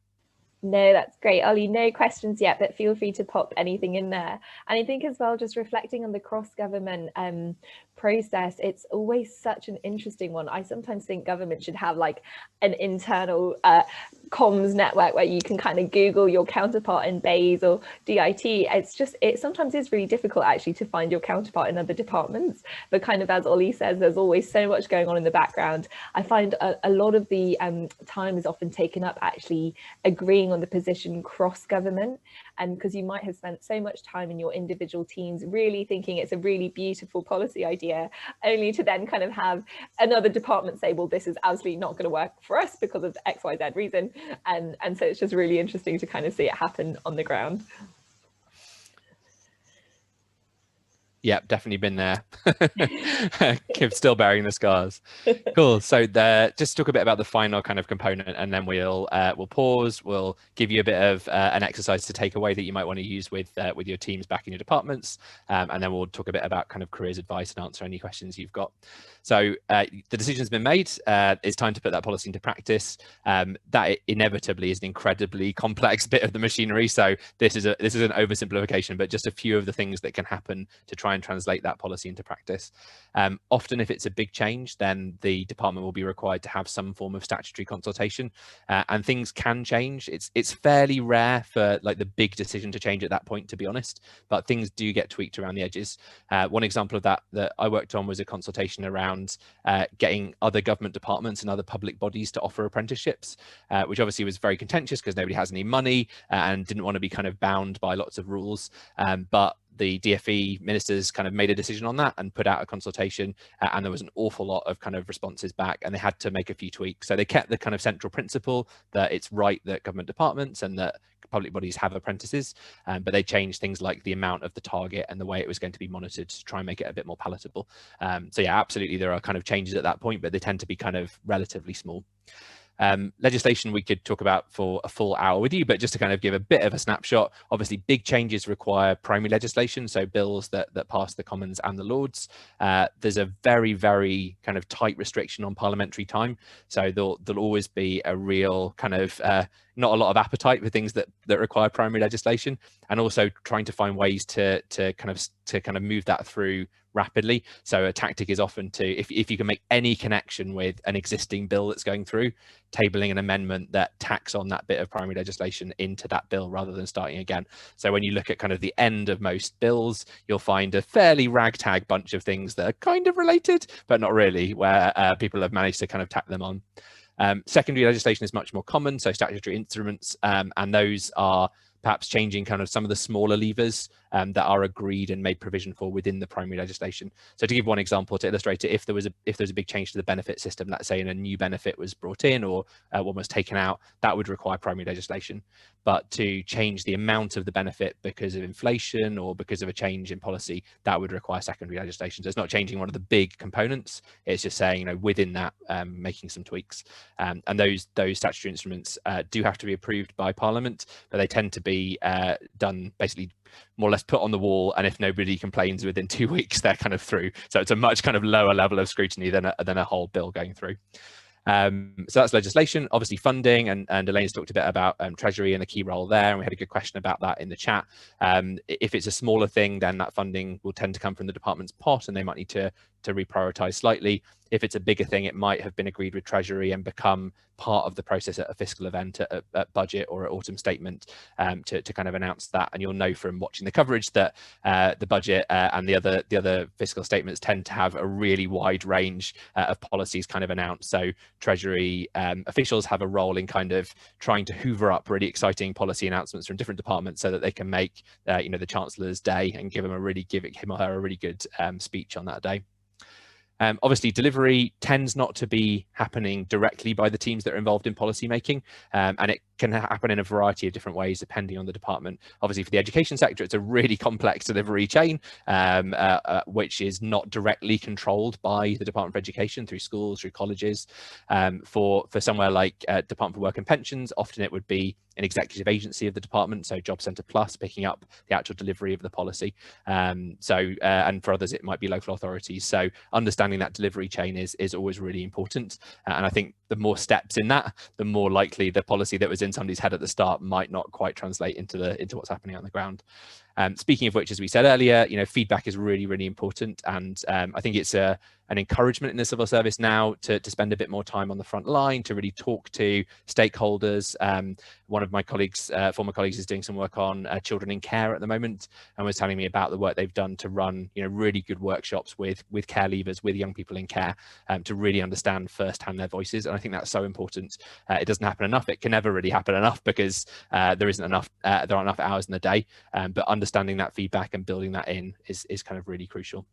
No, that's great, Ollie. No questions yet, but feel free to pop anything in there. And I think as well, just reflecting on the cross-government process, it's always such an interesting one. I sometimes think government should have like an internal comms network where you can kind of Google your counterpart in BEIS or DIT. It sometimes is really difficult actually to find your counterpart in other departments, but kind of as Ollie says, there's always so much going on in the background. I find a lot of the time is often taken up actually agreeing on the position cross government, and because you might have spent so much time in your individual teams really thinking it's a really beautiful policy idea, only to then kind of have another department say, well, this is absolutely not going to work for us because of XYZ reason. And so it's just really interesting to kind of see it happen on the ground. Yeah, definitely been there. Still bearing the scars. Cool. So just talk a bit about the final kind of component, and then we'll pause. We'll give you a bit of an exercise to take away that you might want to use with your teams back in your departments, and then we'll talk a bit about kind of careers advice and answer any questions you've got. So the decision's been made. It's time to put that policy into practice. That inevitably is an incredibly complex bit of the machinery. So this is an oversimplification, but just a few of the things that can happen to try and translate that policy into practice. Often if it's a big change, then the department will be required to have some form of statutory consultation, and things can change. It's fairly rare for like the big decision to change at that point, to be honest, but things do get tweaked around the edges. One example of that I worked on was a consultation around getting other government departments and other public bodies to offer apprenticeships, which obviously was very contentious because nobody has any money and didn't want to be kind of bound by lots of rules, but the DFE ministers kind of made a decision on that and put out a consultation, and there was an awful lot of kind of responses back, and they had to make a few tweaks. So they kept the kind of central principle that it's right that government departments and that public bodies have apprentices, but they changed things like the amount of the target and the way it was going to be monitored to try and make it a bit more palatable. So yeah, absolutely, there are kind of changes at that point, but they tend to be kind of relatively small. Legislation we could talk about for a full hour with you, but just to kind of give a bit of a snapshot, obviously big changes require primary legislation, so bills that pass the Commons and the Lords. There's a very, very kind of tight restriction on parliamentary time, so there'll always be a real kind of not a lot of appetite for things that require primary legislation, and also trying to find ways to kind of move that through rapidly. So a tactic is often to, if you can make any connection with an existing bill that's going through, tabling an amendment that tacks on that bit of primary legislation into that bill rather than starting again. So when you look at kind of the end of most bills, you'll find a fairly ragtag bunch of things that are kind of related, but not really, where people have managed to kind of tack them on. Secondary legislation is much more common, so statutory instruments, and those are perhaps changing kind of some of the smaller levers that are agreed and made provision for within the primary legislation. So to give one example to illustrate it, if there was a big change to the benefit system, let's say, and a new benefit was brought in or one was taken out, that would require primary legislation. But to change the amount of the benefit because of inflation or because of a change in policy, that would require secondary legislation. So it's not changing one of the big components, it's just saying, you know, within that, making some tweaks. And those statutory instruments do have to be approved by Parliament, but they tend to be done basically more or less put on the wall, and if nobody complains within 2 weeks, they're kind of through. So it's a much kind of lower level of scrutiny than a whole bill going through. So that's legislation. Obviously funding, and Elaine's talked a bit about Treasury and the key role there, and we had a good question about that in the chat. If it's a smaller thing, then that funding will tend to come from the department's pot, and they might need to reprioritise slightly. If it's a bigger thing, it might have been agreed with Treasury and become part of the process at a fiscal event, at budget or at autumn statement, to kind of announce that. And you'll know from watching the coverage that the budget and the other fiscal statements tend to have a really wide range of policies kind of announced. So Treasury officials have a role in kind of trying to hoover up really exciting policy announcements from different departments so that they can make you know, the Chancellor's day and give him or her a really good speech on that day. Obviously, delivery tends not to be happening directly by the teams that are involved in policy making, and it can happen in a variety of different ways depending on the department. Obviously, for the education sector, it's a really complex delivery chain, which is not directly controlled by the Department for Education through schools, through colleges. For somewhere like Department for Work and Pensions, often it would be an executive agency of the department, so Job Centre Plus picking up the actual delivery of the policy. And for others, it might be local authorities. So understanding that delivery chain is always really important. And I think the more steps in that, the more likely the policy that was in somebody's head at the start might not quite translate into what's happening on the ground. Speaking of which, as we said earlier, you know, feedback is really, really important. And I think it's an encouragement in the civil service now to spend a bit more time on the front line, to really talk to stakeholders. One of my colleagues, former colleagues, is doing some work on children in care at the moment, and was telling me about the work they've done to run, you know, really good workshops with care leavers, with young people in care, to really understand firsthand their voices. And I think that's so important. It doesn't happen enough. It can never really happen enough because there aren't enough hours in the day. But understanding that feedback and building that in is kind of really crucial.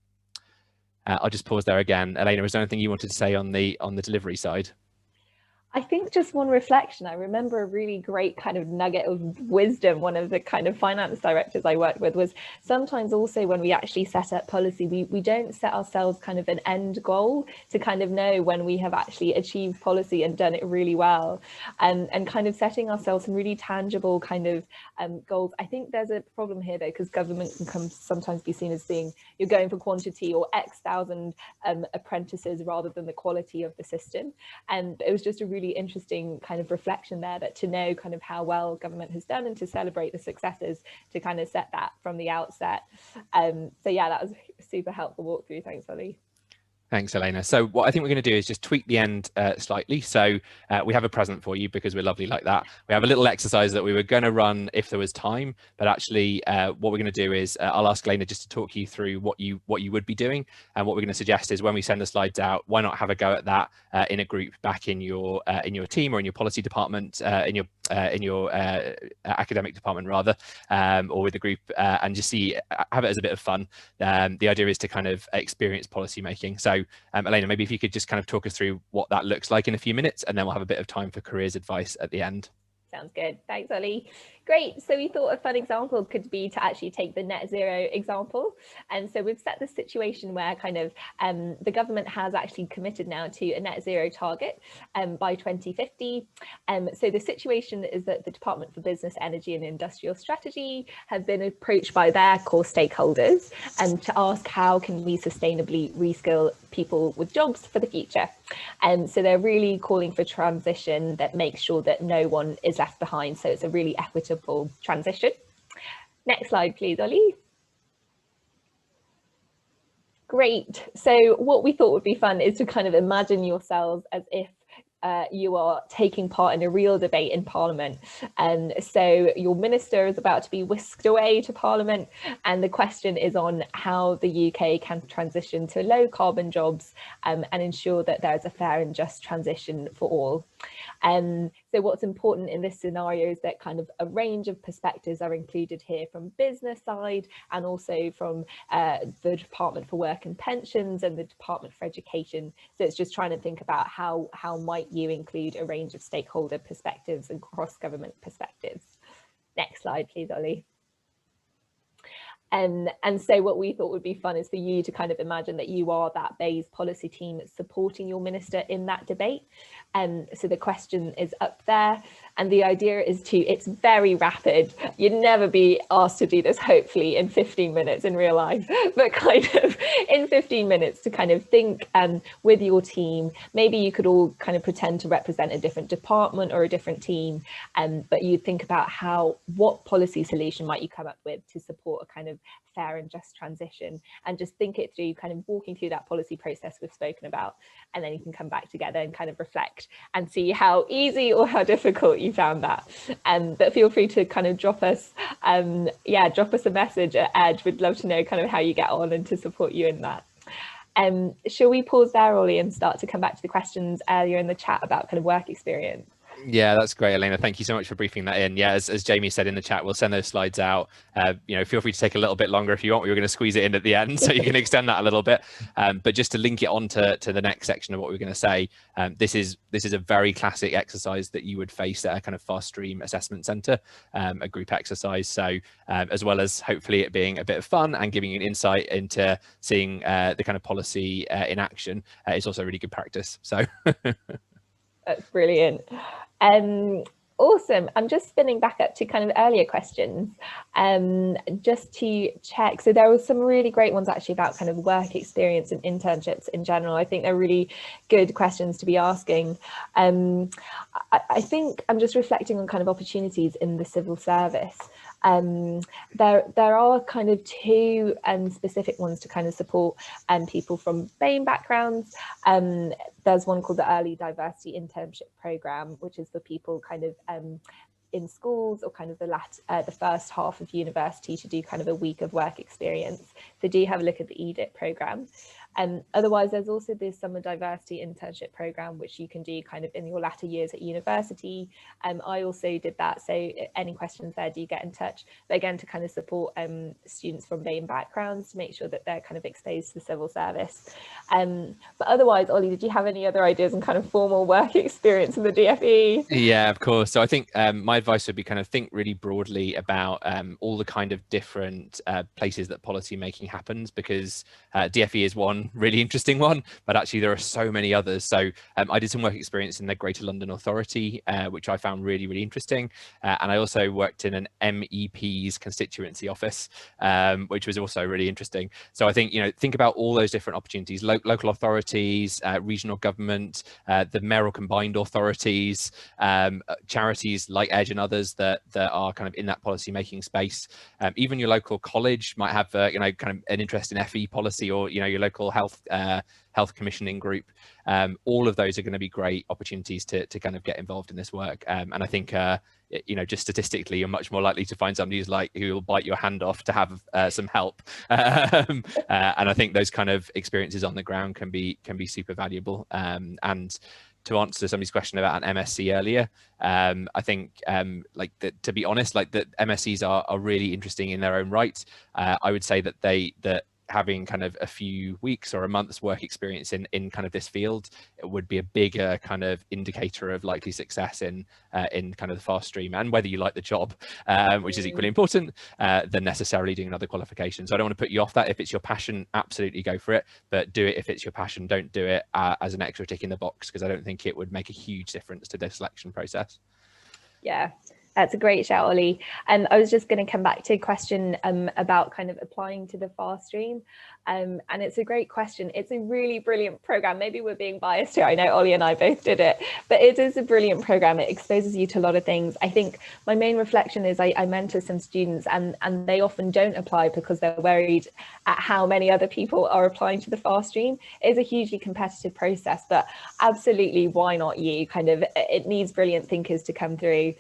I'll just pause there again. Elena, is there anything you wanted to say on the delivery side? I think just one reflection, I remember a really great kind of nugget of wisdom. One of the kind of finance directors I worked with was sometimes also when we actually set up policy, we don't set ourselves kind of an end goal to kind of know when we have actually achieved policy and done it really well, and kind of setting ourselves some really tangible kind of goals. I think there's a problem here though, because government can sometimes be seen as being, you're going for quantity or X thousand apprentices rather than the quality of the system. And it was just a really interesting kind of reflection there, that to know kind of how well government has done and to celebrate the successes, to kind of set that from the outset. So yeah, that was a super helpful walkthrough. Thanks, Ollie. Thanks, Elena. So what I think we're going to do is just tweak the end slightly. So we have a present for you because we're lovely like that. We have a little exercise that we were going to run if there was time, but actually what we're going to do is I'll ask Elena just to talk you through what you would be doing. And what we're going to suggest is when we send the slides out, why not have a go at that in a group back in your team or in your policy department, in your academic department rather, or with the group, and just have it as a bit of fun. The idea is to kind of experience policy making. So Elena, maybe if you could just kind of talk us through what that looks like in a few minutes, and then we'll have a bit of time for careers advice at the end. Sounds good. Thanks, Ollie. Great. So we thought a fun example could be to actually take the net zero example. And so we've set the situation where kind of the government has actually committed now to a net zero target by 2050. So the situation is that the Department for Business, Energy and Industrial Strategy have been approached by their core stakeholders to ask how can we sustainably reskill people with jobs for the future. And so they're really calling for transition that makes sure that no one is left behind. So it's a really equitable transition. Next slide, please, Ollie. Great. So what we thought would be fun is to kind of imagine yourselves as if you are taking part in a real debate in Parliament. And so your minister is about to be whisked away to Parliament, and the question is on how the UK can transition to low carbon jobs and ensure that there's a fair and just transition for all. So what's important in this scenario is that kind of a range of perspectives are included here from business side and also from the Department for Work and Pensions and the Department for Education. So it's just trying to think about how might you include a range of stakeholder perspectives and cross-government perspectives. Next slide, please, Ollie. And so what we thought would be fun is for you to kind of imagine that you are that BEIS policy team that's supporting your minister in that debate. So the question is up there, and the idea is it's very rapid. You'd never be asked to do this, hopefully, in 15 minutes in real life, but kind of in 15 minutes to kind of think with your team. Maybe you could all kind of pretend to represent a different department or a different team, but you think about what policy solution might you come up with to support a kind of fair and just transition, and just think it through, kind of walking through that policy process we've spoken about, and then you can come back together and kind of reflect and see how easy or how difficult you found that. But feel free to kind of drop us a message at Edge. We'd love to know kind of how you get on and to support you in that. Shall we pause there, Ollie, and start to come back to the questions earlier in the chat about kind of work experience? Yeah, that's great, Elena. Thank you so much for briefing that in. Yeah, as Jamie said in the chat, we'll send those slides out. Feel free to take a little bit longer if you want. We were going to squeeze it in at the end, so you can extend that a little bit. But just to link it on to the next section of what we're going to say, this is a very classic exercise that you would face at a kind of fast stream assessment centre, a group exercise. So as well as hopefully it being a bit of fun and giving you an insight into seeing the kind of policy in action, it's also really good practice. So that's brilliant. Awesome. I'm just spinning back up to kind of earlier questions, just to check. So there were some really great ones actually about kind of work experience and internships in general. I think they're really good questions to be asking. I think I'm just reflecting on kind of opportunities in the civil service. There are kind of two specific ones to kind of support people from BAME backgrounds. There's one called the Early Diversity Internship Programme, which is for people kind of in schools or kind of the first half of university to do kind of a week of work experience. So do have a look at the EDIT programme. Otherwise, there's also the Summer Diversity Internship Programme, which you can do kind of in your latter years at university. I also did that, so any questions there, do get in touch. But again, to kind of support students from BAME backgrounds to make sure that they're kind of exposed to the civil service. But otherwise, Ollie, did you have any other ideas on kind of formal work experience in the DFE? Yeah, of course. So I think my advice would be kind of think really broadly about all the kind of different places that policy making happens, because DFE is one really interesting one, but actually there are so many others. So I did some work experience in the Greater London Authority, which I found really, really interesting. And I also worked in an MEP's constituency office, which was also really interesting. So I think, think about all those different opportunities, local authorities, regional government, the mayoral combined authorities, charities like Edge and others that are kind of in that policy making space. Even your local college might have, kind of an interest in FE policy, or, your local health commissioning group. All of those are going to be great opportunities to kind of get involved in this work. And I think, just statistically, you're much more likely to find somebody who will bite your hand off to have some help. And I think those kind of experiences on the ground can be super valuable. And to answer somebody's question about an MSc earlier, I think, to be honest, the MScs are really interesting in their own right. I would say that having kind of a few weeks or a month's work experience in kind of this field, it would be a bigger kind of indicator of likely success in kind of the fast stream, and whether you like the job, which is equally important, than necessarily doing another qualification. So I don't want to put you off that. If it's your passion, absolutely go for it, but do it if it's your passion. Don't do it as an extra tick in the box, because I don't think it would make a huge difference to the selection process. Yeah. That's a great shout, Ollie. And I was just going to come back to a question about kind of applying to the fast stream. And it's a great question. It's a really brilliant program. Maybe we're being biased here. I know Ollie and I both did it, but it is a brilliant program. It exposes you to a lot of things. I think my main reflection is I mentor some students and they often don't apply because they're worried at how many other people are applying to the fast stream. It is a hugely competitive process, but absolutely, why not you? Kind of, it needs brilliant thinkers to come through.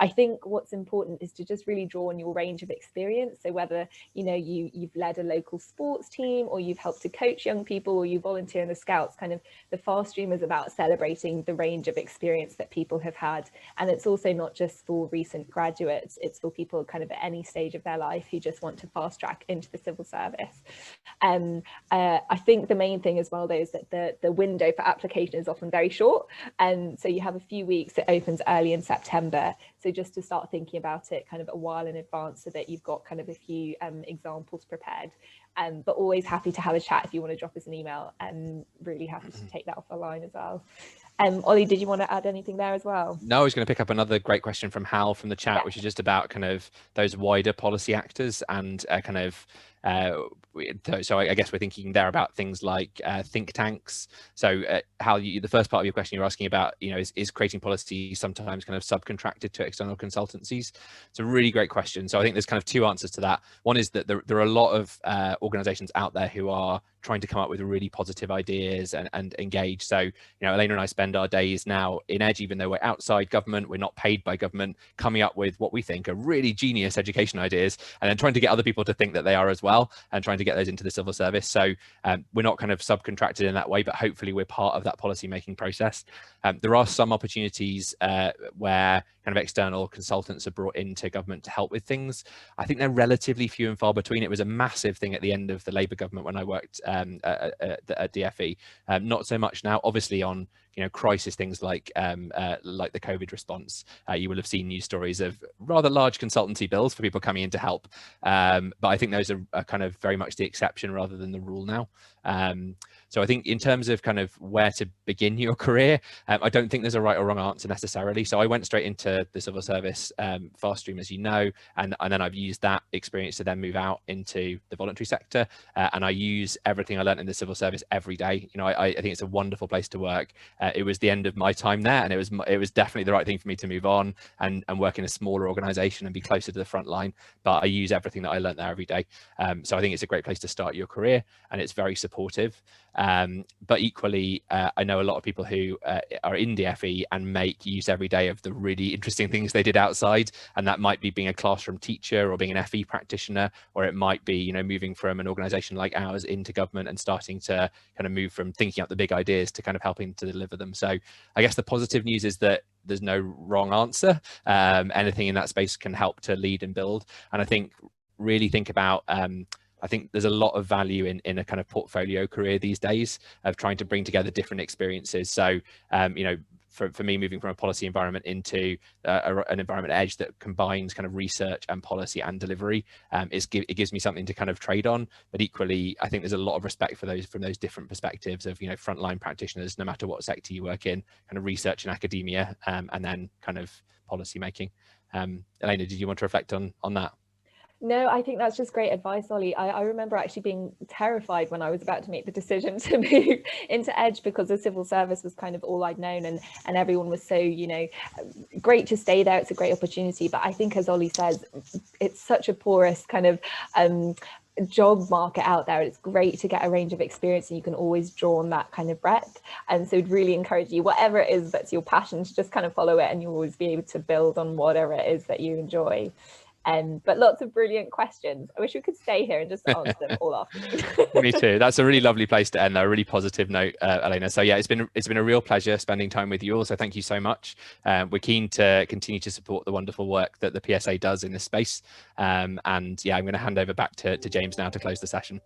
I think what's important is to just really draw on your range of experience. So whether, you know, you've led a local sports team, or you've helped to coach young people, or you volunteer in the Scouts, kind of the fast stream is about celebrating the range of experience that people have had. And it's also not just for recent graduates, it's for people kind of at any stage of their life who just want to fast track into the civil service. I think the main thing as well, though, is that the window for application is often very short. And so you have a few weeks. It opens early in September. So just to start thinking about it kind of a while in advance, so that you've got kind of a few examples prepared. But always happy to have a chat if you want to drop us an email, and really happy to take that off the line as well. Ollie, did you want to add anything there as well? No, I was going to pick up another great question from Hal from the chat, which is just about kind of those wider policy actors and kind of so I guess we're thinking there about things like think tanks. So Hal, the first part of your question, you're asking about, you know, is creating policy sometimes kind of subcontracted to external consultancies? It's a really great question. So I think there's kind of two answers to that. One is that there are a lot of organizations out there who are trying to come up with really positive ideas and engage. So, you know, Elena and I spend our days now in Edge, even though we're outside government, we're not paid by government, coming up with what we think are really genius education ideas, and then trying to get other people to think that they are as well, and trying to get those into the civil service. So we're not kind of subcontracted in that way, but hopefully we're part of that policy making process. There are some opportunities where kind of external consultants are brought into government to help with things. I think they're relatively few and far between. It was a massive thing at the end of the Labour government when I worked at DFE. Not so much now, obviously on, you know, crisis things like the COVID response. You will have seen news stories of rather large consultancy bills for people coming in to help. But I think those are kind of very much the exception rather than the rule now. So I think in terms of kind of where to begin your career, I don't think there's a right or wrong answer necessarily. So I went straight into the civil service fast stream, as you know, and then I've used that experience to then move out into the voluntary sector. And I use everything I learned in the civil service every day. You know, I think it's a wonderful place to work. It was the end of my time there, and it was definitely the right thing for me to move on and work in a smaller organization and be closer to the front line. But I use everything that I learned there every day. So I think it's a great place to start your career, and it's very supportive. But equally, I know a lot of people who are in DFE and make use every day of the really interesting things they did outside, and that might be being a classroom teacher or being an FE practitioner, or it might be, you know, moving from an organization like ours into government and starting to kind of move from thinking up the big ideas to kind of helping to deliver them. So I guess the positive news is that there's no wrong answer. Anything in that space can help to lead and build. And I think really think about I think there's a lot of value in a kind of portfolio career these days of trying to bring together different experiences. So, you know, for me, moving from a policy environment into an environment Edge that combines kind of research and policy and delivery, it gives me something to kind of trade on. But equally, I think there's a lot of respect for those from those different perspectives of, you know, frontline practitioners, no matter what sector you work in, kind of research and academia, and then kind of policy making. Elena, did you want to reflect on that? No, I think that's just great advice, Ollie. I remember actually being terrified when I was about to make the decision to move into Edge, because the civil service was kind of all I'd known, and everyone was so, you know, great to stay there. It's a great opportunity. But I think, as Ollie says, it's such a porous kind of job market out there. It's great to get a range of experience, and you can always draw on that kind of breadth. And so I'd really encourage you, whatever it is that's your passion, to just kind of follow it, and you'll always be able to build on whatever it is that you enjoy. But lots of brilliant questions. I wish we could stay here and just answer them all afternoon. Me too. That's a really lovely place to end, though. A really positive note, Elena. So yeah, it's been a real pleasure spending time with you all. So thank you so much. We're keen to continue to support the wonderful work that the PSA does in this space. And yeah, I'm going to hand over back to James now to close the session.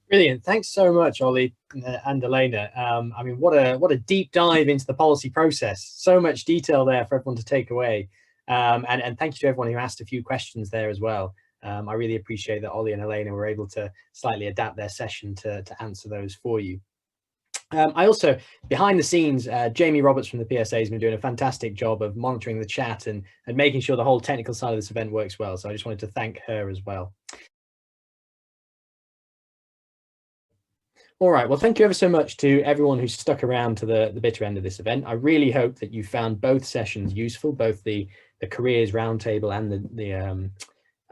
Brilliant. Thanks so much, Ollie and Elena. I mean, what a deep dive into the policy process. So much detail there for everyone to take away. And thank you to everyone who asked a few questions there as well. I really appreciate that Ollie and Elena were able to slightly adapt their session to answer those for you. I also, behind the scenes, Jamie Roberts from the PSA has been doing a fantastic job of monitoring the chat and making sure the whole technical side of this event works well. So I just wanted to thank her as well. All right, well, thank you ever so much to everyone who stuck around to the bitter end of this event. I really hope that you found both sessions useful, both the careers roundtable and the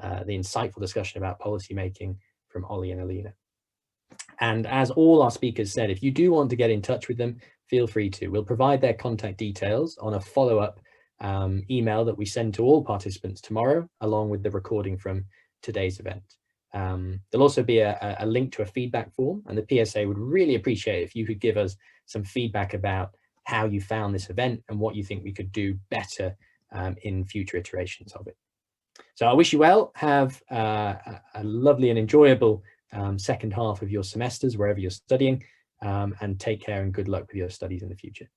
insightful discussion about policy making from Ollie and Elena. And as all our speakers said, if you do want to get in touch with them, feel free to. We'll provide their contact details on a follow-up email that we send to all participants tomorrow, along with the recording from today's event. There'll also be a link to a feedback form, and the PSA would really appreciate if you could give us some feedback about how you found this event and what you think we could do better in future iterations of it. So I wish you well. Have a lovely and enjoyable second half of your semesters, wherever you're studying, and take care and good luck with your studies in the future.